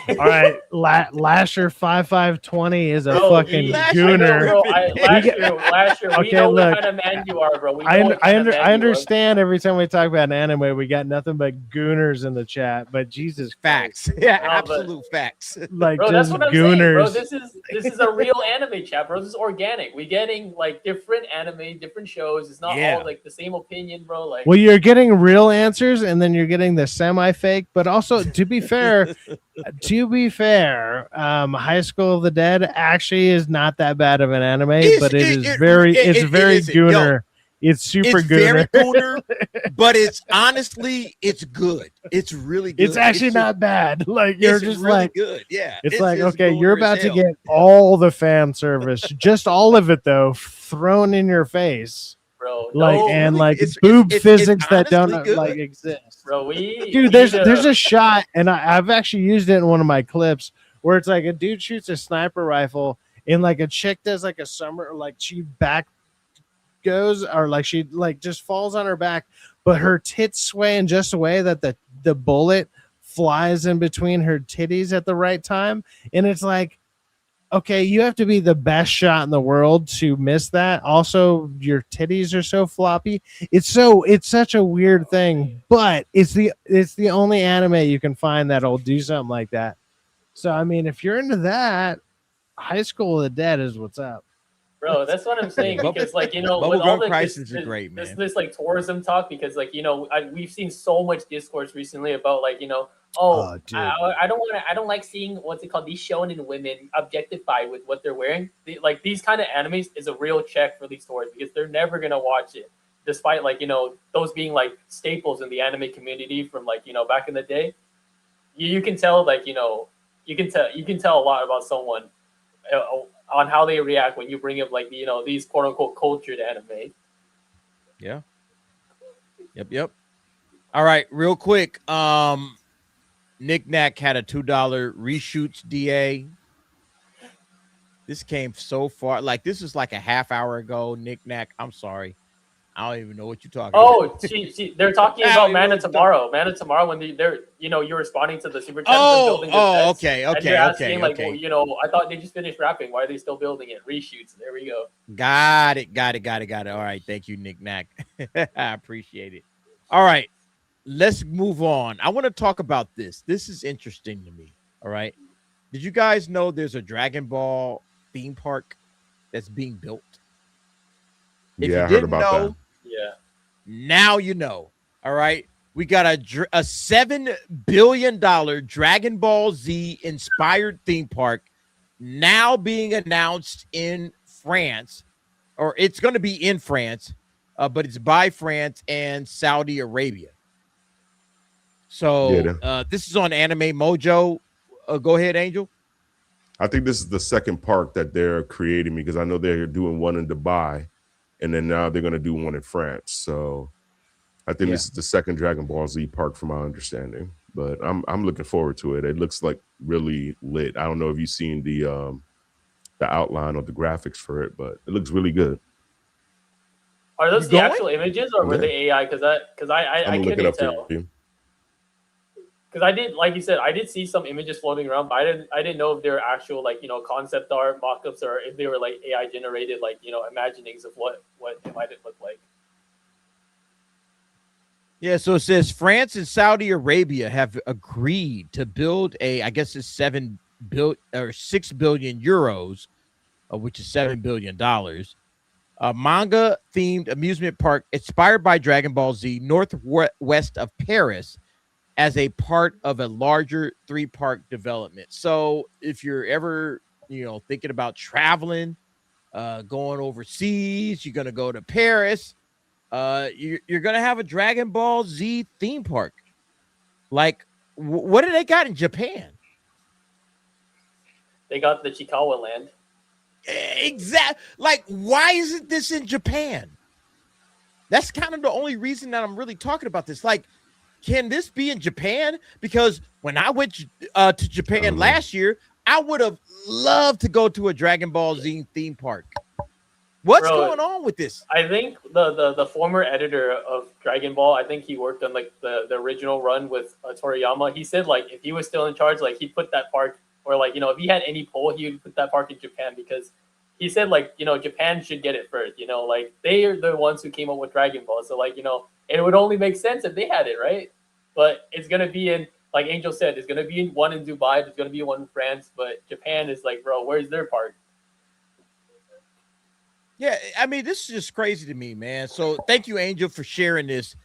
All right, Lasher 5520 is a fucking gooner. Lasher, we know what kind of man you are, bro. I understand every time we talk about an anime, we got nothing but gooners in the chat, but Jesus facts. Christ. Yeah, absolute facts. Like, bro, just that's what I'm gooners. saying, bro. This is a real anime chat, bro. This is organic. We getting like different anime, different shows. It's not all like the same opinion, bro. Like, well, you're getting real answers, and then you're getting the semi-fake, but also to be fair. High School of the Dead actually is not that bad of an anime, but it's very gooner. It's super gooner. Very gooner, but it's honestly, it's good. It's really good. It's actually not bad. Like you're just really like good. Yeah. It's like, okay, you're about to get all the fan service, just all of it though, thrown in your face. Bro, It's boob physics that don't like exist. Bro, there's a shot, and I've actually used it in one of my clips where it's like a dude shoots a sniper rifle, and like a chick does like a summer, like she back goes, or like she like just falls on her back, but her tits sway in just a way that the bullet flies in between her titties at the right time, and it's like, okay, you have to be the best shot in the world to miss that. Also, your titties are so floppy. It's such a weird thing, but it's the only anime you can find that'll do something like that. So, I mean, if you're into that, High School of the Dead is what's up. Bro, that's what I'm saying, because like with all this like tourism talk, because like we've seen so much discourse recently about like I don't like seeing what's it called, these shonen women objectified with what they're wearing. Like these kind of animes is a real check for these tourists, because they're never gonna watch it, despite like those being like staples in the anime community from like back in the day. You can tell like you can tell a lot about someone on how they react when you bring up like these quote unquote cultured anime. Yeah. Yep. All right, real quick. Nick Knack had a $2 reshoots DA. This came so far. Like this is like a half hour ago. Nick Knack, I'm sorry. I don't even know what you're talking about. They're talking about Man of Tomorrow. Man of Tomorrow, when they're you're responding to the super chat. Okay. And you're asking, like, well, I thought they just finished rapping. Why are they still building it? Reshoots. There we go. Got it. All right. Thank you, Nick Knack. I appreciate it. All right. Let's move on. I want to talk about this. This is interesting to me. All right. Did you guys know there's a Dragon Ball theme park that's being built? If I heard about that. Yeah. Now you know. All right. We got a $7 billion Dragon Ball Z inspired theme park now being announced in France, or it's going to be in France, but it's by France and Saudi Arabia. So this is on Anime Mojo. Go ahead, Angel. I think this is the second park that they're creating because I know they're doing one in Dubai, and then now they're going to do one in France. So I think this is the second Dragon Ball Z park, from my understanding. But I'm looking forward to it. It looks like really lit. I don't know if you've seen the outline or the graphics for it, but it looks really good. Are those the actual images or were they AI? Because I couldn't tell. Because I did, like you said, I did see some images floating around, but I didn't know if they were actual, like, you know, concept art mock-ups or if they were like AI generated, like, you know, imaginings of what it might look like. Yeah, so it says France and Saudi Arabia have agreed to build I guess it's 6 billion euros, which is $7 billion. A manga-themed amusement park inspired by Dragon Ball Z, northwest of Paris, as a part of a larger 3-park development. So if you're ever, you know, thinking about traveling, going overseas, you're going to go to Paris, you're going to have a Dragon Ball Z theme park. Like, what do they got in Japan? They got the Chikawa land. Exactly. Like, why isn't this in Japan? That's kind of the only reason that I'm really talking about this. Like, can this be in Japan? Because when I went to Japan last year, I would have loved to go to a Dragon Ball Z theme park. What's going on with this? I think the former editor of Dragon Ball, I think he worked on like the original run with Toriyama. He said like if he was still in charge, like he'd put that park, or like, you know, if he had any pull, he would put that park in Japan, because he said like, you know, Japan should get it first. You know, like they are the ones who came up with Dragon Ball, so like, you know, it would only make sense if they had it, right? But it's gonna be in, like Angel said, it's gonna be one in Dubai, there's gonna be one in France, but Japan is like, bro, where's their park? Yeah, I mean, this is just crazy to me, man. So thank you, Angel, for sharing this.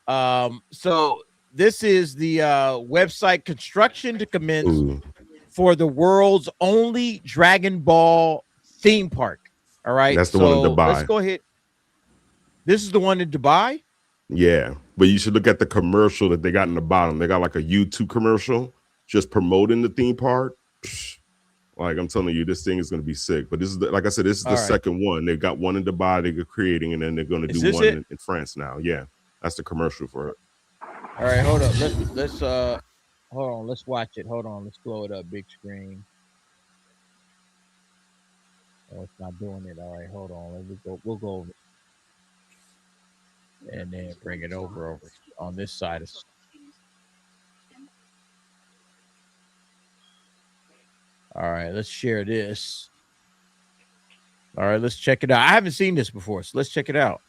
So this is the website construction to commence for the world's only Dragon Ball theme park. All right. That's the one in Dubai. Let's go ahead. This is the one in Dubai? Yeah, but you should look at the commercial that they got in the bottom. They got like a YouTube commercial just promoting the theme park. Like, I'm telling you, this thing is going to be sick. But this is, like I said, this is the second one. They've got one in Dubai they're creating, and then they're going to do one in France now. Yeah, that's the commercial for it. All right, hold up. Let's hold on. Let's watch it. Hold on. Let's blow it up big screen. Oh, it's not doing it. All right, hold on. We'll go over it. And then bring it over on this side. All right, let's share this. All right, let's check it out. I haven't seen this before, so let's check it out.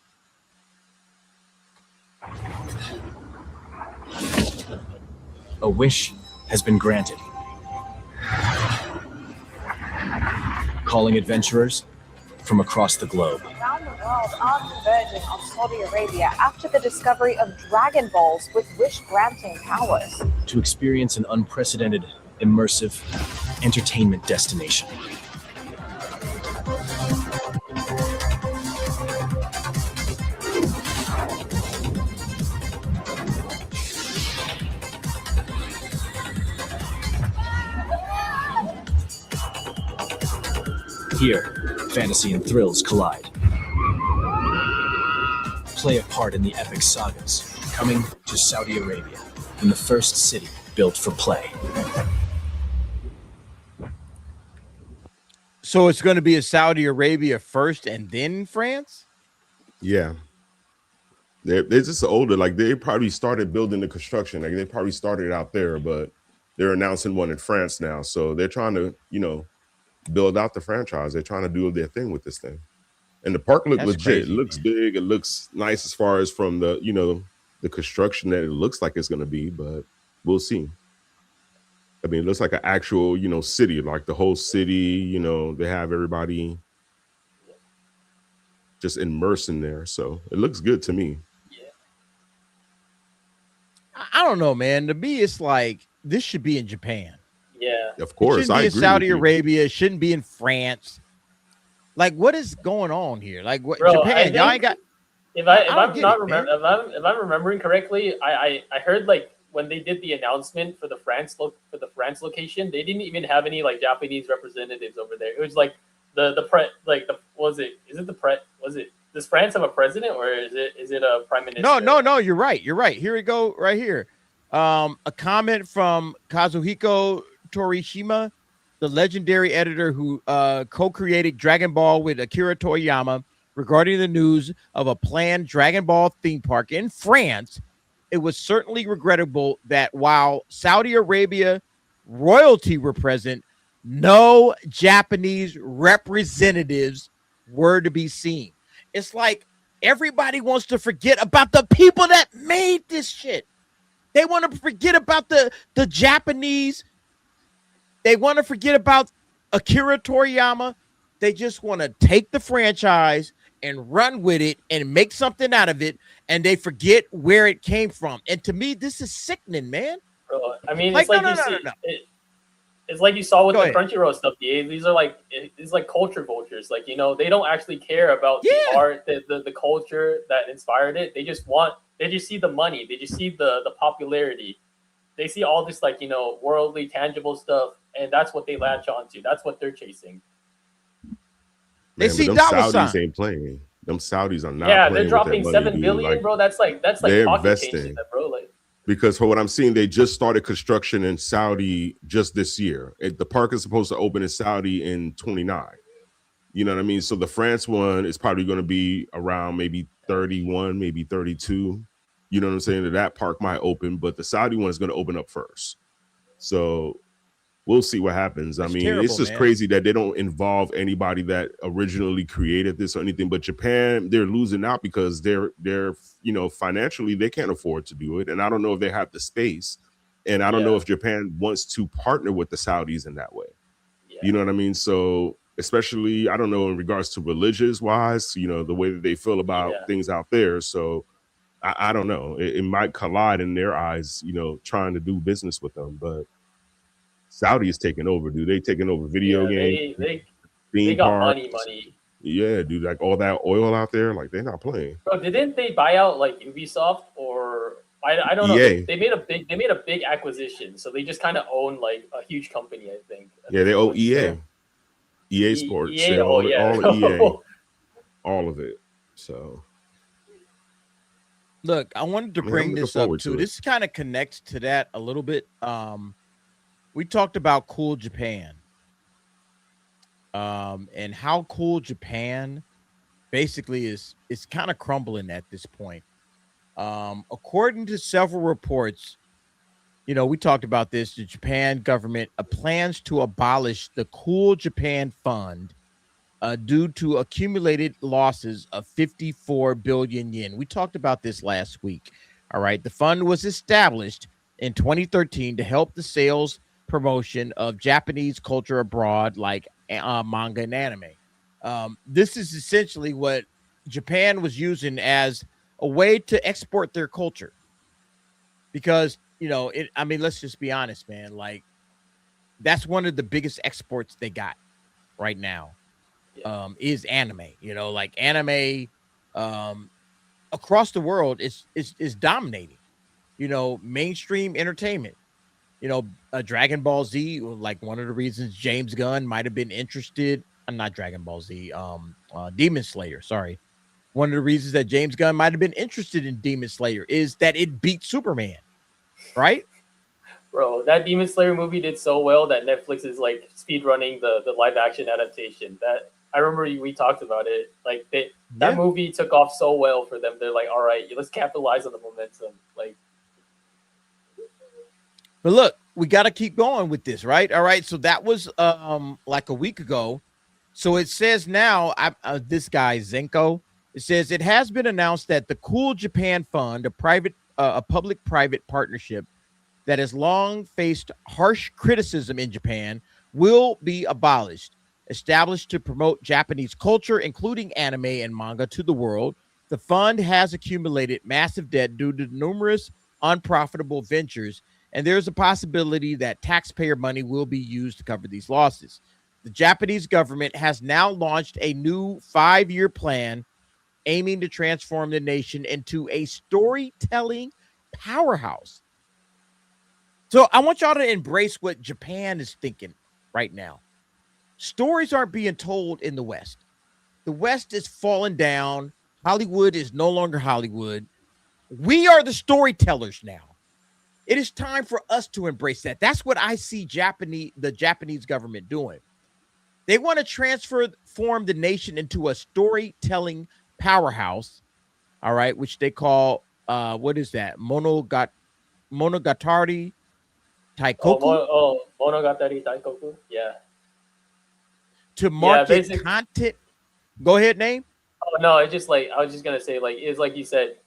A wish has been granted. Calling adventurers from across the globe. Around the world are converging on Saudi Arabia after the discovery of Dragon Balls with wish-granting powers. To experience an unprecedented, immersive entertainment destination. Here, fantasy and thrills collide. Play a part in the epic sagas, coming to Saudi Arabia, in the first city built for play. So it's going to be in Saudi Arabia first and then France? Yeah. They're just older. Like, they probably started building the construction. Like, they probably started out there, but they're announcing one in France now. So they're trying to, you know, build out the franchise. They're trying to do their thing with this thing. And the park looks legit. Crazy. It looks big. It looks nice as far as from the, you know, the construction that it looks like it's going to be, but we'll see. I mean, it looks like an actual, you know, city, like the whole city, you know, they have everybody just immersed in there. So it looks good to me. I don't know, man. To me, it's like, this should be in Japan. Yeah. Of course. It shouldn't be in Saudi Arabia. It shouldn't be in France. Like, what is going on here? Like, what, Bro, Japan, y'all ain't got... If I'm remembering correctly, I heard like when they did the announcement for the France location, they didn't even have any like Japanese representatives over there. It was like was it does France have a president or is it a prime minister? No, you're right. Here we go right here. A comment from Kazuhiko Torishima, the legendary editor who co-created Dragon Ball with Akira Toriyama, regarding the news of a planned Dragon Ball theme park in France. It was certainly regrettable that while Saudi Arabia royalty were present, no Japanese representatives were to be seen. It's like everybody wants to forget about the people that made this shit. They want to forget about the Japanese. They want to forget about Akira Toriyama. They just want to take the franchise and run with it and make something out of it, and they forget where it came from. And to me, this is sickening, man. Bro, I mean, it's it's like you saw with the Crunchyroll stuff. These are like culture vultures. Like, you know, they don't actually care about the art, the culture that inspired it. They just see the money. They just see the popularity. They see all this like, you know, worldly, tangible stuff, and that's what they latch onto. That's what they're chasing. They see them Saudis ain't playing. Them Saudis are not. Yeah, they're dropping $7 billion, bro. That's like they're pocket investing, change, bro. Like, because for what I'm seeing, they just started construction in Saudi just this year. The park is supposed to open in Saudi in 29. You know what I mean? So the France one is probably going to be around maybe 31, maybe 32. You know what I'm saying? That park might open, but the Saudi one is going to open up first. So we'll see what happens. I mean, it's just crazy that they don't involve anybody that originally created this or anything. But Japan, they're losing out because they're you know, financially they can't afford to do it, and I don't know if they have the space, and I don't know if Japan wants to partner with the Saudis in that way. You know what I mean? So especially, I don't know, in regards to religious wise, you know, the way that they feel about things out there. So I don't know. It might collide in their eyes, you know, trying to do business with them, but Saudi is taking over, dude. They taking over video games. They got money. Yeah, dude. Like all that oil out there, like they're not playing. Bro, didn't they buy out like Ubisoft or I don't know? EA. They made a big acquisition, so they just kind of own like a huge company, I think. Yeah, they own EA. EA Sports. EA, all EA. All of it. So look, I wanted to bring this up too. This kind of connects to that a little bit. We talked about Cool Japan, and how Cool Japan basically is kind of crumbling at this point. According to several reports, you know, we talked about this. The Japan government plans to abolish the Cool Japan Fund due to accumulated losses of 54 billion yen. We talked about this last week. All right, the fund was established in 2013 to help the sales promotion of Japanese culture abroad, like manga and anime. This is essentially what Japan was using as a way to export their culture, because, you know, I mean, let's just be honest, man. Like, that's one of the biggest exports they got right now, is anime. You know, like anime across the world is dominating, you know, mainstream entertainment. You know, Dragon Ball Z, like one of the reasons James Gunn might have been interested, not Dragon Ball Z, Demon Slayer, sorry. One of the reasons that James Gunn might have been interested in Demon Slayer is that it beat Superman, right? Bro, that Demon Slayer movie did so well that Netflix is like speedrunning the live action adaptation. That I remember we talked about it. Like that movie took off so well for them. They're like, all right, let's capitalize on the momentum. Like, but look, we got to keep going with this, right? All right. So that was like a week ago. So it says now, this guy Zenko, it says it has been announced that the Cool Japan Fund, a public-private partnership that has long faced harsh criticism in Japan, will be abolished. Established to promote Japanese culture, including anime and manga, to the world, the fund has accumulated massive debt due to numerous unprofitable ventures, and there's a possibility that taxpayer money will be used to cover these losses. The Japanese government has now launched a new 5-year plan aiming to transform the nation into a storytelling powerhouse. So I want y'all to embrace what Japan is thinking right now. Stories aren't being told in the West. The West is falling down. Hollywood is no longer Hollywood. We are the storytellers now. It is time for us to embrace that. That's what I see the Japanese government doing. They want to transform the nation into a storytelling powerhouse, all right, which they call, what is that? Monogatari Taikoku? Monogatari Taikoku, yeah. To market content. Go ahead, name. Oh, no, it's just like, I was just going to say, like, it's like you said,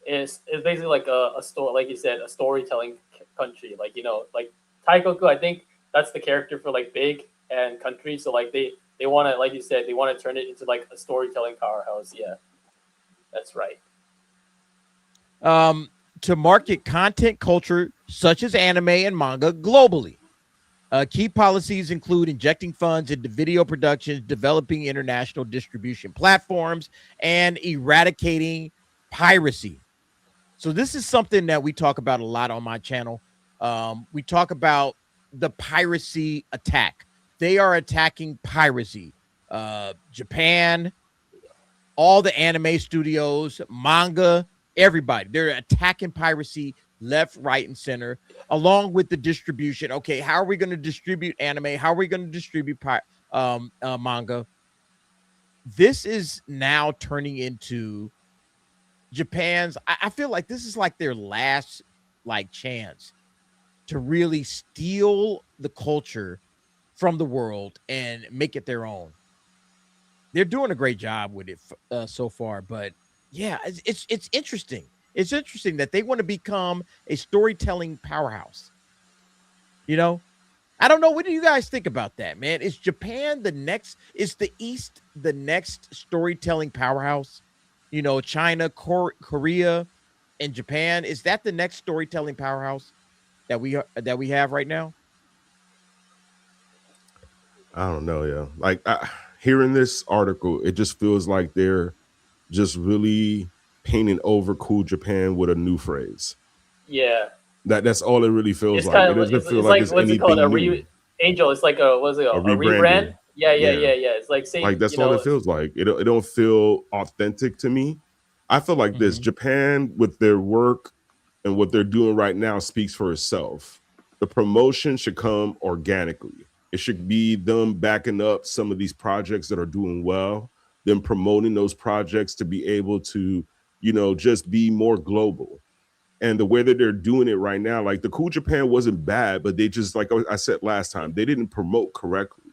it's basically like a story, like you said, a storytelling country. Like, you know, like Taikoku, I think that's the character for like big and country. So like they want to, like you said, they want to turn it into like a storytelling powerhouse. Yeah, that's right. To market content culture such as anime and manga globally. Key policies include injecting funds into video productions, developing international distribution platforms, and eradicating piracy. So this is something that we talk about a lot on my channel. We talk about the piracy attack. They are attacking piracy. Japan, all the anime studios, manga, everybody. They're attacking piracy left, right, and center, along with the distribution. Okay, how are we going to distribute anime? How are we going to distribute manga? This is now turning into Japan's, I feel like this is like their last like chance to really steal the culture from the world and make it their own. They're doing a great job with it so far, but yeah, it's interesting. It's interesting that they want to become a storytelling powerhouse. You know, I don't know. What do you guys think about that, man? Is Japan is the East the next storytelling powerhouse? You know, China, Korea, and Japan. Is that the next storytelling powerhouse that we have right now? I don't know. Yeah, like hearing this article, it just feels like they're just really painting over Cool Japan with a new phrase. Yeah, that's all it really feels like. It doesn't feel like it's anything new. Angel, it's like a rebrand? Yeah. It's like saying, like that's all it feels like. It don't feel authentic to me. I feel like this Japan with their work and what they're doing right now speaks for itself. The promotion should come organically. It should be them backing up some of these projects that are doing well, them promoting those projects to be able to, you know, just be more global. And the way that they're doing it right now, like the Cool Japan wasn't bad, but they just, like I said last time, they didn't promote correctly.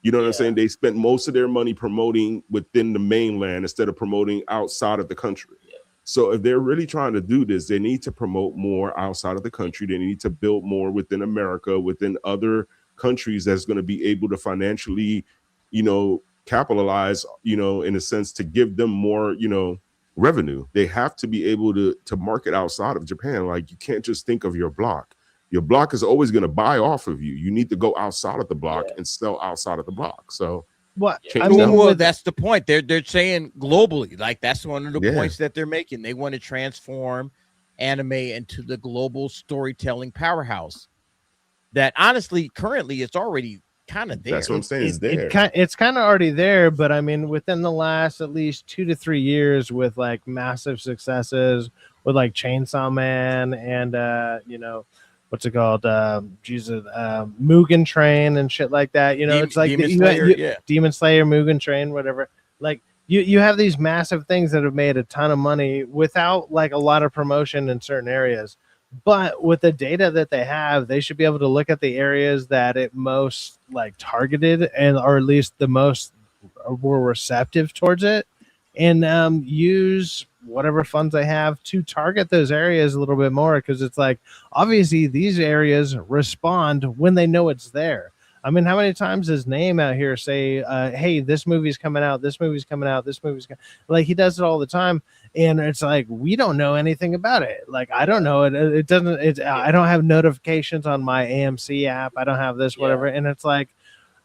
You know what I'm saying? They spent most of their money promoting within the mainland instead of promoting outside of the country. Yeah. So if they're really trying to do this, they need to promote more outside of the country. They need to build more within America, within other countries that's going to be able to financially, you know, capitalize, you know, in a sense to give them more, you know, revenue. They have to be able to market outside of Japan. Like you can't just think of your block. Your block is always going to buy off of you. You need to go outside of the block and sell outside of the block. So what I mean, well, that's the point. They're saying globally, like that's one of the points that they're making. They want to transform anime into the global storytelling powerhouse that honestly currently it's already kind of there. That's what I'm saying. It's kind of already there, but I mean, within the last at least 2 to 3 years, with like massive successes with like Chainsaw Man and you know, what's it called? Mugen Train and shit like that. You know, it's like Demon Slayer, Mugen Train, whatever. Like you have these massive things that have made a ton of money without like a lot of promotion in certain areas. But with the data that they have, they should be able to look at the areas that it most like targeted and or at least the most were receptive towards it, and use whatever funds they have to target those areas a little bit more, because it's like obviously these areas respond when they know it's there. I mean, how many times does Name out here say, hey, this movie's coming out, this movie's coming out, this movie's like he does it all the time. And it's like, we don't know anything about it. Like, I don't know. It doesn't, I don't have notifications on my AMC app. I don't have this, whatever. And it's like,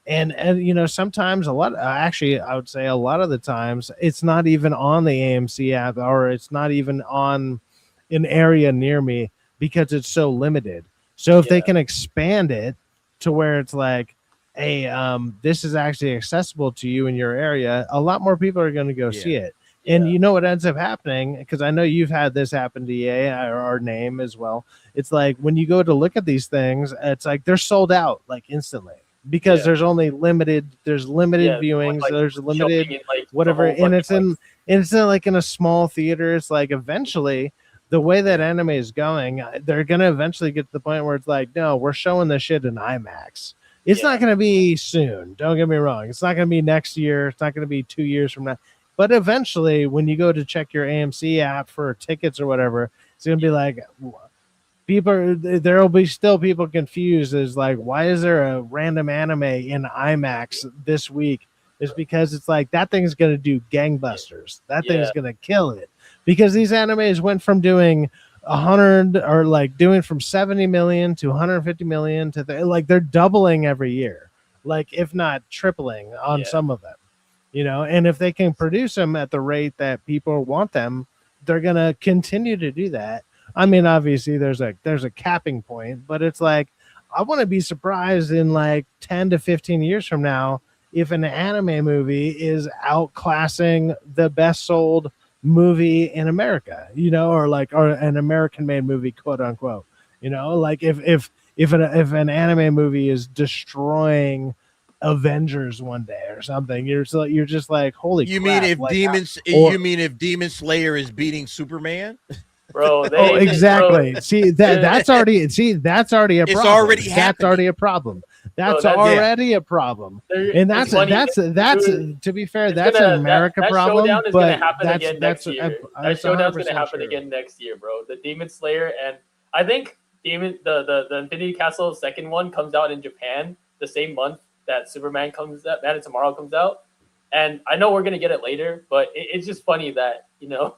and you know, sometimes actually, I would say a lot of the times it's not even on the AMC app, or it's not even on an area near me because it's so limited. So if they can expand it to where it's like, hey, this is actually accessible to you in your area, a lot more people are going to go see it. And you know what ends up happening, because I know you've had this happen to EA or our name as well. It's like when you go to look at these things, it's like they're sold out like instantly because there's only limited viewings, like there's limited showing it, like, whatever, the whole and it's fucking it's in like in a small theater. It's like eventually the way that anime is going, they're gonna eventually get to the point where it's like, no, we're showing this shit in IMAX. It's not going to be soon. Don't get me wrong. It's not going to be next year. It's not going to be 2 years from now. But eventually, when you go to check your AMC app for tickets or whatever, it's going to be like, there will be still people confused as like, why is there a random anime in IMAX this week? It's because it's like that thing's going to do gangbusters. That thing's going to kill it, because these animes went from doing 100 or like doing from 70 million to 150 million to like they're doubling every year, like if not tripling on some of them, you know. And if they can produce them at the rate that people want them, they're gonna continue to do that. I mean, obviously there's a capping point, but it's like I want to be surprised in like 10 to 15 years from now if an anime movie is outclassing the best sold movie in America, you know, or an American made movie, quote unquote, you know, like if an anime movie is destroying Avengers one day or something, you're just like, holy you crap, mean if like, you mean if Demon Slayer is beating Superman? Bro, exactly. Bro. That's already a problem. It's already That's happening. already a problem. That's Bro, already a problem. And that's to be fair, that's an America problem. Showdown is but gonna happen that's again that's next year. I- That that's showdown's 100% gonna happen true. again next year, bro. The Demon Slayer, and I think the Infinity Castle second one comes out in Japan the same month that Superman comes out. Man of Tomorrow comes out, and I know we're gonna get it later, but it's just funny that, you know,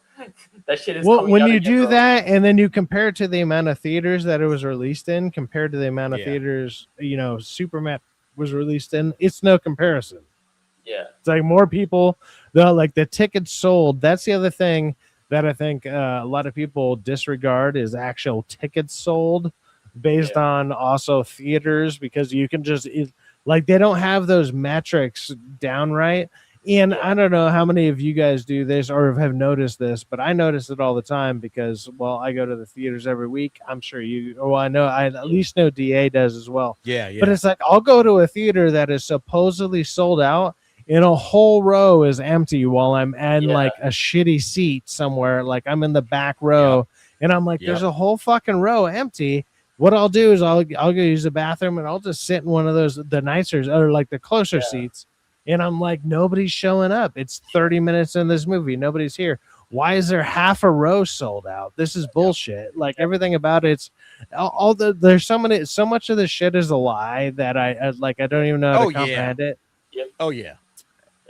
that shit is. Well, coming when out you again, do bro. that and then you compare it to the amount of theaters that it was released in compared to the amount of theaters, you know, Superman was released in, it's no comparison. Yeah. It's like more people, the tickets sold. That's the other thing that I think a lot of people disregard is actual tickets sold based on also theaters, because you can just like they don't have those metrics down right. And I don't know how many of you guys do this or have noticed this, but I notice it all the time because, well, I go to the theaters every week. I'm sure I at least know DA does as well. Yeah. But it's like I'll go to a theater that is supposedly sold out and a whole row is empty while I'm in like a shitty seat somewhere. Like I'm in the back row and I'm like, there's a whole fucking row empty. What I'll do is I'll go use the bathroom and I'll just sit in one of the nicer or like the closer seats. And I'm like, nobody's showing up. It's 30 minutes in this movie. Nobody's here. Why is there half a row sold out? This is bullshit. Like everything about it's there's so much of this shit is a lie that I don't even know how to comprehend it. Yep. Oh yeah.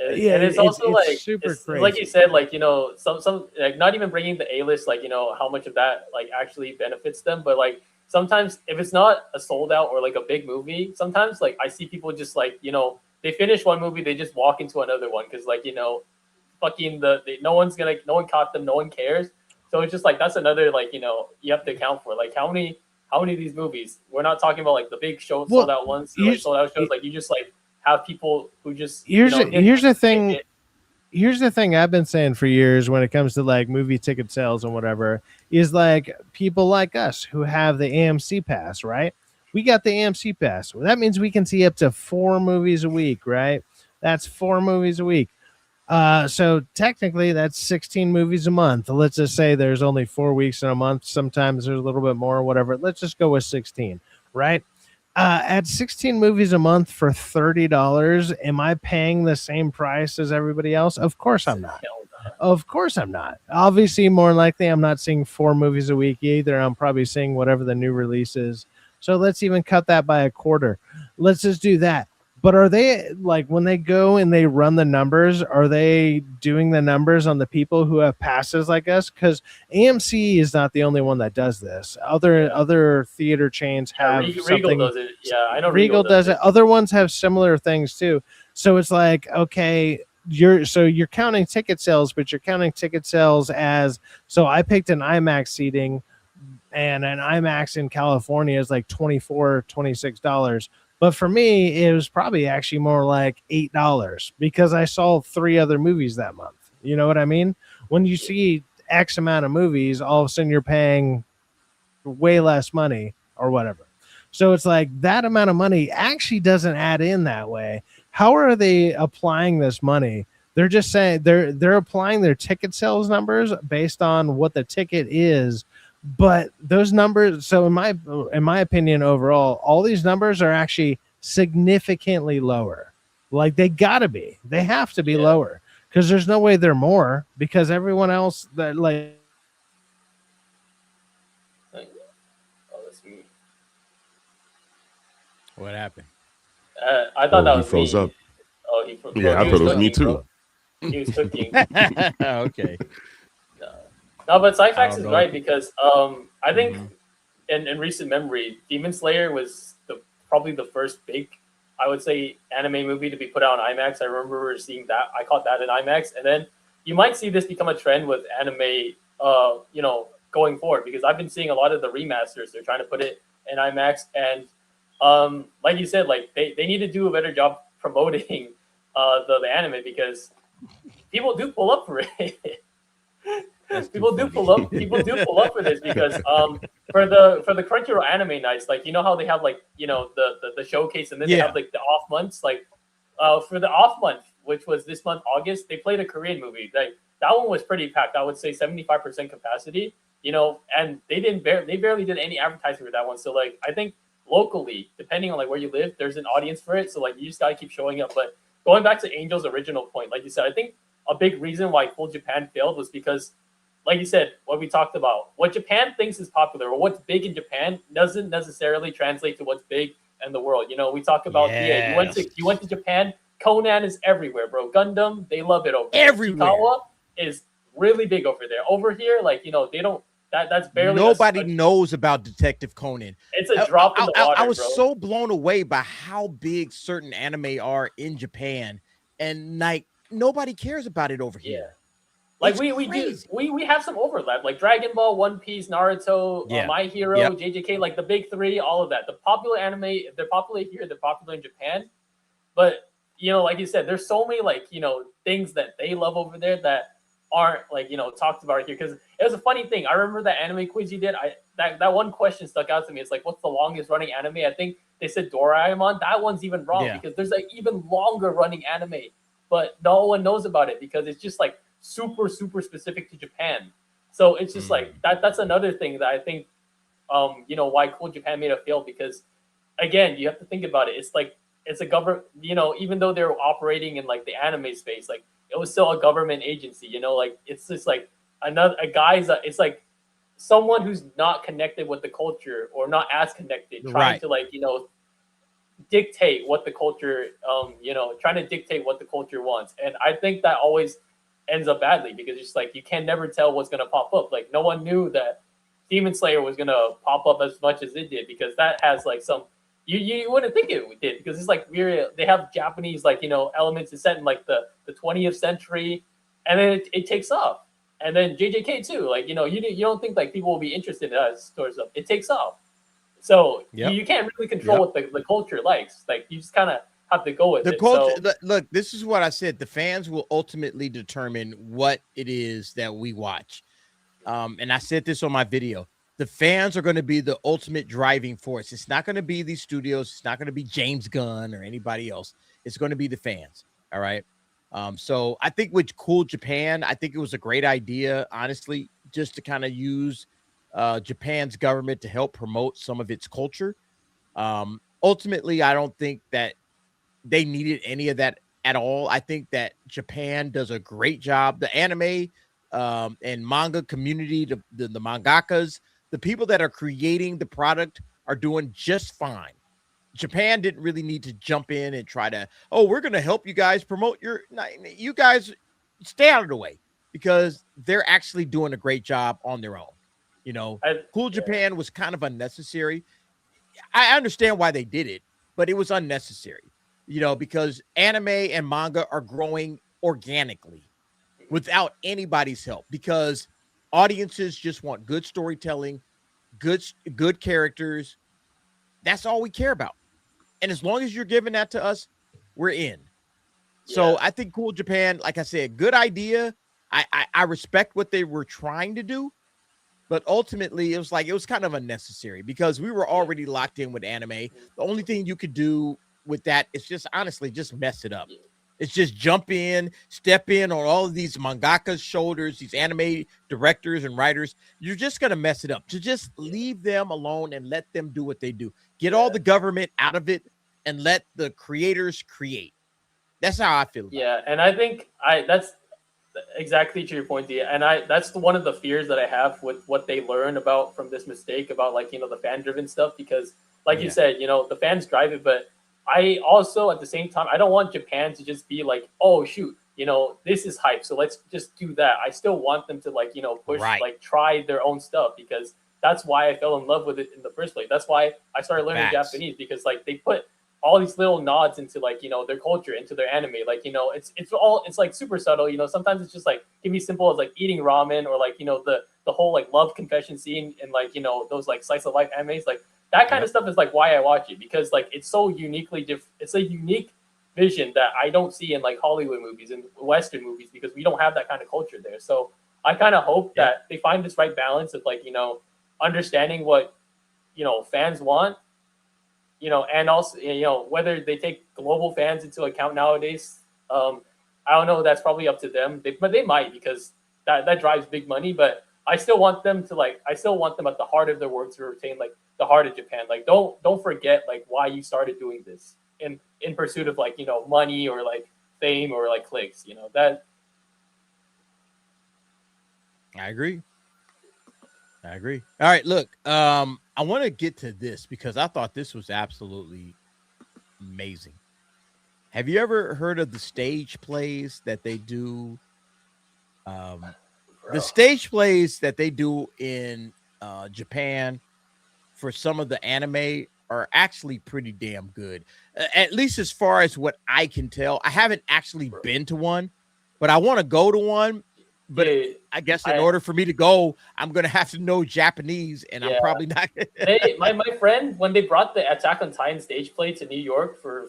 Yeah, and it's also like super crazy. like you said, like, you know, some like not even bringing the A-list, like, you know, how much of that like actually benefits them, but like sometimes if it's not a sold out or like a big movie, sometimes like I see people just like, you know, they finish one movie, they just walk into another one because, like, you know, fucking no one caught them, no one cares. So it's just like that's another, like, you know, you have to account for like how many of these movies, we're not talking about like the big sold out ones, like sold out shows, like you just like have people who just here's the thing I've been saying for years when it comes to like movie ticket sales and whatever is like people like us who have the AMC pass, right? We got the AMC pass. Well, that means we can see up to 4 movies a week, right? That's 4 movies a week. So technically that's 16 movies a month. Let's just say there's only 4 weeks in a month. Sometimes there's a little bit more, whatever. Let's just go with 16, right? At 16 movies a month for $30, am I paying the same price as everybody else? Of course I'm not. Of course I'm not. Obviously, more likely I'm not seeing 4 movies a week either. I'm probably seeing whatever the new release is. So let's even cut that by a quarter. Let's just do that. But are they, like, when they go and they run the numbers, are they doing the numbers on the people who have passes like us? Because AMC is not the only one that does this. Other theater chains have Regal something. does it. Yeah, I know Regal does it. Other ones have similar things too. So it's like, okay, you're counting ticket sales, but you're counting ticket sales as, so I picked an IMAX seating. and an IMAX in California is like $24, $26. But for me, it was probably actually more like $8 because I saw 3 other movies that month. You know what I mean? When you see X amount of movies, all of a sudden you're paying way less money or whatever. So it's like that amount of money actually doesn't add in that way. How are they applying this money? They're just saying they're applying their ticket sales numbers based on what the ticket is. But those numbers, so in my opinion, overall, all these numbers are actually significantly lower. Like they have to be lower because there's no way they're more because everyone else that like. Oh, that's me. What happened? I thought that was he froze me. up. Oh, he froze. Yeah, I thought it was me too. He was cooking. Okay. No, but Cyfax is right because I think in recent memory, Demon Slayer was probably the first big, I would say, anime movie to be put out on IMAX. I remember seeing that. I caught that in IMAX, and then you might see this become a trend with anime, going forward because I've been seeing a lot of the remasters. They're trying to put it in IMAX, and like you said, like they need to do a better job promoting the anime because people do pull up for it. People do pull up for this because for the Crunchyroll anime nights, like you know how they have like the showcase and then they have like the off months, like for the off month, which was this month August, they played a Korean movie. Like that one was pretty packed. I would say 75% capacity, and they barely did any advertising for that one. So like I think locally, depending on like where you live, there's an audience for it. So like you just gotta keep showing up. But going back to Angel's original point, like you said, I think a big reason why Cool Japan failed was because, like you said, what we talked about, what Japan thinks is popular or what's big in Japan doesn't necessarily translate to what's big in the world. We talk about you went to Japan, Conan is everywhere, bro. Gundam, they love it over there. Everywhere. Chikawa is really big over there. Over here, like they don't. That's barely. Nobody knows about Detective Conan. It's a drop in the water. I was bro. so blown away by how big certain anime are in Japan, and like nobody cares about it over here. Like we have some overlap, like Dragon Ball, One Piece, Naruto, My Hero, JJK, like the big 3, all of that. The popular anime, they're popular here, they're popular in Japan. But like you said, there's so many like things that they love over there that aren't like talked about here. Because it was a funny thing. I remember that anime quiz you did. That one question stuck out to me. It's like, what's the longest running anime? I think they said Doraemon. That one's even wrong because there's like even longer running anime, but no one knows about it because it's just like super specific to Japan. So it's just like that's another thing that I think why Cool Japan made a fail, because again, you have to think about it. It's like it's a government, even though they're operating in like the anime space, like it was still a government agency, like it's just like it's like someone who's not connected with the culture or not as connected, trying to like dictate what the culture trying to dictate what the culture wants. And I think that always ends up badly because it's like you can never tell what's going to pop up. Like no one knew that Demon Slayer was going to pop up as much as it did, because that has like some you wouldn't think it did, because it's like they have Japanese like elements is set in like the 20th century, and then it takes off. And then JJK too, like you don't think like people will be interested in that sort of stuff. It takes off. So you can't really control what the culture likes. Like you just kind of have to go with the it. culture. So, look, this is what I said. The fans will ultimately determine what it is that we watch. And I said this on my video. The fans are going to be the ultimate driving force. It's not going to be these studios. It's not going to be James Gunn or anybody else. It's going to be the fans. All right. So I think with Cool Japan, I think it was a great idea, honestly, just to kind of use Japan's government to help promote some of its culture. Ultimately, I don't think that they needed any of that at all. I think that Japan does a great job. The anime and manga community, the mangakas, the people that are creating the product are doing just fine. Japan didn't really need to jump in and try to, we're going to help you guys promote you guys stay out of the way, because they're actually doing a great job on their own. Cool Japan was kind of unnecessary. I understand why they did it, but it was unnecessary, because anime and manga are growing organically without anybody's help, because audiences just want good storytelling, good characters. That's all we care about. And as long as you're giving that to us, we're in. So I think Cool Japan, like I said, good idea. I respect what they were trying to do, but ultimately it was kind of unnecessary because we were already locked in with anime. The only thing you could do with that is just honestly just mess it up. It's just jump in, step in on all of these mangaka's shoulders, these anime directors and writers. You're just going to mess it up. To just leave them alone and let them do what they do. Get all the government out of it and let the creators create. That's how I feel about it. And I think that's exactly to your point, Dia. And that's one of the fears that I have with what they learn about from this mistake about the fan driven stuff, because like you said, the fans drive it, but I also at the same time, I don't want Japan to just be like, oh shoot, this is hype, so let's just do that. I still want them to push, try their own stuff, because that's why I fell in love with it in the first place. That's why I started learning Japanese, because they put all these little nods into their culture, into their anime. It's like super subtle. Sometimes it's just it can be simple as eating ramen, or the whole love confession scene in those slice of life animes. That kind of stuff is why I watch it, because it's so uniquely different. It's a unique vision that I don't see in Hollywood movies and Western movies, because we don't have that kind of culture there. So I kind of hope that they find this right balance of understanding what fans want, and also whether they take global fans into account nowadays. I don't know. That's probably up to them. But they might, because that drives big money. But I still want them to I still want them at the heart of their work to retain the heart of Japan. Don't forget why you started doing this in pursuit of money or fame or clicks. That. I agree. All right, look, I want to get to this because I thought this was absolutely amazing. Have you ever heard of the stage plays that they do? The stage plays that they do in Japan for some of the anime are actually pretty damn good. At least as far as what I can tell. I haven't actually been to one, but I want to go to one. But I guess in order for me to go, I'm going to have to know Japanese, and I'm probably not. my friend, when they brought the Attack on Titan stage play to New York for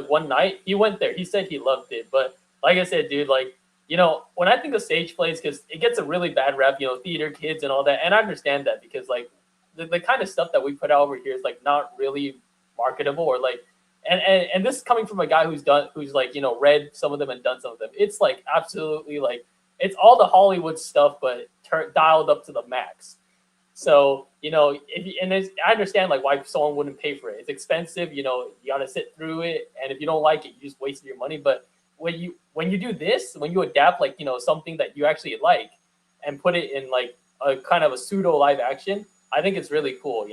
one night, he went there. He said he loved it. But like I said, dude, when I think of stage plays, because it gets a really bad rap, theater kids and all that. And I understand that, because the kind of stuff that we put out over here is not really marketable, or and this is coming from a guy who's read some of them and done some of them. It's absolutely it's all the Hollywood stuff, but dialed up to the max. So I understand why someone wouldn't pay for it. It's expensive. You gotta sit through it, and if you don't like it, you just wasted your money. But when you do this, when you adapt something that you actually like and put it in a kind of a pseudo live action, I think it's really cool.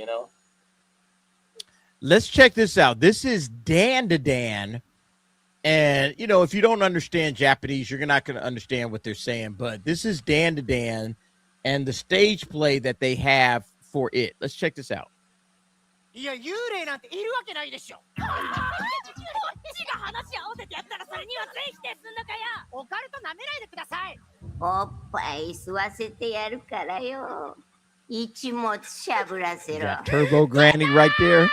Let's check this out. This is Dandadan. And, if you don't understand Japanese, you're not going to understand what they're saying. But this is Dandadan and the stage play that they have for it. Let's check this out. いや、幽霊なんているわけないでしょ。血が話し合わせてやったらそれには全否定すんのかよ。オカルト舐めないでください。おっぱい吸わせてやるからよ。一物しゃぶらせろ。Turbo Granny right there.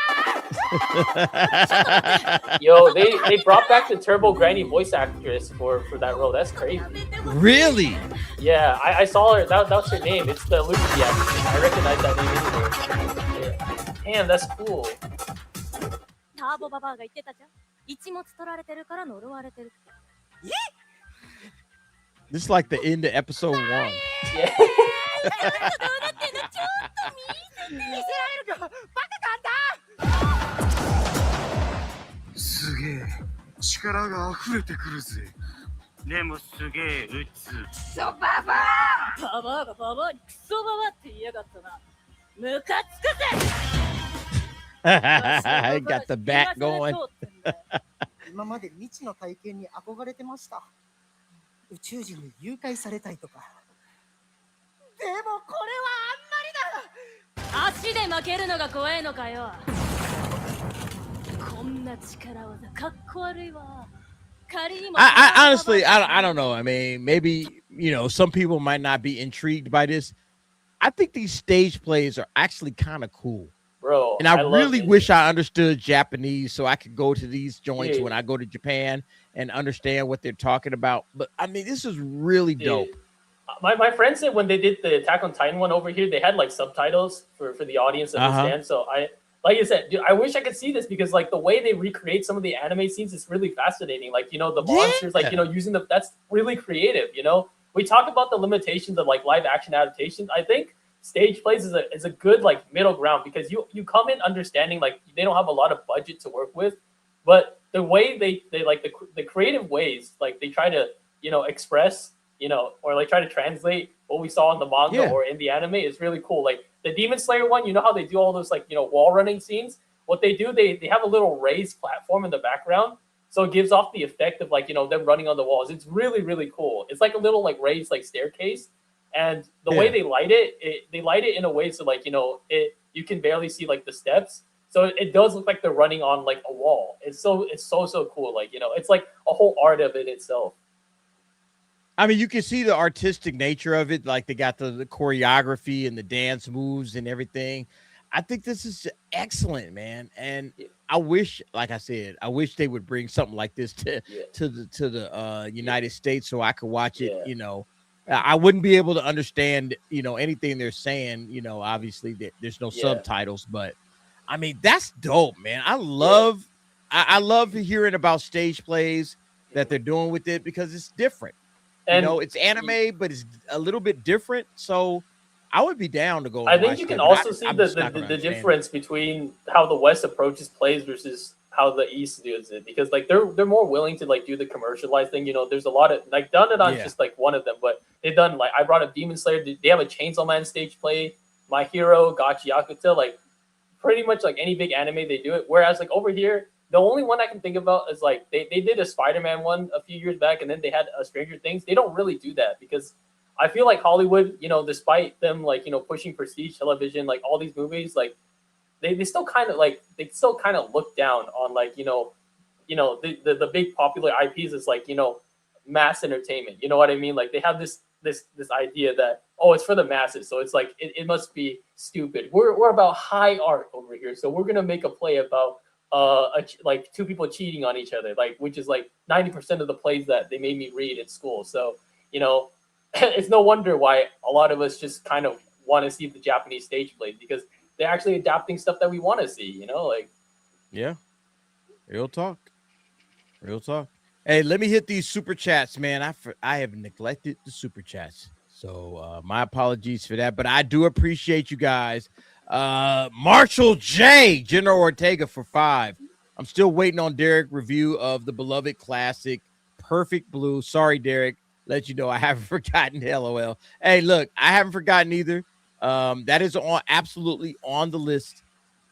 Yo, they brought back the Turbo Granny voice actress for that role. That's crazy. Really? Yeah, I saw her. That was her name. It's the Lucy actress. I recognize that name. Yeah. Damn, that's cool. This is like the end of episode 1. Yeah. I got the bat going. 今まで未知の体験に憧れてました。宇宙人に誘拐されたりとか。でもこれはあんまりだ。足で負けるのが怖いのかよ。こんな力技かっこ悪いわ。 I honestly, I don't know. I mean, maybe, some people might not be intrigued by this. I think these stage plays are actually kind of cool. Bro, and I really it. wish I understood Japanese so I could go to these joints Dude. when I go to Japan and understand what they're talking about. But I mean, this is really dope. My friend said when they did the Attack on Titan one over here, they had like subtitles for the audience to understand. So like I said, dude, I wish I could see this because like the way they recreate some of the anime scenes is really fascinating. Like, you know, the monsters, like, you know, using that's really creative. You know, we talk about the limitations of like live action adaptations. I think stage plays is a good like middle ground because you come in understanding like they don't have a lot of budget to work with, but the way they like the creative ways like they try to, you know, express, you know, or like try to translate what we saw in the manga or in the anime is really cool. Like the Demon Slayer one, you know how they do all those like, you know, wall running scenes? What they do, they have a little raised platform in the background. So it gives off the effect of like, you know, them running on the walls. It's really, really cool. It's like a little like raised like staircase. And the way they light it, they light it in a way so like, you know, you can barely see like the steps. So it does look like they're running on like a wall. It's so cool. Like, you know, it's like a whole art of it itself. I mean, you can see the artistic nature of it. Like they got the choreography and the dance moves and everything. I think this is excellent, man. And I wish, like I said, I wish they would bring something like this to the United States so I could watch it. You know, I wouldn't be able to understand, you know, anything they're saying. You know, obviously there's no subtitles, but I mean that's dope, man. I love hearing about stage plays that they're doing with it because it's different. And, you know, it's anime, but it's a little bit different. So I would be down to go. I think you can also see the difference between how the West approaches plays versus how the East does it, because like they're more willing to like do the commercialized thing. You know, there's a lot of like Dandadan is just like one of them, but they've done like I brought up Demon Slayer. They have a Chainsaw Man stage play, My Hero, Gachi Yakuza, like pretty much like any big anime they do it. Whereas like over here, the only one I can think about is like they did a Spider-Man one a few years back, and then they had a Stranger Things. They don't really do that because I feel like Hollywood, you know, despite them like, you know, pushing prestige television, like all these movies, like they still kind of look down on like, you know, the big popular IPs is like, you know, mass entertainment. You know what I mean? Like they have this idea that, oh, it's for the masses. So it's like it must be stupid. We're about high art over here. So we're gonna make a play about like two people cheating on each other, like which is like 90% of the plays that they made me read in school. So, you know, it's no wonder why a lot of us just kind of want to see the Japanese stage plays because they're actually adapting stuff that we want to see, you know, like. Yeah. Real talk. Hey, let me hit these super chats, man. I have neglected the super chats. So my apologies for that, but I do appreciate you guys. Marshall J, General Ortega for 5. I'm still waiting on Derek review of the beloved classic Perfect Blue. Sorry, Derek. Let you know I haven't forgotten. LOL. Hey, look, I haven't forgotten either. That is absolutely on the list.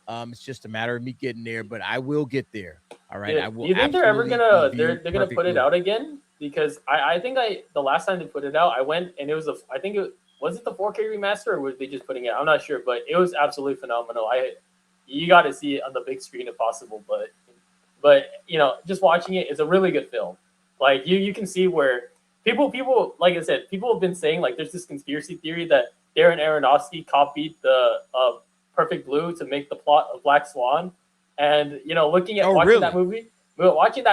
It's just a matter of me getting there, but I will get there. All right. Yeah. I will. Do you think they're ever gonna they're gonna put it out again? Because I think the last time they put it out, I went and it was was it the 4K remaster or were they just putting it? I'm not sure, but it was absolutely phenomenal. You got to see it on the big screen if possible, but you know, just watching it is a really good film. Like you can see where people like I said, people have been saying like there's this conspiracy theory that Darren Aronofsky copied the Perfect Blue to make the plot of Black Swan, and you know, watching that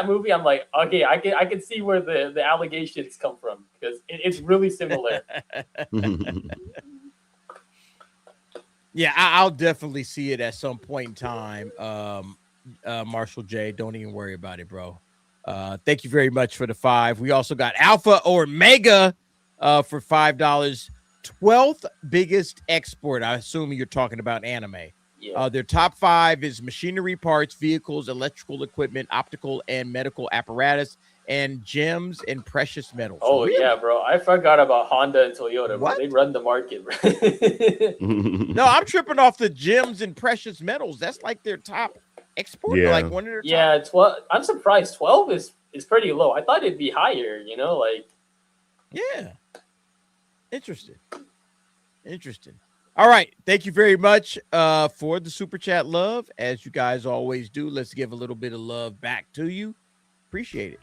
movie, I'm like, okay, I can see where the allegations come from because it's really similar. Yeah, I'll definitely see it at some point in time. Marshall J, don't even worry about it, bro. Thank you very much for the 5. We also got Alpha or Mega for $5. 12th biggest export. I assume you're talking about anime. Yeah. Their top 5 is machinery parts, vehicles, electrical equipment, optical and medical apparatus, and gems and precious metals. Oh, really? Yeah, bro. I forgot about Honda and Toyota. Bro. They run the market, bro. No, I'm tripping off the gems and precious metals. That's like their top export. Yeah. Like one of their top. Yeah, 12. I'm surprised 12 is pretty low. I thought it'd be higher, you know, like. Yeah. Interesting. All right. Thank you very much for the super chat love. As you guys always do, let's give a little bit of love back to you. Appreciate it.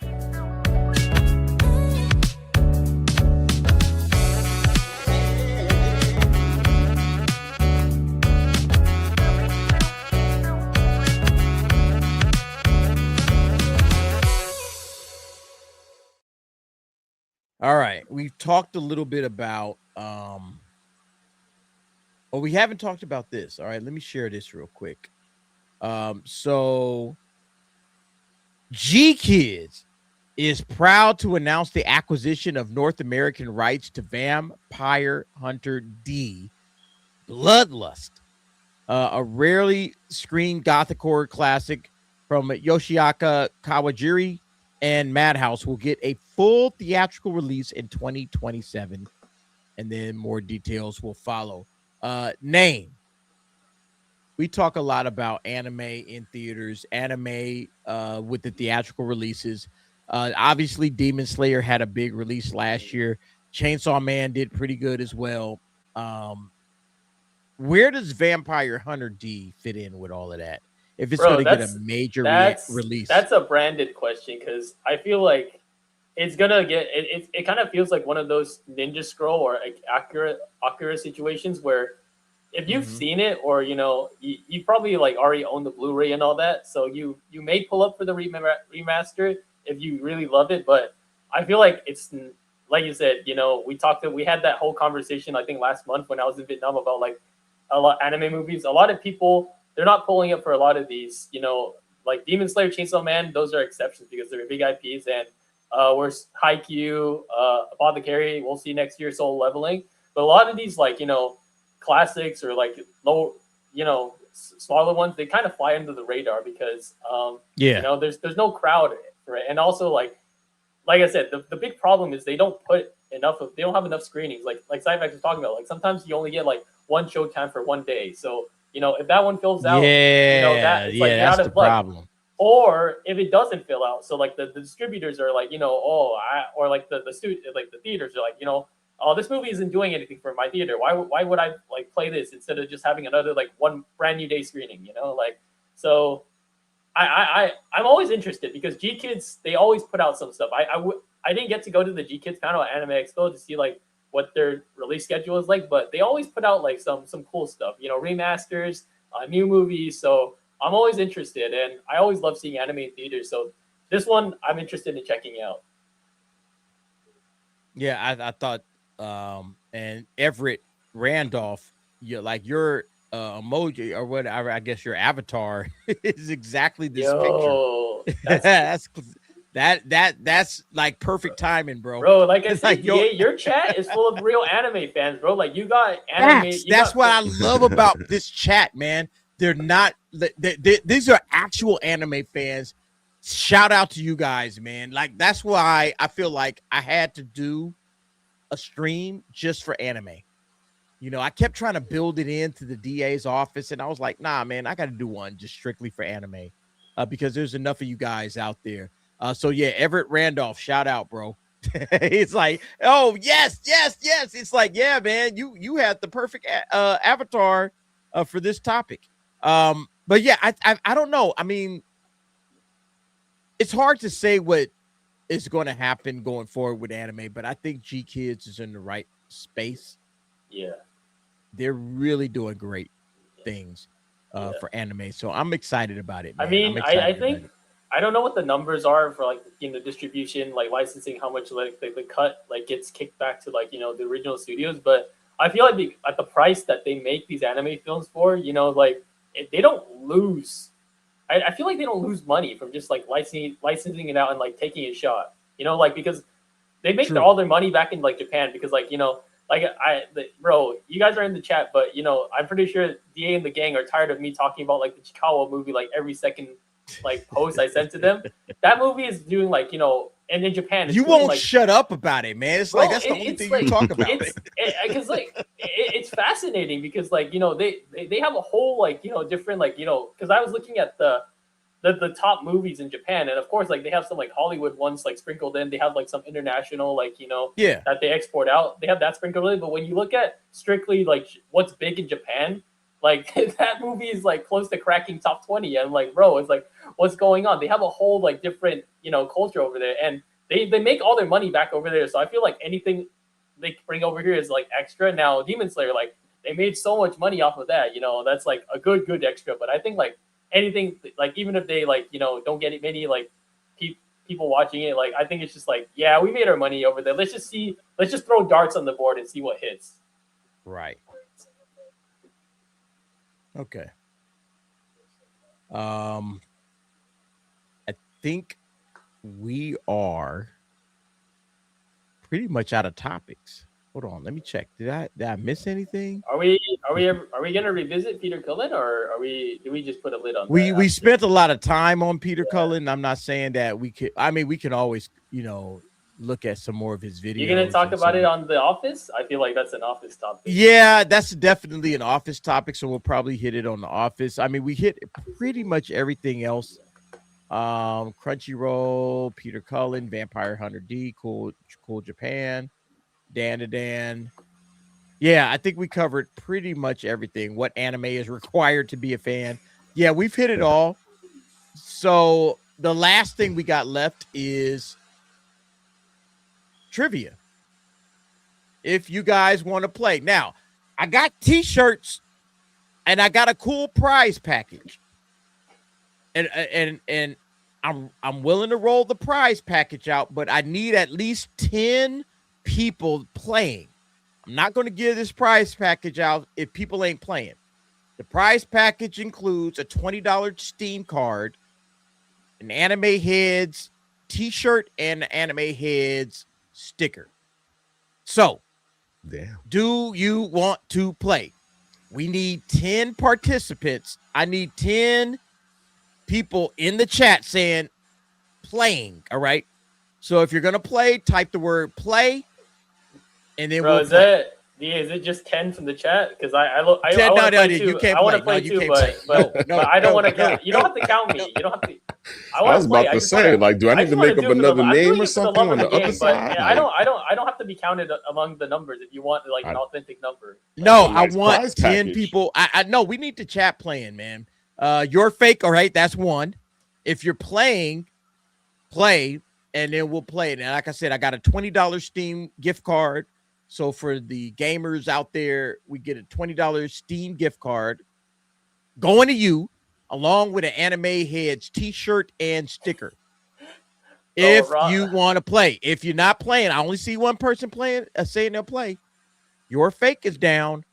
All right, we've talked a little bit about we haven't talked about this. All right, let me share this real quick. So G Kids is proud to announce the acquisition of North American rights to Vampire Hunter D Bloodlust, a rarely screened gothic horror classic from Yoshiaka Kawajiri and Madhouse, will get a full theatrical release in 2027, and then more details will follow. Name. We talk a lot about anime in theaters, anime with the theatrical releases. Obviously, Demon Slayer had a big release last year. Chainsaw Man did pretty good as well. Where does Vampire Hunter D fit in with all of that? If it's going to get a major release, that's a branded question, because I feel like it's gonna get it kind of feels like one of those Ninja Scroll or like Akira situations where if you've seen it, or you probably like already own the Blu-ray and all that, so you may pull up for the remaster if you really love it. But I feel like it's like you said, we had that whole conversation I think last month when I was in Vietnam about like a lot anime movies. A lot of people, they're not pulling up for a lot of these, like Demon Slayer, Chainsaw Man. Those are exceptions because they're big IPs, and where's Haikyuu, Apothecary, we'll see next year, Soul Leveling. But a lot of these like classics or like low, smaller ones, they kind of fly under the radar because there's no crowd for it. And also like I said, the big problem is they don't have enough screenings. Like Cyphex was talking about, like sometimes you only get like one showtime for one day. So if that one fills out, that's the problem. Or if it doesn't fill out, so like the distributors are like, or like the theaters are like, oh, this movie isn't doing anything for my theater. Why would I like play this instead of just having another like one brand new day screening? So I'm always interested because G Kids, they always put out some stuff. I didn't get to go to the G Kids panel at Anime Expo to see like what their release schedule is like, but they always put out like some cool stuff, remasters, new movies. So I'm always interested, and I always love seeing anime in theaters. So this one I'm interested in checking out. Yeah, I thought, and Everett Randolph, your emoji or whatever, I guess your avatar is exactly this picture. That's like perfect timing, bro. Bro, like I said, your chat is full of real anime fans, bro. Like you got anime. That's what I love about this chat, man. They're not. These are actual anime fans. Shout out to you guys, man. Like that's why I feel like I had to do a stream just for anime. I kept trying to build it into the DA's office, and I was like, nah, man, I got to do one just strictly for anime because there's enough of you guys out there. So yeah, Everett Randolph, shout out, bro. It's like, oh yes. It's like, yeah, man, you had the perfect avatar for this topic. But yeah, I don't know. I mean, it's hard to say what is going to happen going forward with anime, but I think G Kids is in the right space. Yeah, they're really doing great things for anime, so I'm excited about it, man. I mean, I think I don't know what the numbers are for like distribution, like licensing, how much like the cut like gets kicked back to like the original studios, but I feel like at the price that they make these anime films for, like they don't lose. I feel like they don't lose money from just like licensing it out and like taking a shot, because they make all their money back in like Japan because like bro, you guys are in the chat, but I'm pretty sure DA and the gang are tired of me talking about like the Chikawa movie like every second like post I sent to them. That movie is doing like and in Japan you won't shut up about it, man. It's like that's the only thing you talk about. Because it's fascinating because like they have a whole like different like because I was looking at the top movies in Japan, and of course like they have some like Hollywood ones like sprinkled in. They have like some international like that they export out. They have that sprinkled in. But when you look at strictly like what's big in Japan, like that movie is like close to cracking top 20. I'm like, bro, it's like what's going on? They have a whole like different culture over there, and they make all their money back over there. So I feel like anything they bring over here is like extra. Now Demon Slayer, like they made so much money off of that, that's like a good extra. But I think like anything like even if they like don't get many like people watching it, like I think it's just like, yeah, we made our money over there. Let's just throw darts on the board and see what hits. Right. Okay. I think we are pretty much out of topics. Hold on, let me check. Did I miss anything? Are we gonna revisit Peter Cullen, or do we just put a lid on? We spent a lot of time on Peter Cullen. I'm not saying that we could. I mean, we can always look at some more of his videos. You're gonna talk about it on The Office? I feel like that's an Office topic. Yeah, that's definitely an Office topic, so we'll probably hit it on The Office. I mean, we hit pretty much everything else. Crunchyroll, Peter Cullen, Vampire Hunter D, Cool Japan, Dandadan. Yeah, I think we covered pretty much everything. What anime is required to be a fan. Yeah, we've hit it all. So the last thing we got left is trivia. If you guys want to play. Now, I got t-shirts and I got a cool prize package. And I'm willing to roll the prize package out, but I need at least 10 people playing. I'm not going to give this prize package out if people ain't playing. The prize package includes a $20 Steam card, an Anime Heads t-shirt, and an Anime Heads sticker. So, do you want to play? We need 10 participants. I need 10 people in the chat saying playing. All right. So if you're going to play, type the word play. And then Bro, is it just 10 from the chat? Because I want to play too. I want to play too, but I don't want to count. You don't have to count me. You don't have to. I was about to say, like, do I need to make up another name or something on the other side? I don't have to be counted among the numbers if you want like an authentic number. No, I want 10 people. I know we need the chat playing, man. You're fake, all right? That's one. If you're playing, play, and then we'll play it. And like I said, I got a $20 Steam gift card. So for the gamers out there, we get a $20 Steam gift card going to you, along with an Anime Heads t-shirt and sticker. If you want to play. If you're not playing, I only see one person playing, saying they'll play. Your fake is down.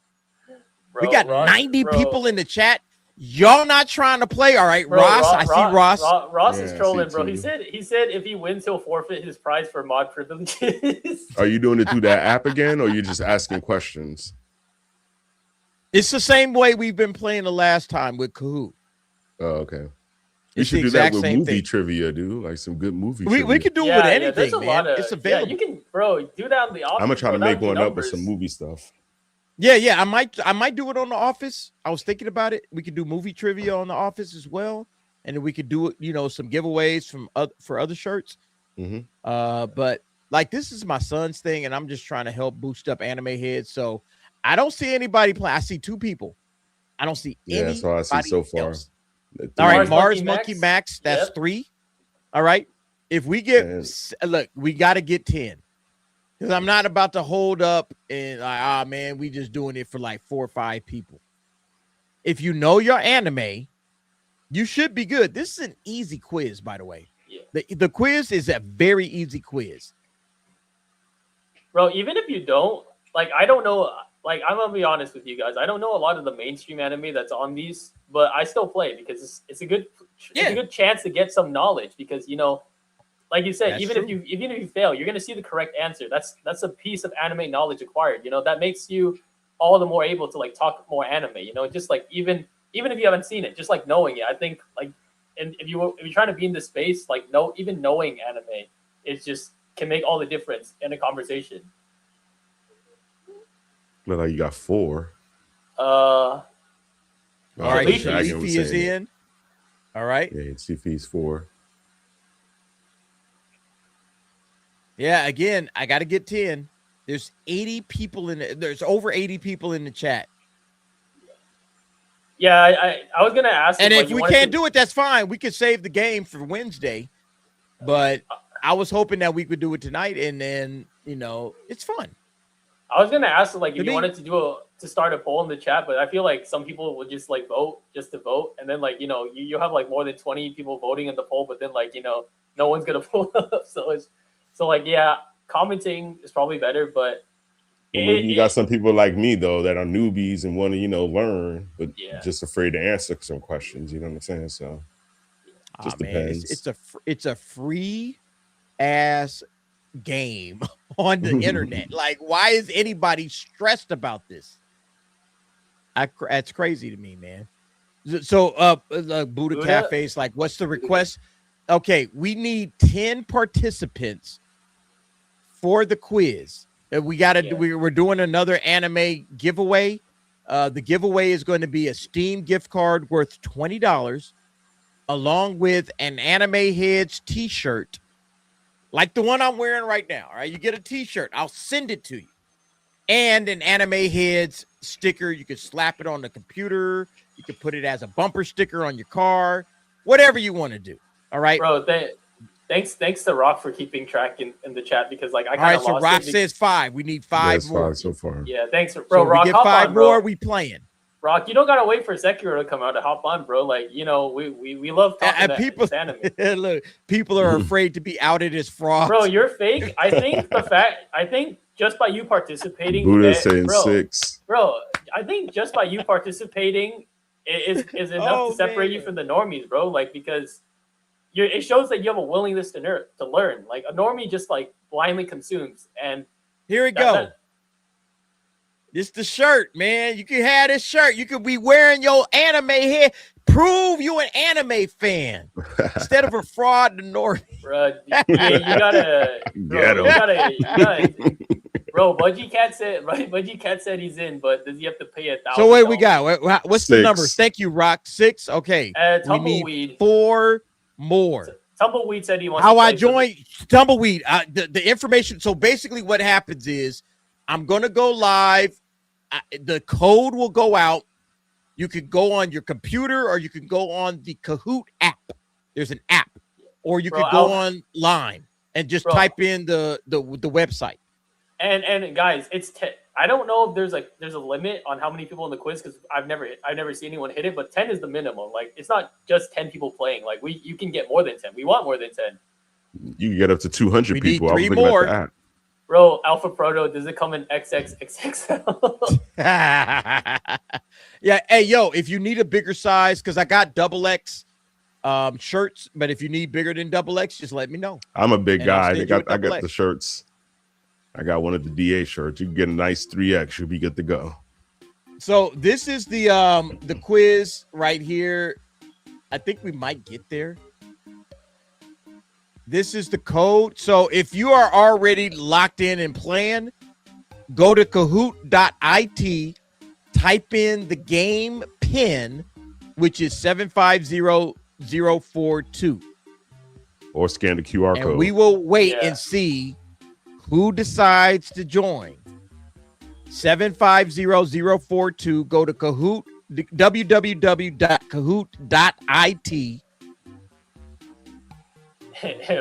We got 90 people in the chat. Y'all not trying to play, all right? Ross, I see Ross. Ross is trolling, bro. He said if he wins, he'll forfeit his prize for mod privileges. Are you doing it through that app again, or are you just asking questions? It's the same way we've been playing the last time with Kahoot. Oh, okay. You should do that with movie trivia, dude. Like some good movie trivia. We can do it with anything, man. It's available. Yeah, you can, bro, do that on the Office. I'm gonna try to make one up with some movie stuff. Yeah, I might do it on The Office. I was thinking about it. We could do movie trivia on The Office as well, and then we could do it, some giveaways for other shirts. Mm-hmm. But like this is my son's thing, and I'm just trying to help boost up Anime Heads. So I don't see anybody play. I see 2 people. I don't see anybody. That's all I see so far. All right, Mars Monkey Max. That's 3. All right. If we get look, we got to get 10. Because I'm not about to hold up and like, man, we just doing it for like 4 or 5 people. If you know your anime, you should be good. This is an easy quiz, by the way. Yeah. The quiz is a very easy quiz. Bro, even if you don't, like, I don't know, like, I'm going to be honest with you guys. I don't know a lot of the mainstream anime that's on these, but I still play because it's a good chance to get some knowledge because, like you said, even if you fail, you're gonna see the correct answer. That's a piece of anime knowledge acquired. That makes you all the more able to like talk more anime. Just like even if you haven't seen it, just like knowing it. I think like, and if you're trying to be in this space, like even knowing anime, it just can make all the difference in a conversation. Look like you got 4. All right, Leafy is in. All right. Yeah, Leafy's 4. Yeah, again, I got to get 10. There's 80 people in it. There's over 80 people in the chat. Yeah, I was going to ask. And if we can't do it, that's fine. We could save the game for Wednesday. But I was hoping that we could do it tonight. And then, it's fun. I was gonna ask like if To you me- wanted to start a poll in the chat, but I feel like some people will just like vote just to vote, and then like you have like more than 20 people voting in the poll, but then like no one's gonna pull up. So commenting is probably better, but you got some people like me though that are newbies and want to learn, but just afraid to answer some questions. You know what I'm saying? So just depends. It's a free ass game on the internet. Like, why is anybody stressed about this? That's crazy to me, man. So Buddha Cafe's like, what's the request? Okay, we need 10 participants for the quiz. We're doing another anime giveaway. The giveaway is going to be a Steam gift card worth $20, along with an Anime Heads t-shirt, like the one I'm wearing right now. All right, you get a t-shirt. I'll send it to you. And an Anime Heads sticker. You can slap it on the computer. You can put it as a bumper sticker on your car. Whatever you want to do. All right, bro. Thanks to Rock for keeping track in the chat, because like I kind of lost. All right, so Rock says 5. We need 5 more. 5 so far. Yeah, thanks, bro. So Rock, we get 5 more. We playing. Rock, you don't gotta wait for Sekiro to come out to hop on, bro. Like we love talking people. Anime. Look, people are afraid to be outed as frauds. Bro, you're fake. I think just by you participating, Buddha's saying 6. Bro, I think just by you participating is enough to separate you from the normies, bro. Like, because it shows that you have a willingness to learn. Like a normie just like blindly consumes. And here we go. This the shirt, man. You can have this shirt. You could be wearing your anime hair. Prove you an anime fan instead of a fraud to normie. Bro, you gotta bro, Budgie Cat said he's in, but does he have to pay $1,000? So what we got? What's 6. the numbers? Thank you, Rock. 6. Okay. Tumbleweed. We need 4 more. Tumbleweed said he wants how to I joined Tumbleweed. The information. So basically, what happens is I'm gonna go live. The code will go out. You could go on your computer, or you can go on the Kahoot app. There's an app, or you could go online and just type in the website. And guys, it's I don't know if there's a limit on how many people in the quiz, because I've never seen anyone hit it, but 10 is the minimum. Like, it's not just 10 people playing. Like, you can get more than 10. We want more than 10. You can get up to 200 people. Need 3 more. Bro, Alpha Proto, does it come in XXXXL? Yeah. Hey, yo, if you need a bigger size, because I got XX shirts, but if you need bigger than XX, just let me know. I'm a big guy. I got the shirts. I got one of the DA shirts. You can get a nice 3X. You'll be good to go. So this is the quiz right here. I think we might get there. This is the code. So if you are already locked in and playing, go to Kahoot.it, type in the game pin, which is 750042. Or scan the QR code. And we will wait and see who decides to join. 750042. Go to Kahoot, www.kahoot.it.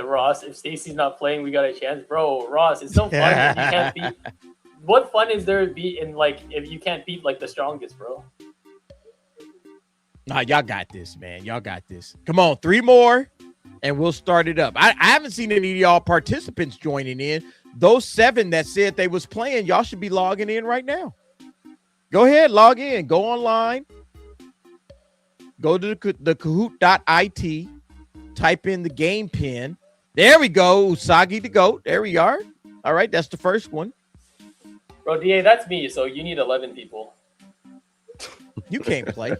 Ross, if Stacy's not playing, we got a chance, bro. Ross, it's so fun that you can't beat. What fun is there to beat in, like, if you can't beat like the strongest, bro? Nah, y'all got this, man. Y'all got this. Come on, 3 more, and we'll start it up. I haven't seen any of y'all participants joining in. Those 7 that said they was playing, y'all should be logging in right now. Go ahead, log in. Go online. Go to the Kahoot.it. Type in the game pin. There we go. Usagi the GOAT. There we are. All right, that's the first one. Bro, DA, that's me. So you need 11 people. You can't play.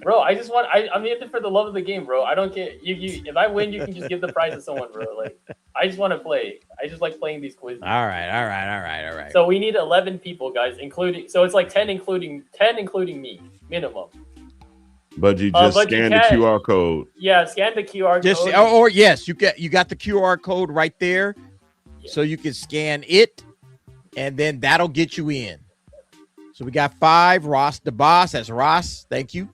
Bro, I'm in it for the love of the game, bro. I don't care. You if I win, you can just give the prize to someone, bro. Like, I just want to play. I just like playing these quizzes. All right. So we need 11 people, guys, so it's like 10 including me, minimum. But you just scan the QR code. Yeah, scan the QR code. Or yes, you got the QR code right there, so you can scan it, and then that'll get you in. So we got 5. Ross the boss. That's Ross. Thank you.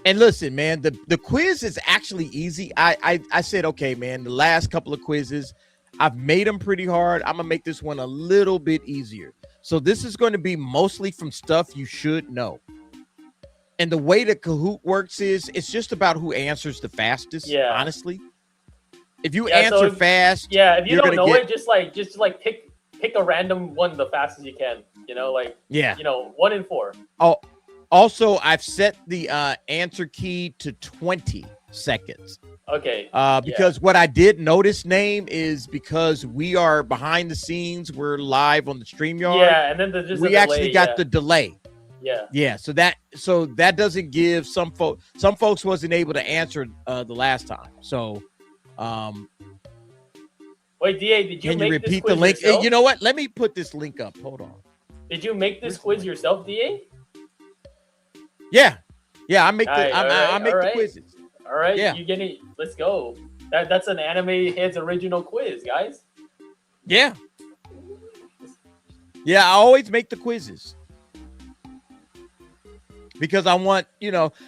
And listen, man, the quiz is actually easy. I said, okay, man, the last couple of quizzes, I've made them pretty hard. I'm gonna make this one a little bit easier. So this is going to be mostly from stuff you should know. And the way that Kahoot works is it's just about who answers the fastest. Yeah. Honestly, if you answer fast, if you don't know it, just pick a random one the fastest you can. You know, like 1 in 4. Oh, also I've set the answer key to 20 seconds. Okay. Because what I did notice, Name, is because we are behind the scenes, we're live on the StreamYard. Yeah, and then we actually got the delay. Yeah. Yeah. So that doesn't give some folks wasn't able to answer the last time. So wait, DA, did you can make you repeat this the link? yourself? You know what? Let me put this link up. Hold on. Did you make this quiz yourself, DA? Yeah. Yeah, I make the quizzes. All right, yeah. You get it. Let's go. That's an Anime Heads original quiz, guys. Yeah. Yeah, I always make the quizzes. Because I want,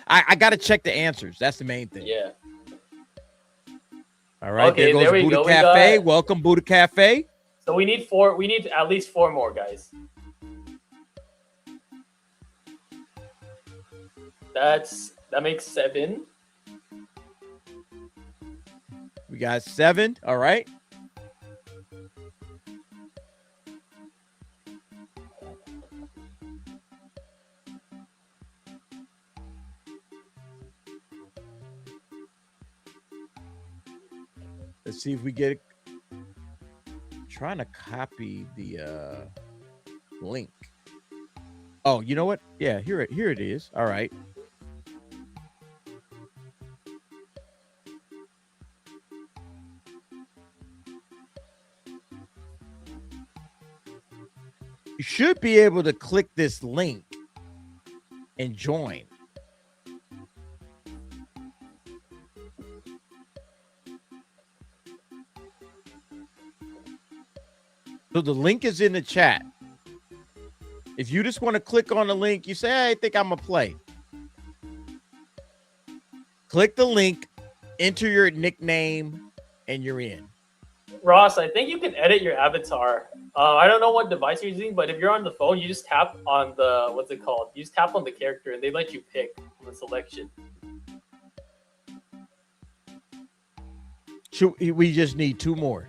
I got to check the answers. That's the main thing. Yeah. All right, okay, there goes Buddha Cafe. Welcome, Buddha Cafe. So we need 4. We need at least 4 more, guys. That makes 7. We got 7. All right. Let's see if we get it. Trying to copy the link. Oh, you know what? Yeah, here it is. All right. You should be able to click this link and join. So the link is in the chat. If you just want to click on the link, you say, hey, I think I'm going to play. Click the link, enter your nickname, and you're in. Ross, I think you can edit your avatar. I don't know what device you're using, but if you're on the phone, you just tap on the, what's it called? You just tap on the character, and they let you pick from the selection. We just need 2 more.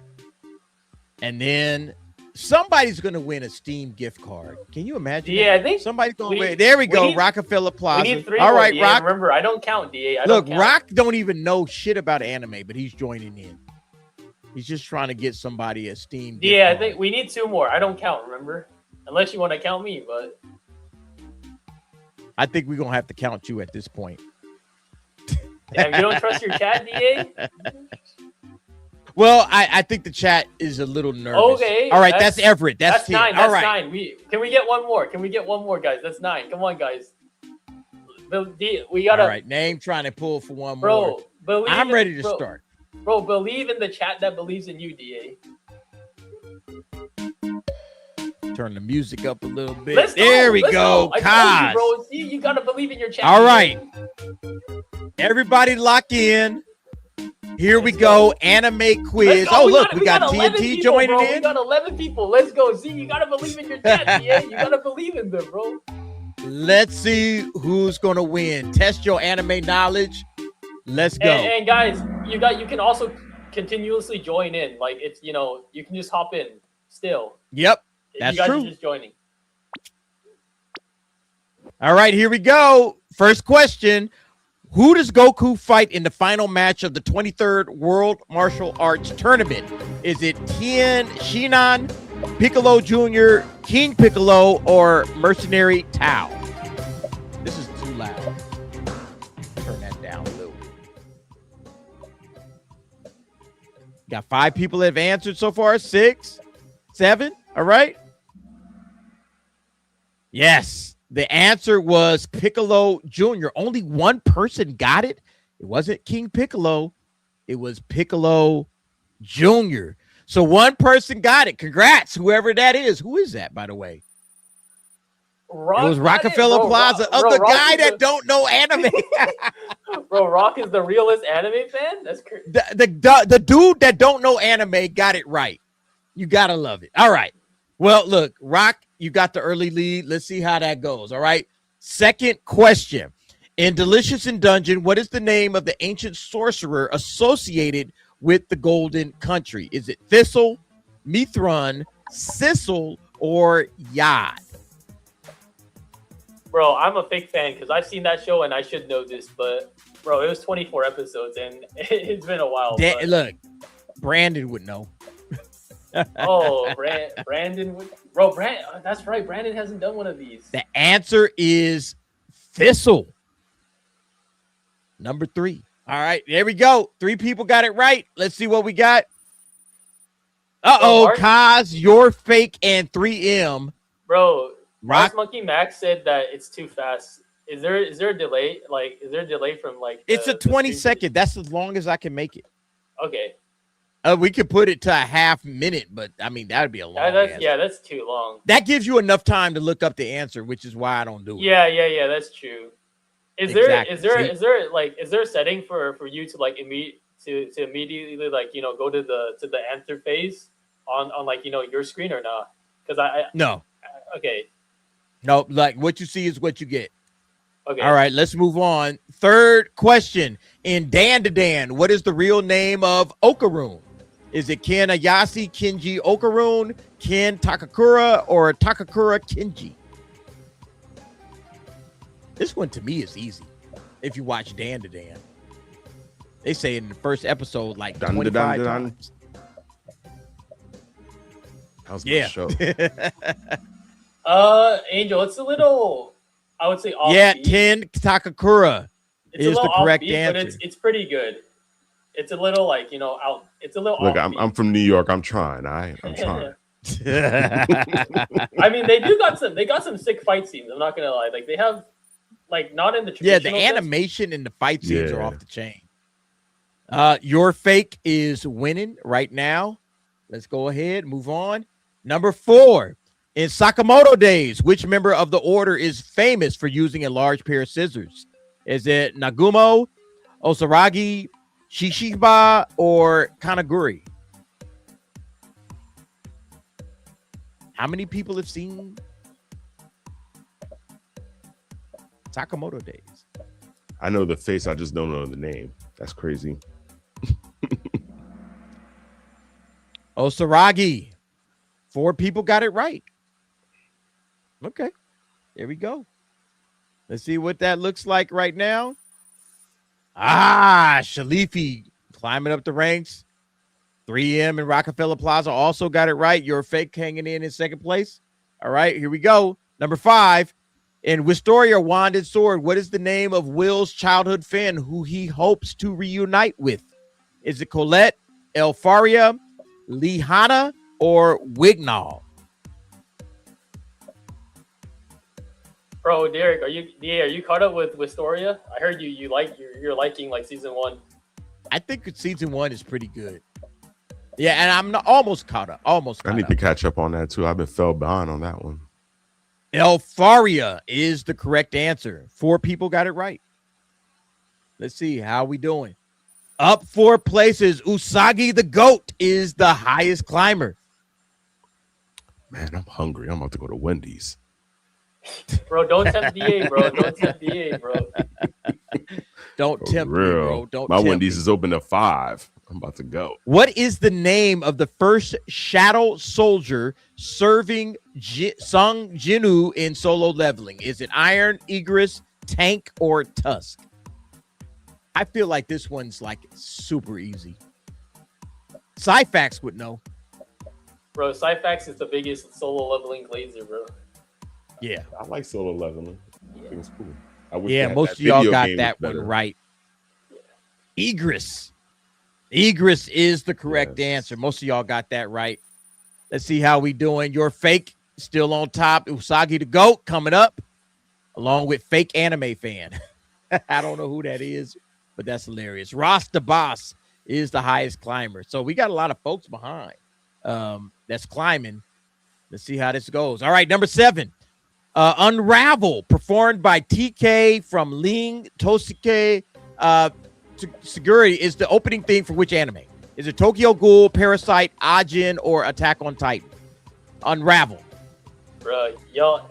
And then somebody's going to win a Steam gift card. Can you imagine? Yeah, I think somebody's going to win. There we go. Rockefeller Plaza. We need 3 All more, right, DA. Rock. Remember, I don't count, DA. Look, Rock don't even know shit about anime, but he's joining in. He's just trying to get somebody a Steam gift Yeah, card. I think we need 2 more. I don't count, remember? Unless you want to count me, but I think we're going to have to count you at this point. Yeah, if you don't trust your chat, DA? Well, I think the chat is a little nervous. Okay. All right, that's Everett. That's 10. 9. All That's right. 9. Can we get one more? Can we get one more, guys? That's 9. Come on, guys. We gotta. All right, Name trying to pull for one more. Bro, I'm ready to start. Bro, believe in the chat that believes in you, DA. Turn the music up a little bit. Let's go. There we go. I told you, bro. See, you gotta believe in your chat. All right. Everybody lock in. Here we go. Anime quiz. Oh, look, we got TNT people, joining bro. in. We got 11 people. Let's go. See, you gotta believe in your chat, DA. You gotta believe in them, bro. Let's see who's gonna win. Test your anime knowledge. Let's go. And guys, you can also continuously join in. Like it's you can just hop in still. Yep, that's you guys true. Are just joining. All right, here we go. First question. Who does Goku fight in the final match of the 23rd World Martial Arts Tournament? Is it Tien Shinan, Piccolo Jr., King Piccolo, or Mercenary Tao? This is too loud. Turn that down a little. Got 5 people that have answered so far. 6, 7. All right. Yes. The answer was Piccolo Jr. Only one person got it. It wasn't King Piccolo. It was Piccolo Jr. So one person got it. Congrats, whoever that is. Who is that, by the way? It was Rockefeller Plaza of the guy that don't know anime. Bro, Rock is the realest anime fan? That's crazy. The dude that don't know anime got it right. You gotta love it. All right. Well, look, Rock, you got the early lead. Let's see how that goes. All right. Second question. In Delicious in Dungeon, what is the name of the ancient sorcerer associated with the Golden Country? Is it Thistle, Mithron, Sissel, or Yod? Bro, I'm a fake fan because I've seen that show and I should know this, but bro, it was 24 episodes and it's been a while. Look, Brandon would know. Oh, Brandon would. Bro, that's right. Brandon hasn't done one of these. The answer is Thistle. Number 3. All right, there we go. 3 people got it right. Let's see what we got. Kaz, Your Fake, and 3M. Bro, Rock Monkey Max said that it's too fast. Is there a delay? Like, is there a delay from like? It's a 20-second. That's as long as I can make it. Okay. We could put it to a half minute, but I mean that would be a long. That's too long. That gives you enough time to look up the answer, which is why I don't do it. Yeah, that's true. Is there a setting for you to like immediately like go to the answer phase on like your screen or not? Because no. Okay. No, like what you see is what you get. Okay. All right, let's move on. Third question. In Dandadan, what is the real name of Okaroon? Is it Ken Ayase Kenji Okaroon, Ken Takakura, or Takakura Kenji? This one to me is easy. If you watch Dandadan, they say in the first episode like 25 times. How's the show? Angel, it's a little, I would say off. Yeah, Ken Takakura is the correct answer. But it's pretty good. It's a little like out. It's a little. Look, I'm from New York. I'm trying. I'm trying. I mean, they got some sick fight scenes. I'm not gonna lie. Like they have, like not in the traditional the animation and the fight scenes are off the chain. Your Fake is winning right now. Let's go ahead, move on. Number 4. In Sakamoto days, which member of the order is famous for using a large pair of scissors? Is it Nagumo, Osaragi, Shishiba, or Kanaguri? How many people have seen Sakamoto days? I know the face, I just don't know the name. That's crazy. Osaragi. 4 people got it right. Okay, there we go. Let's see what that looks like right now. Shalifi climbing up the ranks. 3M and Rockefeller Plaza also got it right. Your Fake hanging in second place. All right, here we go. Number 5. In Wistoria Wanded Sword, what is the name of Will's childhood friend who he hopes to reunite with? Is it Colette, Elfaria, Lihana, or Wignall? Bro, Derek, are you caught up with Wistoria? I heard you're liking like season 1. I think season 1 is pretty good. Yeah, and I'm almost caught up. I need to catch up on that too. I've been fell behind on that one. Elfaria is the correct answer. 4 people got it right. Let's see how we doing. Up 4 places. Usagi the goat is the highest climber. Man, I'm hungry. I'm about to go to Wendy's. Bro, don't tempt DA, bro. Don't tempt DA, bro. Don't tempt me, bro. My Wendy's is open at 5. I'm about to go. What is the name of the first shadow soldier serving Sung Jinu in Solo Leveling? Is it Iron, Igris, Tank, or Tusk? I feel like this one's like super easy. Cyfax would know. Bro, Cyfax is the biggest Solo Leveling glazer, bro. Yeah. I like Solo Leveling. I think it's cool. I wish most of y'all got that one right. Igris. Igris is the correct answer. Most of y'all got that right. Let's see how we doing. Your Fake still on top. Usagi the GOAT coming up, along with Fake Anime Fan. I don't know who that is, but that's hilarious. Ross the Boss is the highest climber. So we got a lot of folks behind that's climbing. Let's see how this goes. All right, number 7. Unravel, performed by TK from Ling Tosuke Seguri, is the opening theme for which anime? Is it Tokyo Ghoul, Parasite, Ajin, or Attack on Titan? Unravel. Bro,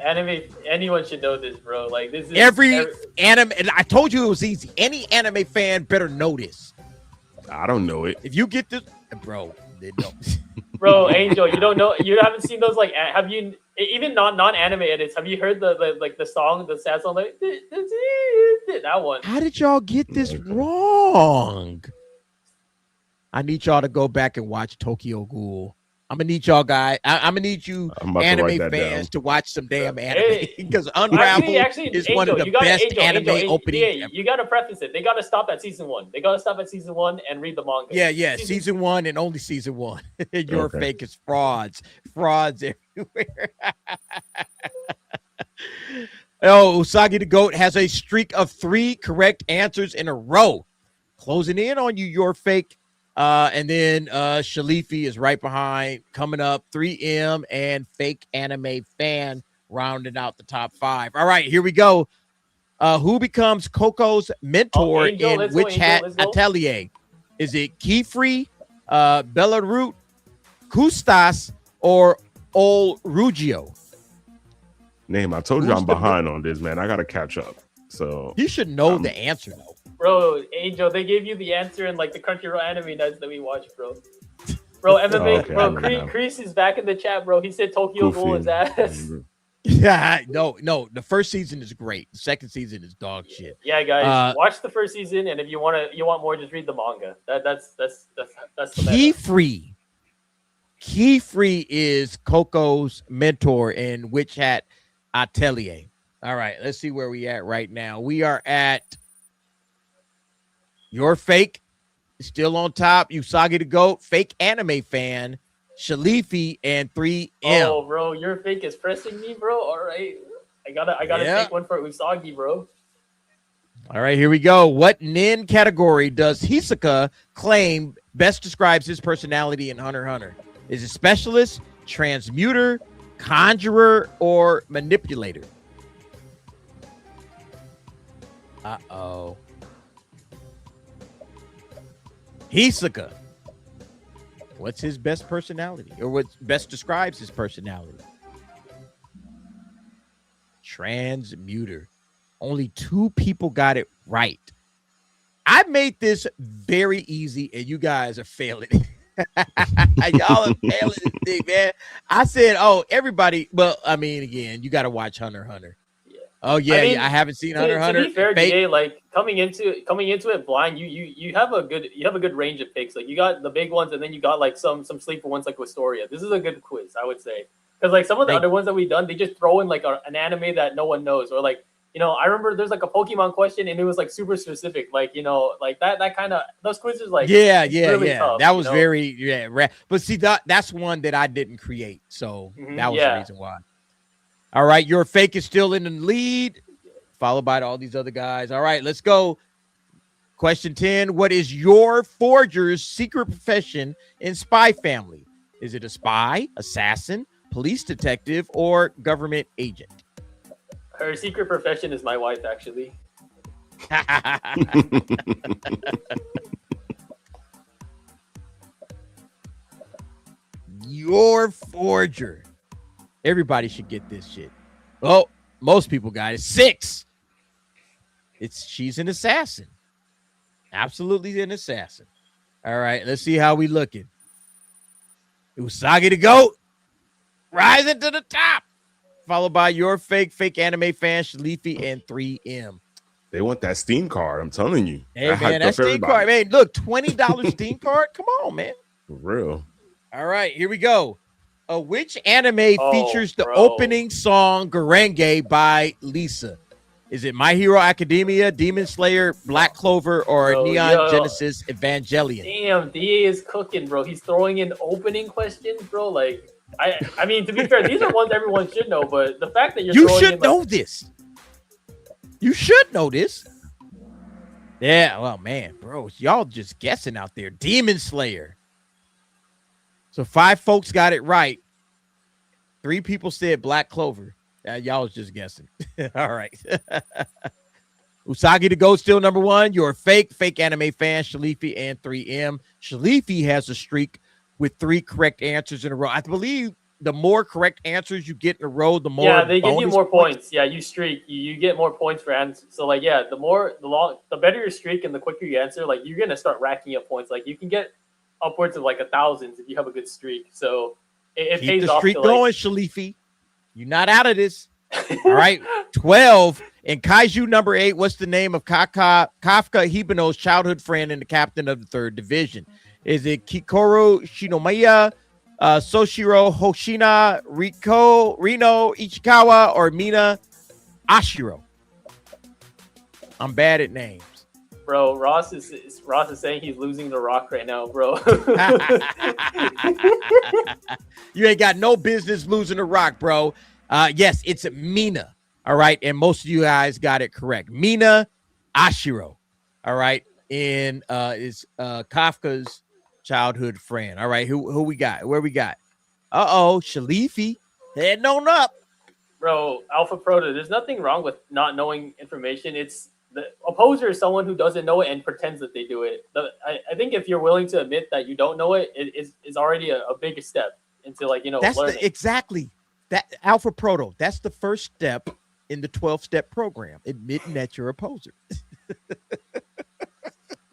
anyone should know this, bro. Like, this is every anime, and I told you it was easy. Any anime fan better know this. I don't know it. If you get this, bro, they know. Bro, Angel, you don't know, you haven't seen those, like, have you, even non-anime edits, have you heard the song, the sad song, like, that one? How did y'all get this wrong? I need y'all to go back and watch Tokyo Ghoul. I'm gonna need y'all guys. I'm gonna need you anime fans to watch some damn anime because Unravel is one of the best anime openings. You gotta preface it. They gotta stop at season 1. They gotta stop at season 1 and read the manga. Yeah. Season 1 and only season 1. Your fake is frauds everywhere. Oh, Usagi the Goat has a streak of 3 correct answers in a row, closing in on you. Your fake. And then Shalifi is right behind, coming up. 3M and Fake Anime Fan rounding out the top 5. All right, here we go. Who becomes Coco's mentor in Witch Hat Atelier? Is it Kifri, Belarut, Kustas, or Ol Rugio? Name, I told you I'm behind on this, man. I gotta catch up. So you should know the answer though. Bro, Angel, they gave you the answer in like the Crunchyroll anime nights that we watched, bro. Bro, MMA, Chris is back in the chat, bro. He said Tokyo Ghoul is ass. Yeah, no. The first season is great. The second season is dog shit. Yeah, guys, watch the first season, and if you want more, just read the manga. That's the meta. Keyfree is Coco's mentor in Witch Hat Atelier. All right, let's see where we at right now. We are at Your Fake, still on top. Usagi the Goat, Fake Anime Fan, Shalifi, and 3M. Oh, bro, Your Fake is pressing me, bro. All right, I gotta take one for Usagi, bro. All right, here we go. What nin category does Hisoka claim best describes his personality in Hunter x Hunter? Is it specialist, transmuter, conjurer, or manipulator? Uh-oh. Hisoka. What's his best personality? Or what best describes his personality? Transmuter. Only 2 people got it right. I made this very easy, and you guys are failing. Y'all are failing this thing, man. I said, everybody. Well, I mean, again, you got to watch Hunter x Hunter. Oh yeah, I haven't seen Hunter x Hunter. To be fair, DA, like coming into it blind, you have a good range of picks. Like you got the big ones, and then you got like some sleeper ones like Wistoria. This is a good quiz, I would say, because like some of the other ones that we've done, they just throw in like an anime that no one knows, or like I remember there's like a Pokemon question, and it was like super specific, like like that kind of those quizzes, like really tough, that was very but see that's one that I didn't create, so that was the reason why. All right, Your Fake is still in the lead, followed by all these other guys. All right, let's go. Question 10. What is your forger's secret profession in Spy Family? Is it a spy, assassin, police detective, or government agent? Her secret profession is my wife, actually. Your forger. Everybody should get this shit. Well, most people got it. 6. She's an assassin. Absolutely an assassin. All right, let's see how we looking. Usagi the Goat rising to the top, followed by Your Fake Anime Fan, Shalifi, and 3M. They want that Steam card. I'm telling you. Hey man, that Steam card, man. Look, $20 Steam card. Come on, man. For real. All right, here we go. Which anime features the opening song Gurenge by Lisa? Is it My Hero Academia, Demon Slayer, Black Clover, or Neon Genesis Evangelion? Damn, DA is cooking, bro. He's throwing in opening questions, bro. Like, I mean, to be fair, these are ones everyone should know, but the fact that you should know this. You should know this. Yeah, well, man, bro, y'all just guessing out there. Demon Slayer. So 5 folks got it right. 3 people said Black Clover. Y'all was just guessing. All right. Usagi the Goat still number one. You're a fake anime fan, Shalifi and 3M. Shalifi has a streak with 3 correct answers in a row. I believe the more correct answers you get in a row, the more. Yeah, they give you more points. Yeah, you streak, you get more points for answers. So like, yeah, the better your streak and the quicker you answer, like you're gonna start racking up points. Like you can get upwards of like 1,000 if you have a good streak. So it Keep pays the off. streak to, going, Shalifi. You're not out of this. All right, 12. And Kaiju number 8, what's the name of Kafka Hibano's childhood friend and the captain of the 3rd Division? Is it Kikoru Shinomiya, Soshiro Hoshina, Reno Ichikawa, or Mina Ashiro? I'm bad at names. Bro, Ross is saying he's losing the Rock right now, bro. You ain't got no business losing the Rock, bro. Yes, it's Mina. All right, and most of you guys got it correct. Mina Ashiro. All right, and is Kafka's childhood friend. All right, who we got? Where we got? Shalifi heading on up. Bro, Alpha Proto, there's nothing wrong with not knowing information. It's the opposer is someone who doesn't know it and pretends that they do it. I think if you're willing to admit that you don't know it, it is already a bigger step into learning. Exactly. That Alpha Proto, that's the first step in the 12-step program, admitting that you're a poser.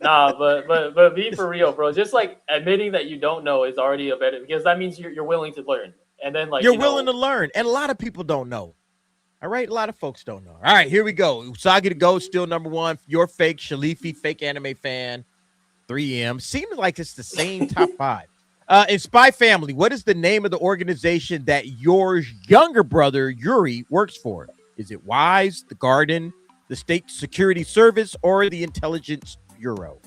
Nah, but be for real, bro. Just like admitting that you don't know is already a better, because that means you're willing to learn. And then you're willing to learn. And a lot of people don't know. All right, a lot of folks don't know. All right, here we go. Usagi the Ghost still number one. You're fake, Shalifi, fake anime fan, 3M. Seems like it's the same top 5. In Spy Family, what is the name of the organization that your younger brother, Yuri, works for? Is it WISE, the Garden, the State Security Service, or the Intelligence Bureau?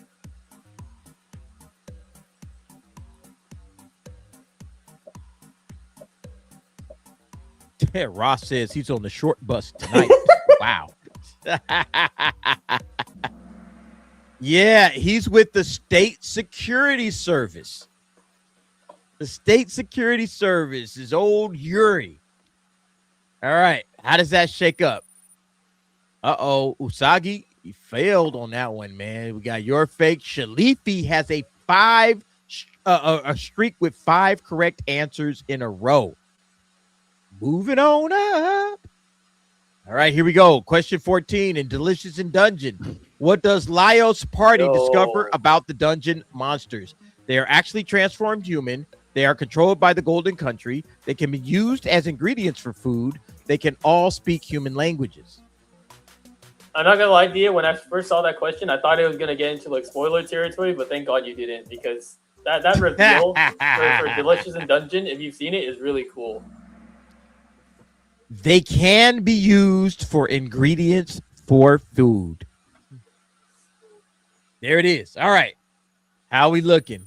Ross says he's on the short bus tonight. Wow. Yeah, he's with the State Security Service. The State Security Service is old Yuri. All right. How does that shake up? Usagi, you failed on that one, man. We got your fake. Shalifi has a streak with 5 correct answers in a row. Moving on up. All right, here we go. Question 14 in Delicious in Dungeon. What does Laios' party discover about the dungeon monsters? They are actually transformed human. They are controlled by the Golden Country. They can be used as ingredients for food. They can all speak human languages. I'm not gonna lie to you. When I first saw that question, I thought it was gonna get into like spoiler territory, but thank God you didn't, because that reveal for Delicious in Dungeon, if you've seen it, is really cool. They can be used for ingredients for food. There it is. All right. How we looking?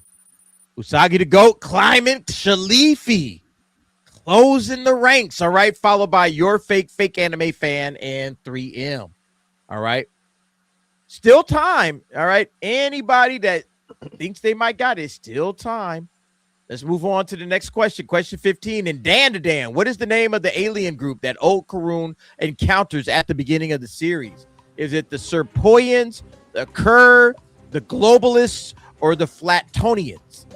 Usagi the Goat climbing. Shalifi closing the ranks. All right. Followed by your fake anime fan and 3M. All right. Still time. All right. Anybody that thinks they might got it, still time. Let's move on to the next question. Question 15 in Dandadan. What is the name of the alien group that old Karun encounters at the beginning of the series? Is it the Serpoians, the Kerr, the Globalists, or the Flatonians?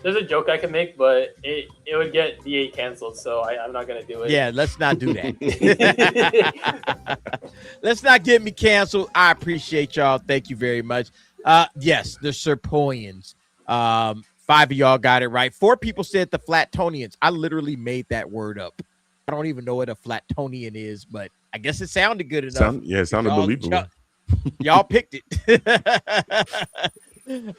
There's a joke I can make, but it would get DA canceled, so I'm not going to do it. Yeah, let's not do that. Let's not get me canceled. I appreciate y'all. Thank you very much. Yes, the Serpoians. 5 of y'all got it right. 4 people said the Flatonians. I literally made that word up. I don't even know what a Flatonian is, but I guess it sounded good enough. It sounded believable. Y'all picked it.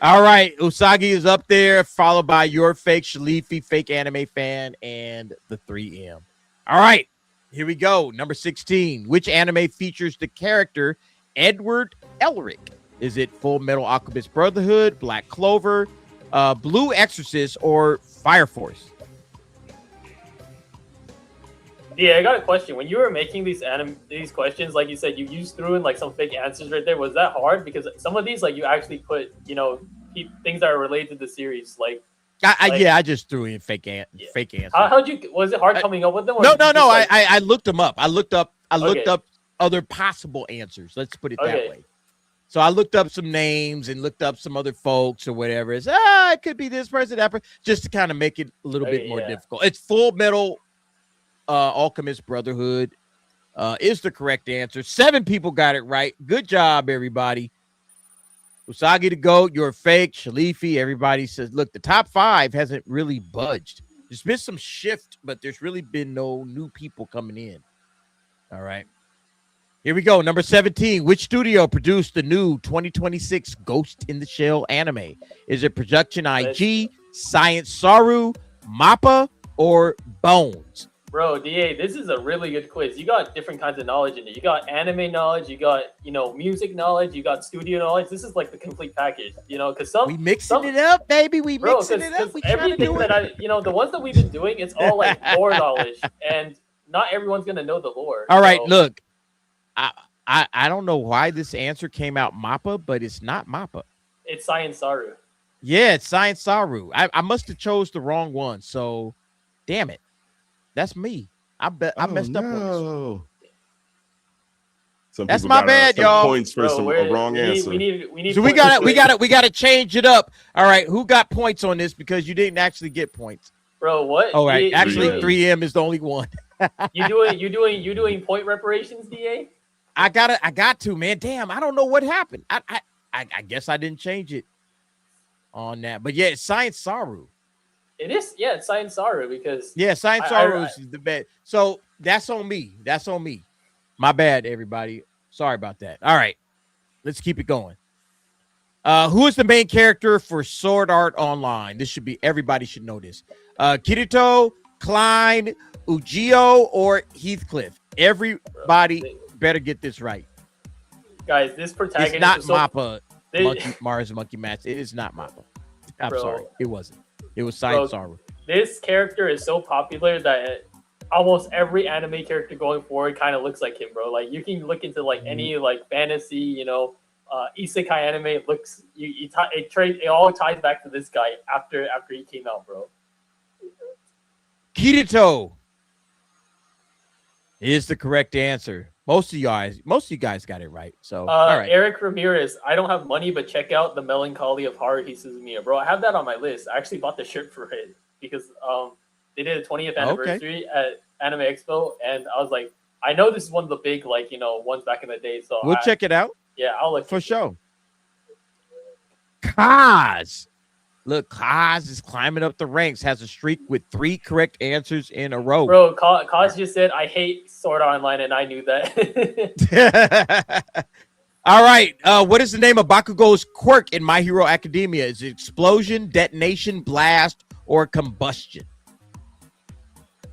All right, Usagi is up there, followed by your fake Shalifi, fake anime fan, and the 3M. All right, here we go. Number 16. Which anime features the character Edward Elric? Is it Full Metal Alchemist Brotherhood, Black Clover, Blue Exorcist, or Fire Force? Yeah, I got a question. When you were making these questions, like you said, you just threw in like some fake answers right there. Was that hard? Because some of these, like you actually put, things that are related to the series. Like, I just threw in fake answers. How'd you? Was it hard coming up with them? No. I looked them up. I looked up other possible answers. Let's put it that way. So I looked up some names and looked up some other folks or whatever. It's it could be this person, that person, just to kind of make it a little bit more difficult. It's Full Metal Alchemist Brotherhood is the correct answer. 7 people got it right. Good job, everybody. Usagi the GOAT, you're fake. Shalifi, everybody says, look, the top 5 hasn't really budged. There's been some shift, but there's really been no new people coming in. All right. Here we go. Number 17. Which studio produced the new 2026 Ghost in the Shell anime? Is it Production IG, Science Saru, MAPPA, or Bones? Bro, DA, this is a really good quiz. You got different kinds of knowledge in it. You got anime knowledge, you got, music knowledge, you got studio knowledge. This is like the complete package, because we mixing it up, baby. We mixing it up. We everything that the ones that we've been doing, it's all like lore knowledge, and not everyone's gonna know the lore. All right, look, I don't know why this answer came out MAPPA, but it's not MAPPA. It's Science Saru. Yeah, it's Science Saru. I must have chose the wrong one, so damn it. That's me. I messed up on this. That's my bad, y'all. Points for a wrong answer. We need. So we gotta change it up. All right, who got points on this because you didn't actually get points? Bro, what? All right, actually 3M is the only one. You doing point reparations, DA? I got to, man. Damn, I don't know what happened. I guess I didn't change it on that. But yeah, it's Science Saru. It is, it's Science Saru because Science Saru is the best. So that's on me. That's on me. My bad, everybody. Sorry about that. All right, let's keep it going. Who is the main character for Sword Art Online? This should be everybody should know this. Kirito, Klein, Ujio, or Heathcliff. Everybody better get this right. Guys, this protagonist it's not MAPPA. Mars Monkey Match. It is not MAPPA. I'm sorry, it wasn't. It was Science Saru. This character is so popular that almost every anime character going forward kind of looks like him, bro. Like you can look into like any like fantasy, isekai anime. It looks it all ties back to this guy after he came out, bro. Kirito is the correct answer. Most of you guys got it right. So all right. Eric Ramirez, I don't have money, but check out The Melancholy of Haruhi Suzumiya, bro. I have that on my list. I actually bought the shirt for it because they did a 20th anniversary at Anime Expo, and I was like, I know this is one of the big ones back in the day. So we'll check it out. Yeah, I'll look for sure. Kaz. Look, Kaz is climbing up the ranks, has a streak with 3 correct answers in a row. Bro, Kaz just said, I hate Sword Art Online, and I knew that. All right. What is the name of Bakugo's quirk in My Hero Academia? Is it explosion, detonation, blast, or combustion?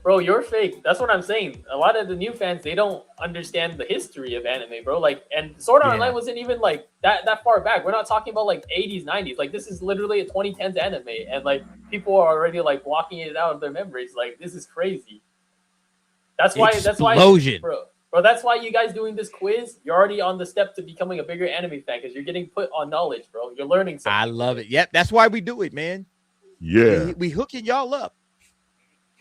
Bro, you're fake. That's what I'm saying. A lot of the new fans, they don't understand the history of anime, bro. And Sword Art Online wasn't even that far back. We're not talking about 80s, 90s. This is literally a 2010s anime, and people are already blocking it out of their memories. This is crazy. That's why, bro. That's why you guys doing this quiz. You're already on the step to becoming a bigger anime fan because you're getting put on knowledge, bro. You're learning something. I love it. Yep, that's why we do it, man. Yeah, we hooking y'all up.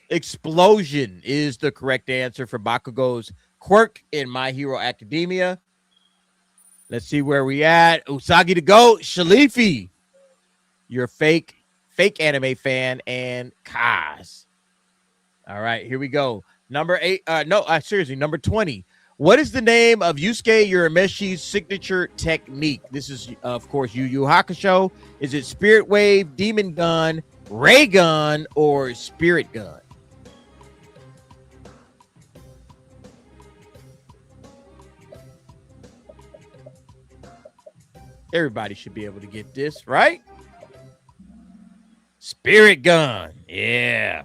Explosion is the correct answer for Bakugo's quirk in My Hero Academia. Let's see where we at. Usagi the GOAT, Shalifi, you're fake anime fan, and Kaz. All right, here we go. Number 20. What is the name of Yusuke Urameshi's signature technique? This is, of course, Yu Yu Hakusho. Is it Spirit Wave, Demon Gun, Ray Gun, or Spirit Gun? Everybody should be able to get this, right? Spirit Gun. Yeah.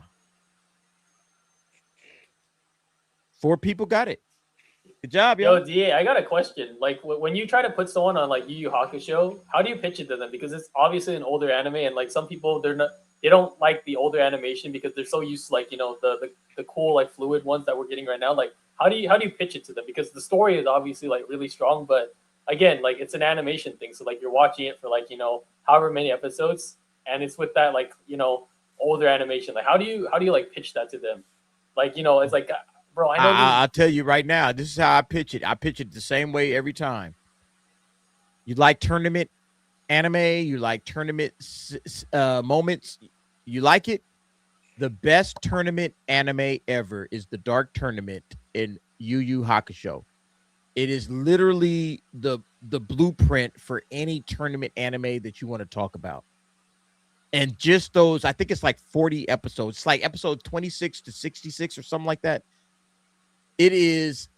4 people got it. Good job, yo. Yo, DA, I got a question. When you try to put someone on Yu Yu Hakusho, how do you pitch it to them? Because it's obviously an older anime, and some people they don't like the older animation because they're so used to the cool fluid ones that we're getting right now. How do you pitch it to them? Because the story is obviously really strong, but again, it's an animation thing. So you're watching it for however many episodes, and it's with that older animation? Like, how do you like pitch that to them? Like, you know, it's like, bro, I know. I'll tell you right now. This is how I pitch it. I pitch it the same way every time. You like tournament anime? You like tournament moments? You like it? The best tournament anime ever is the Dark Tournament in Yu Yu Hakusho. It is literally the blueprint for any tournament anime that you want to talk about. And just those, I think it's like 40 episodes. It's like episode 26 to 66 or something like that. It is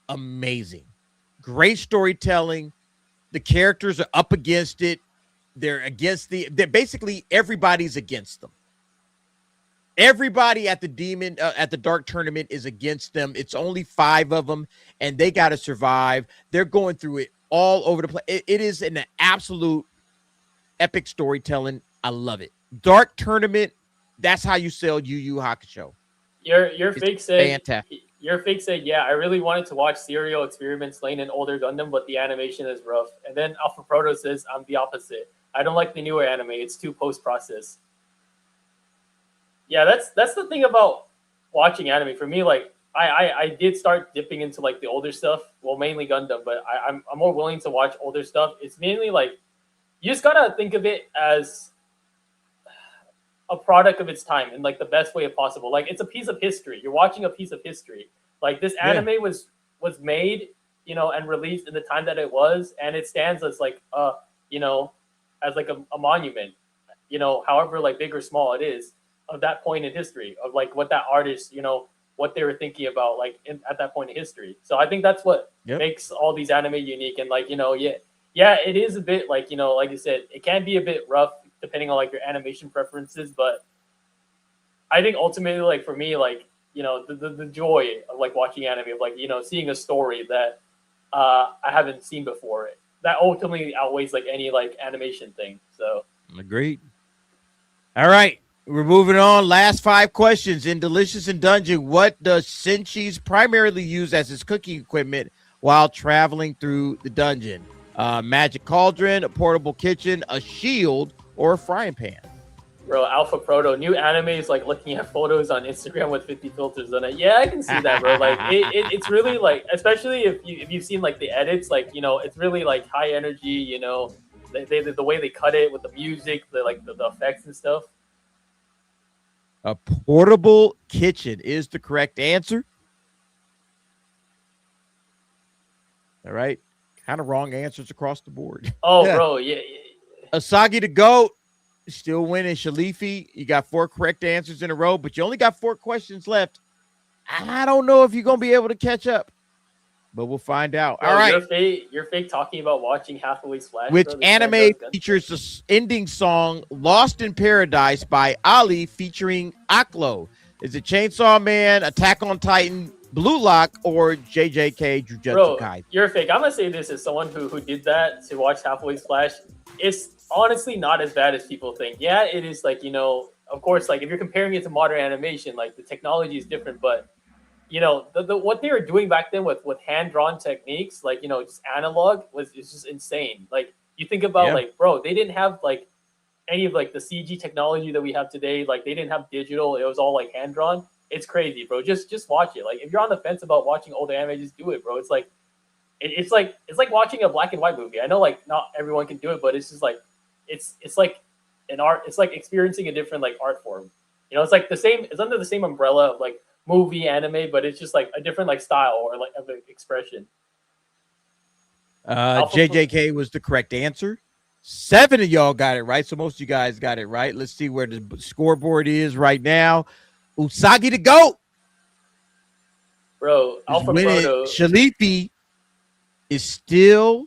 amazing. Great storytelling. The characters are up against it. They're basically everybody's against them. Everybody at the Dark Tournament is against them. It's only 5 of them, and they got to survive. They're going through it all over the place. It is an absolute epic storytelling. I love it. Dark Tournament. That's how you sell Yu Yu Hakusho. Your fake said fantastic. Your fake said, yeah, I really wanted to watch Serial Experiments Lane and older Gundam, but the animation is rough. And then Alpha Proto says, I'm the opposite. I don't like the newer anime. It's too post-process. Yeah, that's the thing about watching anime. For me, like, I did start dipping into, like, the older stuff. Well, mainly Gundam, but I'm more willing to watch older stuff. It's mainly, like, you just gotta think of it as a product of its time in like the best way possible. Like, it's a piece of history. You're watching a piece of history. Like, this anime was made, you know, and released in the time that it was, and it stands as like you know, as like a monument, you know, however like big or small it is, of that point in history, of like what that artist, you know, what they were thinking about like at that point in history. So I think that's what makes all these anime unique. And like, you know, yeah, it is a bit like, you know, like you said, it can be a bit rough depending on like your animation preferences, but I think ultimately, like for me, like, you know, the joy of like watching anime, of like, you know, seeing a story that I haven't seen before, that ultimately outweighs like any like animation thing. So agreed. All right, we're moving on. Last 5 questions. In Delicious and Dungeon, what does Senshi's primarily use as his cooking equipment while traveling through the dungeon? Magic cauldron, a portable kitchen, a shield, or a frying pan? Bro, Alpha Proto, new anime is like looking at photos on Instagram with 50 filters on it. Yeah, I can see that, bro. Like it's really like, especially if you've seen like the edits, like, you know, it's really like high energy, you know, the way they cut it with the music, the effects and stuff. A portable kitchen is the correct answer. All right. Kind of wrong answers across the board. Oh, yeah. Bro, yeah. Asagi the GOAT still winning. Shalifi, you got 4 correct answers in a row, but you only got 4 questions left. I don't know if you're going to be able to catch up, but we'll find out. Bro, all right. You're fake talking about watching Hathaway's Flash. Which anime features the ending song Lost in Paradise by Ali featuring Aklo? Is it Chainsaw Man, Attack on Titan, Blue Lock, or JJK Jujutsu Kaisen? You're fake. I'm going to say this as someone who did that to watch Hathaway's Flash. It's honestly not as bad as people think. Yeah, it is like, you know, of course, like if you're comparing it to modern animation, like the technology is different, but you know, the what they were doing back then with hand-drawn techniques, like, you know, just analog is just insane. Like you think about like, bro, they didn't have like any of like the CG technology that we have today. Like they didn't have digital. It was all like hand-drawn. It's crazy, bro. Just watch it. Like if you're on the fence about watching older anime, just do it, bro. It's like, it's like watching a black and white movie. I know like not everyone can do it, but it's just like, it's like an art. It's like experiencing a different like art form. You know, it's like the same. It's under the same umbrella of like movie, anime, but it's just like a different like style or like of expression. JJK was the correct answer. 7 of y'all got it right, so most of you guys got it right. Let's see where the scoreboard is right now. Usagi the GOAT, bro. Alpha Proto. Shalifi is still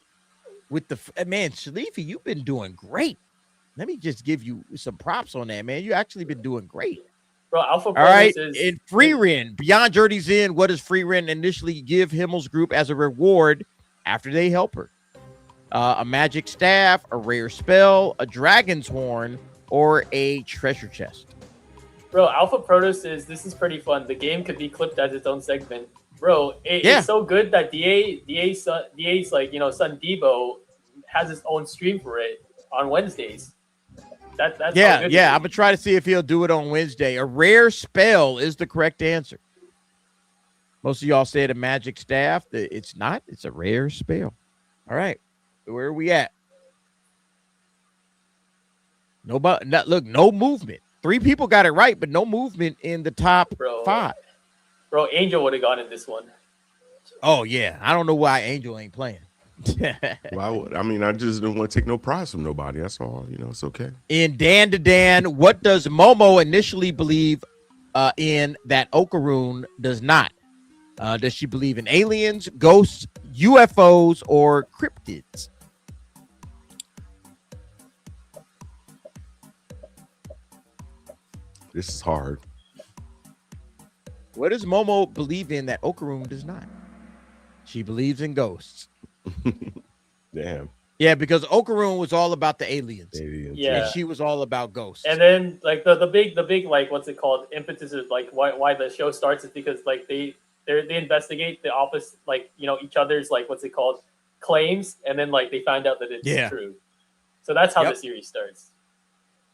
with the man. Shalifi, you've been doing great. Let me just give you some props on that, man. You actually been doing great. Bro, Alpha all right, in Frieren, Beyond Journey's End, what does Frieren initially give Himmel's group as a reward after they help her? A magic staff, a rare spell, a dragon's horn, or a treasure chest? Bro, Alpha Proto says this is pretty fun. The game could be clipped as its own segment. Bro, it's so good that DA's like, you know, son Debo has his own stream for it on Wednesdays. That's yeah. I'm gonna try to see if he'll do it on Wednesday. A rare spell is the correct answer. Most of y'all said a magic staff. It's not. It's a rare spell. All right, where are we at? Nobody. Look, no movement. 3 people got it right, but no movement in the top 5. Bro, Angel would have gone in this one. Oh yeah, I don't know why Angel ain't playing. Well, I mean, I just didn't want to take no prize from nobody. That's all. You know, it's okay. In Dandadan, what does Momo initially believe in that Okaroon does not? Does she believe in aliens, ghosts, UFOs, or cryptids? This is hard. What does Momo believe in that Okaroon does not? She believes in ghosts. Damn. Yeah, because Okaroon was all about the aliens. Yeah. And she was all about ghosts. And then like the big like what's it called? Impetus is like why the show starts is because like they investigate the opposite, like, you know, each other's like what's it called, claims, and then like they find out that it's true. So that's how the series starts.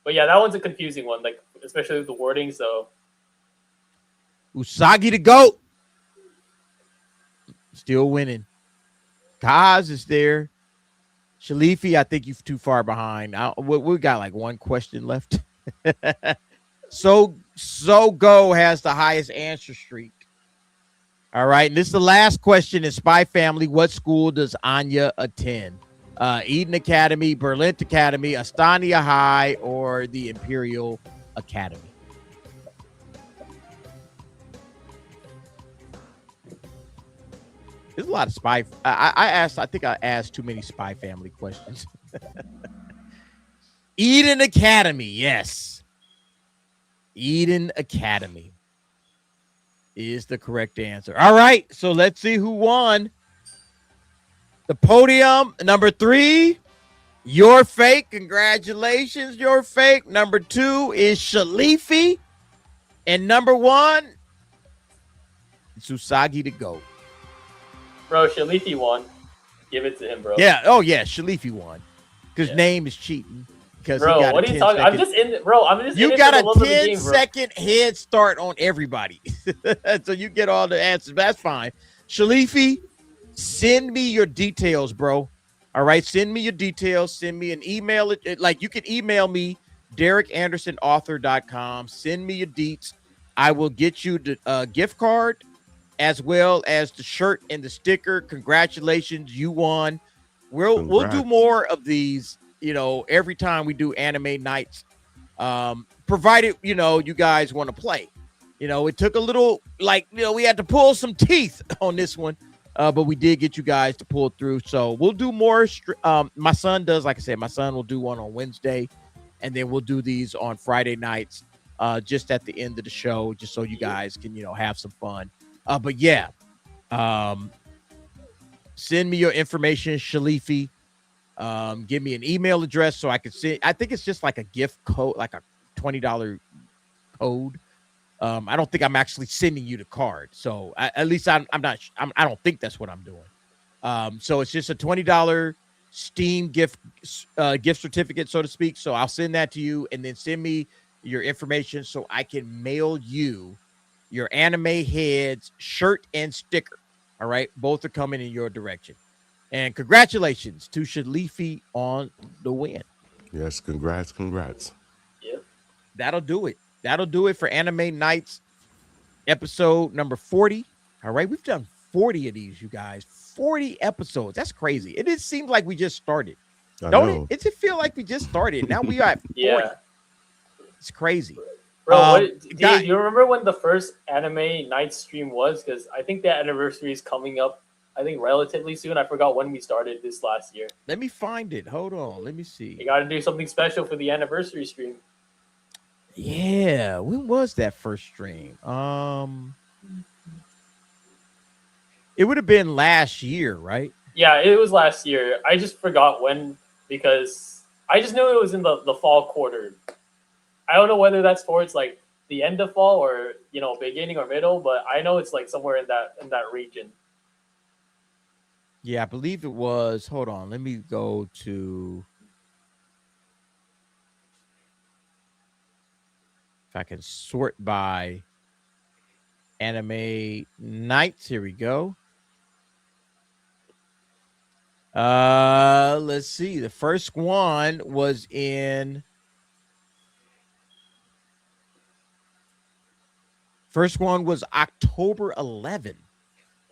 But yeah, that one's a confusing one, like especially with the wording. So Usagi the GOAT. Still winning. Kaz is there. Shalifi, I think you're too far behind. We got like one question left. So Go has the highest answer streak. All right, and this is the last question in Spy Family. What school does Anya attend? Eden Academy, Berlin Academy, Astania High, or the Imperial Academy? There's a lot of spy. I think I asked too many Spy Family questions. Eden Academy, yes. Eden Academy is the correct answer. All right, so let's see who won. The podium, number 3, Your Fake. Congratulations, Your Fake. Number 2 is Shalifi. And number 1, it's Usagi the GOAT. bro, Shalifi won. Give it to him, bro. Yeah. Oh yeah, Shalifi won. Because name is cheating. Because bro, he got what are you talking? I'm just in, bro. I'm just. You in got it a for the love of the game, 10-second head start on everybody, so you get all the answers. That's fine. Shalifi, send me your details, bro. All right, send me your details. Send me an email. Like you can email me, DerekAndersonAuthor.com. Send me your deets. I will get you the gift card, as well as the shirt and the sticker. Congratulations, you won. We'll do more of these, you know, every time we do anime nights, provided, you know, you guys want to play. You know, it took a little, like, you know, we had to pull some teeth on this one, but we did get you guys to pull through. So we'll do more. My son does, like I said, my son will do one on Wednesday, and then we'll do these on Friday nights, just at the end of the show, just so you guys can, you know, have some fun. But yeah, send me your information, Shalifi. Give me an email address so I can send. I think it's just like a gift code, like a $20 code. I don't think I'm actually sending you the card. So at least I don't think that's what I'm doing. So it's just a $20 Steam gift certificate, so to speak. So I'll send that to you, and then send me your information so I can mail you your anime heads shirt and sticker. All right, both are coming in your direction. And congratulations to Shalifi on the win. Yes, congrats. Yep. That'll do it. That'll do it for Anime Nights episode number 40. All right, we've done 40 of these, you guys. 40 episodes. That's crazy. It just seems like we just started. Don't it? It just feel like we just started. Now we are at 40. Yeah. It's crazy. Bro, do you remember when the first Anime Night stream was? Because I think the anniversary is coming up, I think, relatively soon. I forgot when we started this last year. Let me find it. Hold on. Let me see. You got to do something special for the anniversary stream. Yeah. When was that first stream? It would have been last year, right? Yeah, it was last year. I just forgot when, because I just knew it was in the fall quarter. I don't know whether that's towards like the end of fall or, you know, beginning or middle, but I know it's like somewhere in that region. Yeah, I believe it was. Hold on, let me go to. If I can sort by anime nights, here we go. Let's see. The first one was in. First one was October 11.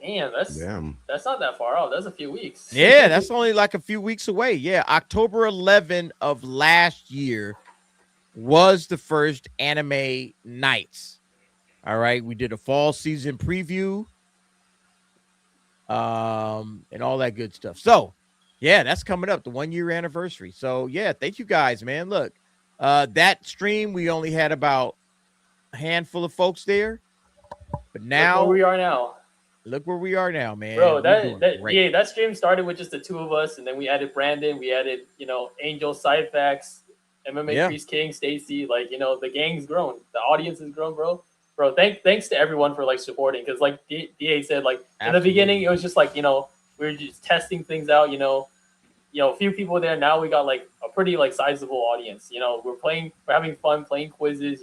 Damn, that's not that far out. That's a few weeks. Yeah, that's only like a few weeks away. Yeah, October 11 of last year was the first anime nights. All right, we did a fall season preview, and all that good stuff. So, yeah, that's coming up, the 1 year anniversary. So, yeah, thank you guys, man. Look, that stream we only had about a handful of folks there, but now look where we are now. Look where we are now, man. Bro, that stream started with just the two of us, and then we added Brandon, we added, Angel, Sidefacts, MMA Priest King, Stacy. Like, the gang's grown, the audience has grown, bro. Bro, thanks to everyone for like supporting, because like DA said, like in the beginning it was just like we were just testing things out, a few people there. Now we got like a pretty like sizable audience. We're having fun playing quizzes.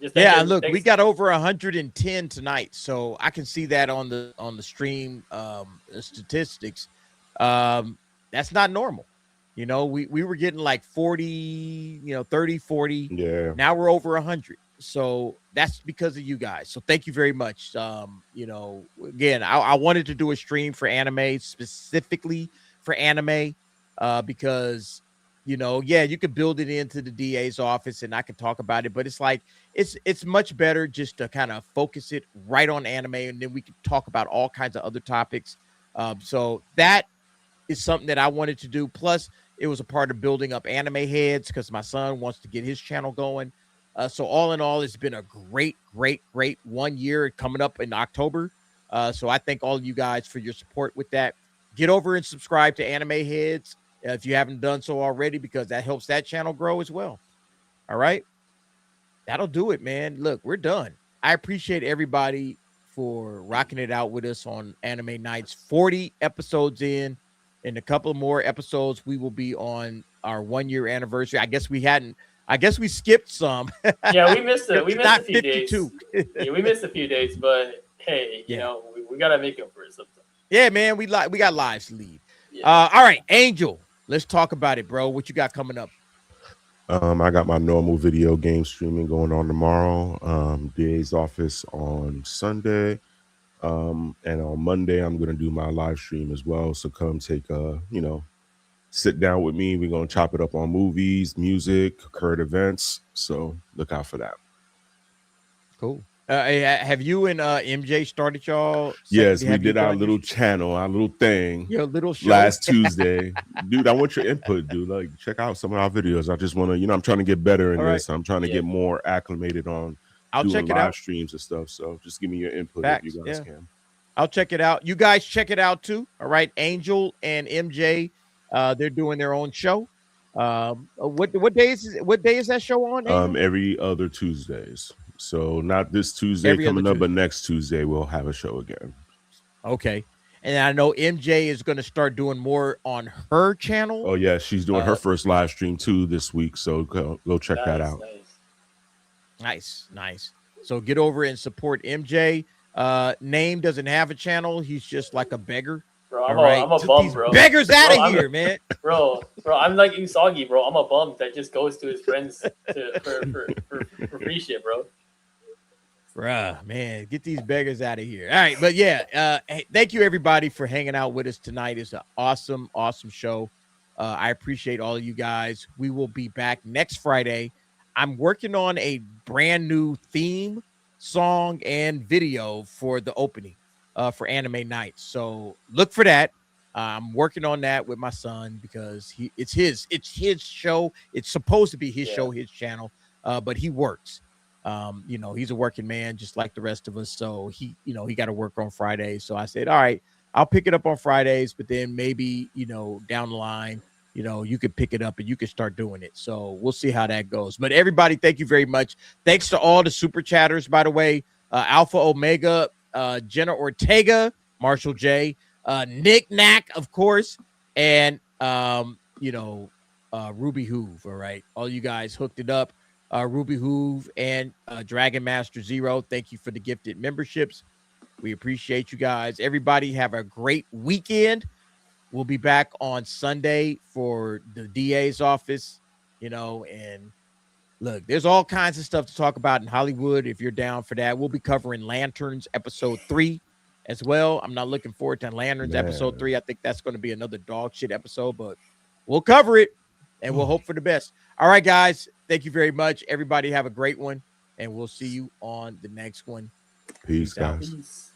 Look, we got over 110 tonight, so I can see that on the stream statistics. That's not normal. We were getting like 40, 30, 40. Yeah. Now we're over 100. So that's because of you guys. So thank you very much. Again, I wanted to do a stream for anime, specifically for anime, because you could build it into the DA's office and I can talk about it, but it's like it's much better just to kind of focus it right on anime, and then we can talk about all kinds of other topics. So that is something that I wanted to do. Plus, it was a part of building up anime heads because my son wants to get his channel going. So all in all, it's been a great 1 year coming up in October. So I thank all of you guys for your support with that. Get over and subscribe to Anime Heads if you haven't done so already, because that helps that channel grow as well. All right. That'll do it, man. Look, we're done. I appreciate everybody for rocking it out with us on Anime Nights. 40 episodes in a couple more episodes, we will be on our 1 year anniversary. I guess we skipped some. Yeah, we missed it. We missed a few 52. days. Yeah, we missed a few days, but hey, we gotta make up for it sometimes. Yeah, man, we got lives to lead. Yeah. All right, Angel, let's talk about it, bro. What you got coming up? I got my normal video game streaming going on tomorrow. DA's office on Sunday. And on Monday, I'm going to do my live stream as well. So come take sit down with me. We're going to chop it up on movies, music, current events. So look out for that. Cool. Have you and MJ started y'all? Yes, we did our little channel, our little thing. Your little show last Tuesday. Dude, I want your input, dude. Like, check out some of our videos. I just want to, I'm trying to get better in this. I'm trying to get more acclimated on doing live streams and stuff. So just give me your input if you guys can. I'll check it out. You guys check it out too. All right. Angel and MJ, they're doing their own show. What day is that show on? Angel? Every other Tuesdays. So not this Tuesday coming up, but next Tuesday we'll have a show again. Okay. And I know MJ is going to start doing more on her channel. Oh yeah, she's doing her first live stream too this week. So go check that out. Nice. So get over and support MJ. Name doesn't have a channel. He's just like a beggar. Bro, I'm a bum, bro. Beggars out of here, man. Bro, I'm like Usagi, bro. I'm a bum that just goes to his friends for free shit, bro. Bruh, man, get these beggars out of here. All right, but yeah, hey, thank you everybody for hanging out with us tonight. It's an awesome show. I appreciate all of you guys. We will be back next Friday. I'm working on a brand new theme, song, and video for the opening for Anime Nights. So look for that. I'm working on that with my son because it's his show. It's supposed to be his show, his channel, but he works. He's a working man just like the rest of us. So he got to work on Fridays. So I said, all right, I'll pick it up on Fridays, but then maybe, down the line, you could pick it up and you could start doing it. So we'll see how that goes. But everybody, thank you very much. Thanks to all the super chatters, by the way, Alpha Omega, Jenna Ortega, Marshall J, Nick Knack, of course, and Ruby Hoove. All right, all you guys hooked it up. Ruby Hoove and Dragon Master Zero. Thank you for the gifted memberships. We appreciate you guys. Everybody have a great weekend. We'll be back on Sunday for the DA's office, and look, there's all kinds of stuff to talk about in Hollywood. If you're down for that, we'll be covering Lanterns episode 3 as well. I'm not looking forward to Lanterns episode 3. I think that's going to be another dog shit episode, but we'll cover it and we'll hope for the best. All right, guys. Thank you very much. Everybody have a great one, and we'll see you on the next one. Peace, guys. Peace.